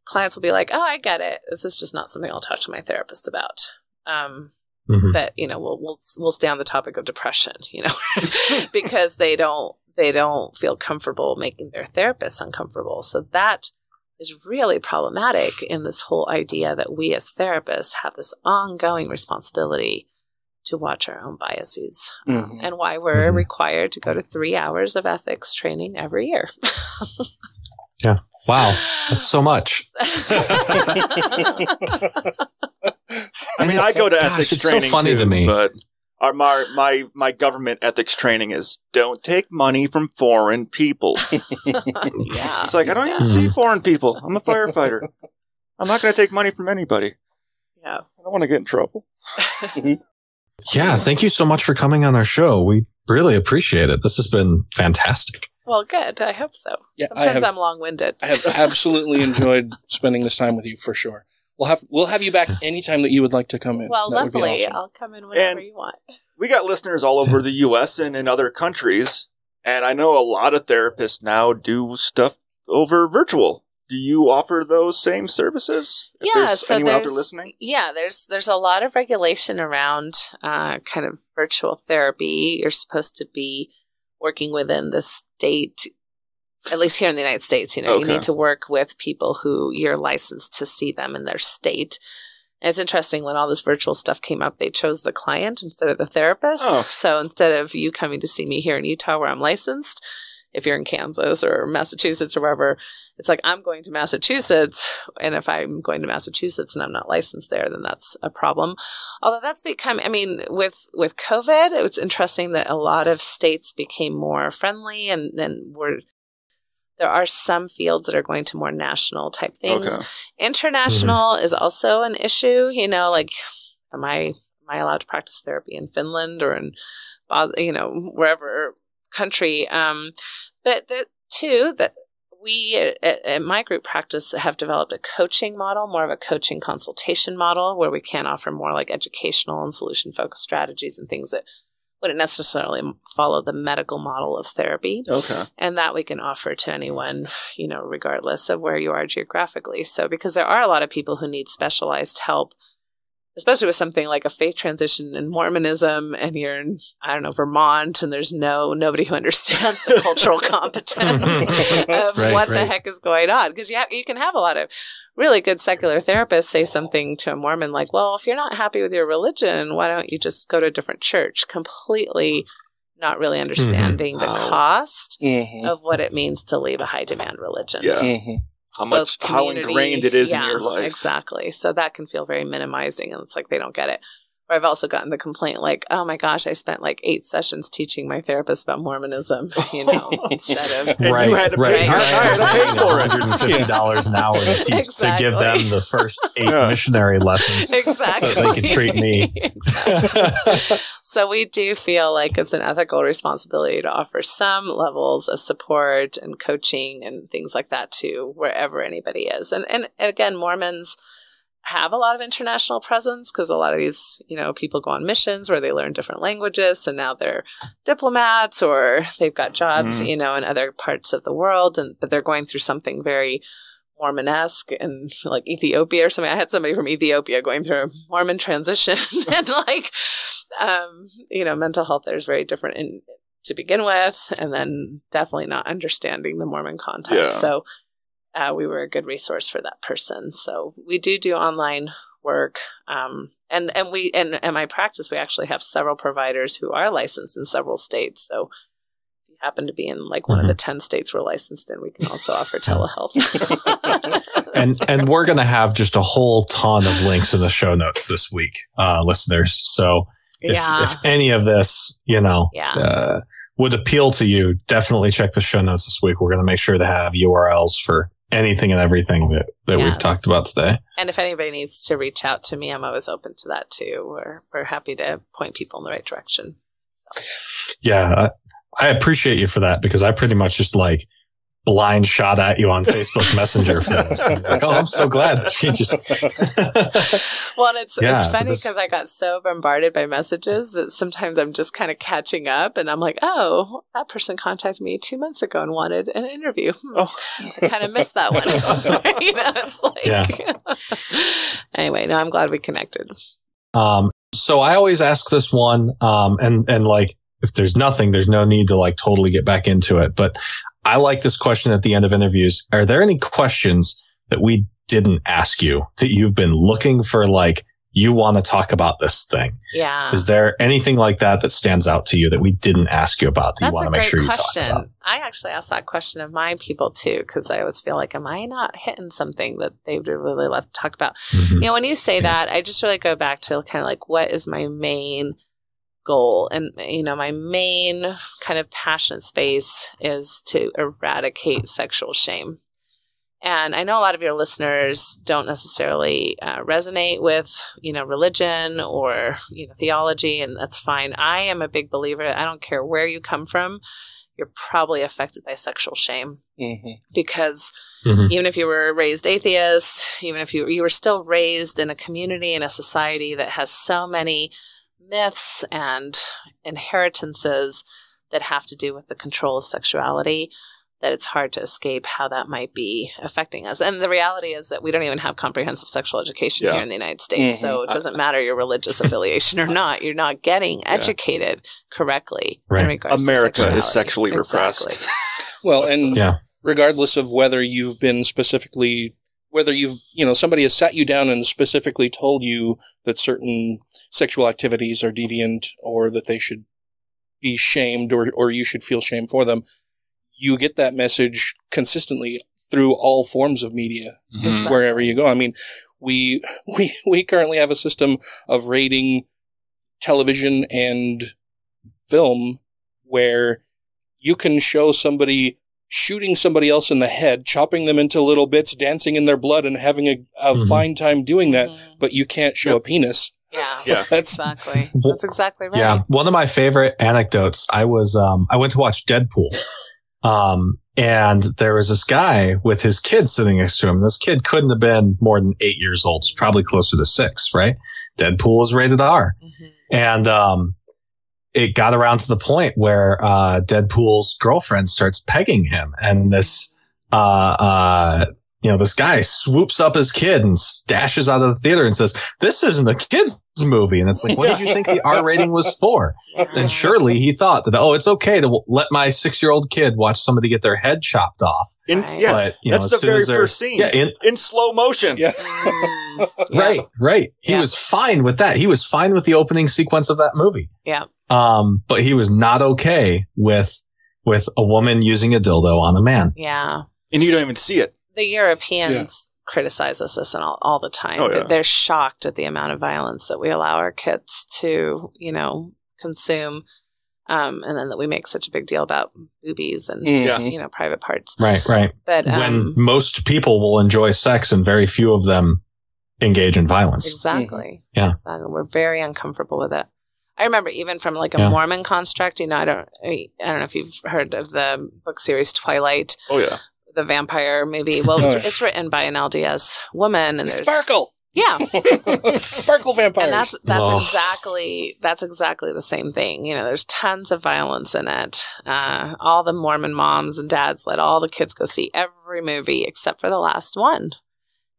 clients will be like, oh, I get it. This is just not something I'll talk to my therapist about. But, we'll stay on the topic of depression, because they don't feel comfortable making their therapist uncomfortable. So that is really problematic in this whole idea that we as therapists have this ongoing responsibility to watch our own biases, and why we're required to go to 3 hours of ethics training every year. Yeah. Wow. That's so much. I go to ethics training so funny too, to me. But my government ethics training is don't take money from foreign people. Yeah. It's like, I don't even see foreign people. I'm a firefighter. I'm not going to take money from anybody. Yeah. I don't want to get in trouble. Yeah. Thank you so much for coming on our show. We really appreciate it. This has been fantastic. Well, good. I hope so. Yeah, Sometimes I'm long-winded. I have absolutely enjoyed spending this time with you, for sure. We'll have you back anytime that you would like to come in. Well, that would be lovely. awesome. I'll come in whenever you want. We got listeners all over the U.S. and in other countries, and I know a lot of therapists now do stuff over virtual. Do you offer those same services? If there's anyone out there listening? Yeah, there's a lot of regulation around kind of virtual therapy. You're supposed to be working within the state, at least here in the United States. You need to work with people who you're licensed to see them in their state. And it's interesting, when all this virtual stuff came up, they chose the client instead of the therapist. Oh. So instead of you coming to see me here in Utah where I'm licensed, if you're in Kansas or Massachusetts or wherever, it's like I'm going to Massachusetts, and if I'm going to Massachusetts and I'm not licensed there, then that's a problem. Although that's become, I mean, with COVID, it was interesting that a lot of states became more friendly, and then there are some fields that are going to more national type things. Okay. International is also an issue. You know, like, am I allowed to practice therapy in Finland or in, wherever country? But that we at my group practice have developed a coaching model, more of a coaching consultation model, where we can offer more like educational and solution focused strategies and things that wouldn't necessarily follow the medical model of therapy. Okay. And that we can offer to anyone, regardless of where you are geographically. So because there are a lot of people who need specialized help, especially with something like a faith transition in Mormonism, and you're in, I don't know, Vermont, and there's nobody who understands the cultural competence of what the heck is going on. Because you can have a lot of really good secular therapists say something to a Mormon like, well, if you're not happy with your religion, why don't you just go to a different church? Completely not really understanding the cost of what it means to leave a high demand religion. Yeah. How ingrained it is in your life. Exactly. So that can feel very minimizing, and it's like they don't get it. Or I've also gotten the complaint like, oh my gosh, I spent like 8 sessions teaching my therapist about Mormonism, instead of... And you had to pay for it. $150 an hour to teach, to give them the first 8 missionary lessons. Exactly. So they can treat me. Exactly. So we do feel like it's an ethical responsibility to offer some levels of support and coaching and things like that to wherever anybody is. And again, Mormons have a lot of international presence because a lot of these, people go on missions where they learn different languages. So now they're diplomats or they've got jobs, in other parts of the world, but they're going through something very Mormon-esque in like Ethiopia or something. I had somebody from Ethiopia going through a Mormon transition and mental health there is very different to begin with, and then definitely not understanding the Mormon context. Yeah. So we were a good resource for that person. So we do online work. And my practice, we actually have several providers who are licensed in several states. So if you happen to be in like one of the 10 states we're licensed in, we can also offer telehealth. and we're going to have just a whole ton of links in the show notes this week, listeners. So if any of this, would appeal to you, definitely check the show notes this week. We're going to make sure to have URLs for anything and everything that we've talked about today. And if anybody needs to reach out to me, I'm always open to that too. We're happy to point people in the right direction. So. Yeah, I appreciate you for that, because I pretty much just like blind shot at you on Facebook Messenger for this. It's like, oh, I'm so glad she just. Well, and it's funny because I got so bombarded by messages that sometimes I'm just kind of catching up, and I'm like, oh, that person contacted me 2 months ago and wanted an interview. I kind of missed that one. It's like. Anyway, no, I'm glad we connected. So I always ask this one, and like, if there's nothing, there's no need to like totally get back into it, but I like this question at the end of interviews. Are there any questions that we didn't ask you that you've been looking for, like, you want to talk about this thing? Yeah. Is there anything like that stands out to you that we didn't ask you about that you want to make sure you talk about? I actually ask that question of my people too, because I always feel like, am I not hitting something that they would really love to talk about? Mm-hmm. When you say that, I just really go back to kind of like, what is my main goal? And, my main kind of passion space is to eradicate sexual shame. And I know a lot of your listeners don't necessarily resonate with, religion or, theology, and that's fine. I am a big believer. I don't care where you come from. You're probably affected by sexual shame because even if you were raised atheist, even if you were still raised in a community, in a society that has so many myths and inheritances that have to do with the control of sexuality, that it's hard to escape how that might be affecting us. And the reality is that we don't even have comprehensive sexual education here in the United States. So it doesn't matter your religious affiliation or not. You're not getting educated correctly in regards to America sexuality. is sexually repressed. Well, and regardless of whether you've been specifically, whether you've, somebody has sat you down and specifically told you that certain sexual activities are deviant or that they should be shamed or you should feel shame for them, you get that message consistently through all forms of media, Exactly. wherever you go. I mean, we currently have a system of rating television and film where you can show somebody shooting somebody else in the head, chopping them into little bits, dancing in their blood, and having a fine time doing that, but you can't show a penis. Yeah. That's exactly. That's exactly right. Yeah. One of my favorite anecdotes, I went to watch Deadpool. And there was this guy with his kid sitting next to him. This kid couldn't have been more than 8 years old. It's probably closer to 6, right? Deadpool is rated R. And, it got around to the point where, Deadpool's girlfriend starts pegging him, and this, this guy swoops up his kid and dashes out of the theater and says, "This isn't a kid's movie." And it's like, what did you think the R rating was for? And surely he thought that, it's okay to let my 6-year-old kid watch somebody get their head chopped off. But, that's the very first scene. Yeah, in slow motion. Yeah. Right. He was fine with that. He was fine with the opening sequence of that movie. Yeah. But he was not okay with a woman using a dildo on a man. Yeah. And you don't even see it. The Europeans criticize us all the time. Oh, yeah. They're shocked at the amount of violence that we allow our kids to, consume. And then that we make such a big deal about boobies and, private parts. Right. But when most people will enjoy sex and very few of them engage in violence. Exactly. Yeah. We're very uncomfortable with it. I remember even from like a Mormon construct, I don't know if you've heard of the book series Twilight. Oh, yeah. The vampire movie. Well, it's written by an LDS woman, and there's Sparkle. Yeah, Sparkle vampires. And that's exactly the same thing. There's tons of violence in it. All the Mormon moms and dads let all the kids go see every movie except for the last one.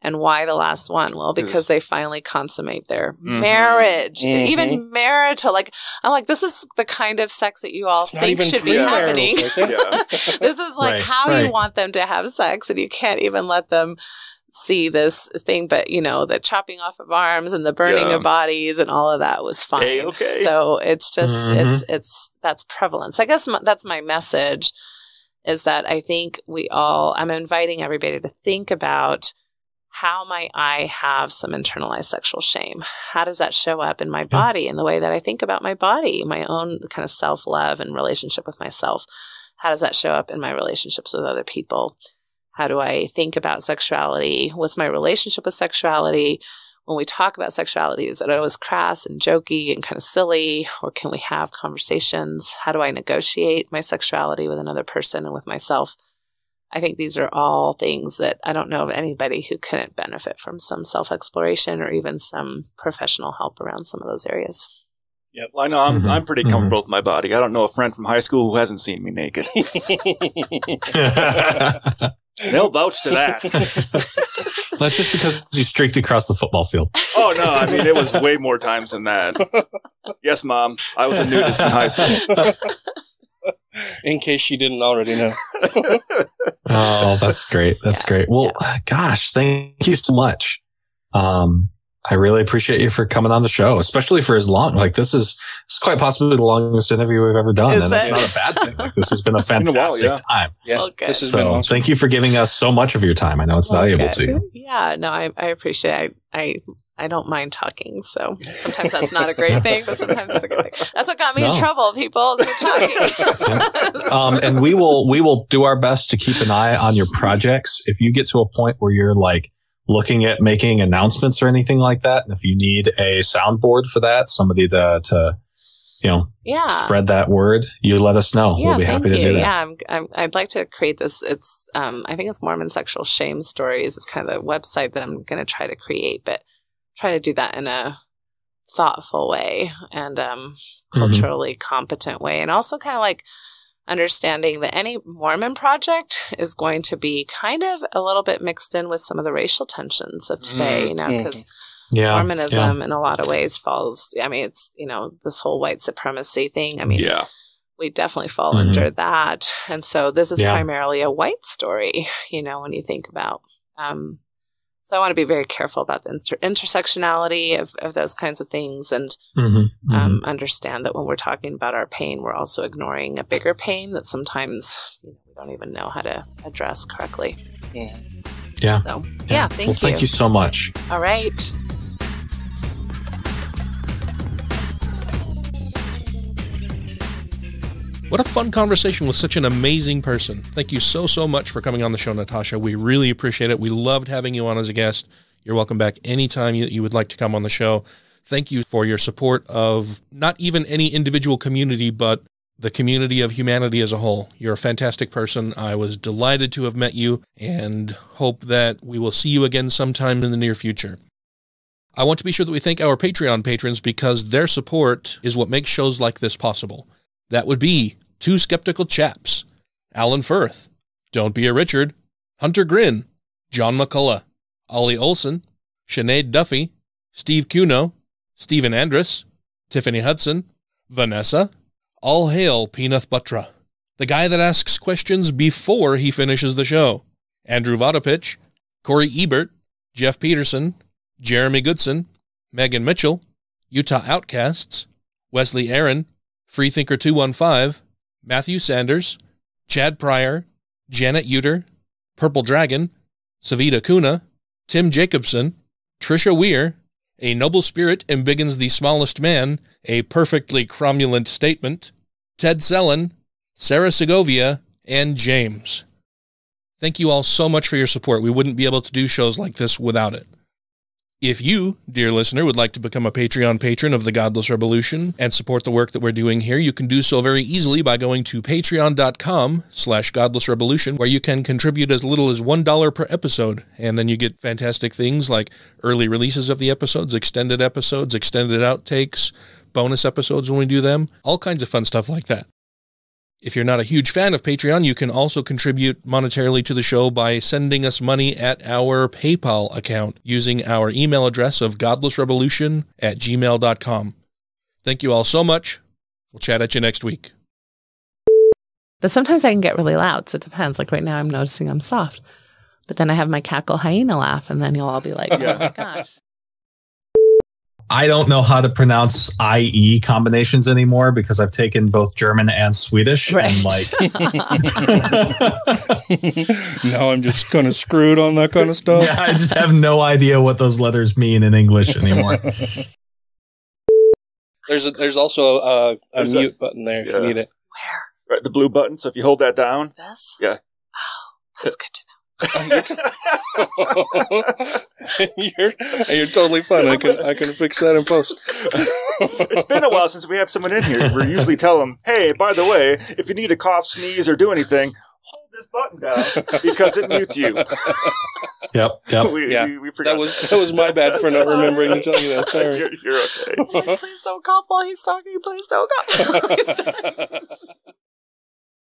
And why the last one? Well, because they finally consummate their marriage, even marital. I'm like, this is the kind of sex that you all think should be happening. This is how you want them to have sex, and you can't even let them see this thing. But the chopping off of arms and the burning of bodies and all of that was fine. Okay. So it's just that's prevalence. I guess that's my message. Is that I think I'm inviting everybody to think about, how might I have some internalized sexual shame? How does that show up in my body, in the way that I think about my body, my own kind of self-love and relationship with myself? How does that show up in my relationships with other people? How do I think about sexuality? What's my relationship with sexuality? When we talk about sexuality, is it always crass and jokey and kind of silly? Or can we have conversations? How do I negotiate my sexuality with another person and with myself? I think these are all things that I don't know of anybody who couldn't benefit from some self-exploration or even some professional help around some of those areas. Yep. Well, I know I'm pretty comfortable with my body. I don't know a friend from high school who hasn't seen me naked. They'll vouch to that. That's just because you streaked across the football field. Oh, no. I mean, it was way more times than that. Yes, Mom. I was a nudist in high school. In case she didn't already know. Oh, that's great. That's great. Well, gosh, thank you so much. I really appreciate you for coming on the show, especially for as long. This is quite possibly the longest interview we've ever done, and it's not a bad thing. This has been a fantastic time. Yeah, this has been awesome. Thank you for giving us so much of your time. I know it's valuable to you. Yeah, no, I appreciate it. I don't mind talking, so sometimes that's not a great thing, but sometimes it's a good thing. That's what got me in trouble, people, is me talking. And we will do our best to keep an eye on your projects. If you get to a point where you're looking at making announcements or anything like that, and if you need a soundboard for that, somebody to spread that word, you let us know. Yeah, we'll be happy to do that. Yeah, I'd like to create this. It's I think it's Mormon Sexual Shame Stories. It's kind of the website that I'm going to try to create, but try to do that in a thoughtful way and culturally competent way, and also kind of understanding that any Mormon project is going to be kind of a little bit mixed in with some of the racial tensions of today, because Mormonism in a lot of ways falls, it's, this whole white supremacy thing. We definitely fall under that. And so this is primarily a white story, when you think about, so I want to be very careful about the intersectionality of those kinds of things, and understand that when we're talking about our pain, we're also ignoring a bigger pain that sometimes we don't even know how to address correctly. Yeah. So, yeah, thank you. Well, thank you so much. All right. What a fun conversation with such an amazing person. Thank you so much for coming on the show, Natasha. We really appreciate it. We loved having you on as a guest. You're welcome back anytime you would like to come on the show. Thank you for your support of not even any individual community, but the community of humanity as a whole. You're a fantastic person. I was delighted to have met you and hope that we will see you again sometime in the near future. I want to be sure that we thank our Patreon patrons because their support is what makes shows like this possible. That would be Two Skeptical Chaps, Alan Firth, Don't Be a Richard, Hunter Grin, John McCullough, Ollie Olson, Sinead Duffy, Steve Cuno, Stephen Andrus, Tiffany Hudson, Vanessa, All Hail Peanut Buttra, the guy that asks questions before he finishes the show, Andrew Vodopich, Corey Ebert, Jeff Peterson, Jeremy Goodson, Megan Mitchell, Utah Outcasts, Wesley Aaron, Freethinker215, Matthew Sanders, Chad Pryor, Janet Uter, Purple Dragon, Savita Kuna, Tim Jacobson, Trisha Weir, A Noble Spirit Embiggens the Smallest Man, A Perfectly Cromulent Statement, Ted Sellen, Sarah Segovia, and James. Thank you all so much for your support. We wouldn't be able to do shows like this without it. If you, dear listener, would like to become a Patreon patron of the Godless Rebelution and support the work that we're doing here, you can do so very easily by going to patreon.com/GodlessRebelution, where you can contribute as little as $1 per episode, and then you get fantastic things like early releases of the episodes, extended outtakes, bonus episodes when we do them, all kinds of fun stuff like that. If you're not a huge fan of Patreon, you can also contribute monetarily to the show by sending us money at our PayPal account using our email address of godlessrebelution@gmail.com. Thank you all so much. We'll chat at you next week. But sometimes I can get really loud, so it depends. Like right now I'm noticing I'm soft. But then I have my cackle hyena laugh, and then you'll all be like, oh my gosh. I don't know how to pronounce IE combinations anymore because I've taken both German and Swedish. Right. And like, now I'm just kind of screwed on that kind of stuff. Yeah, I just have no idea what those letters mean in English anymore. There's also a mute button there if you need it. Where? Right, the blue button. So if you hold that down. This? Yeah. Oh, that's good to know. You're totally fine. I can fix that in post. It's been a while since we have someone in here. We usually tell them, hey, by the way, if you need to cough, sneeze, or do anything, hold this button down because it mutes you. Yep. We forgot. That was my bad for not remembering to tell you that. Sorry. You're okay. Please don't cough while he's talking. Please don't cough while he's talking.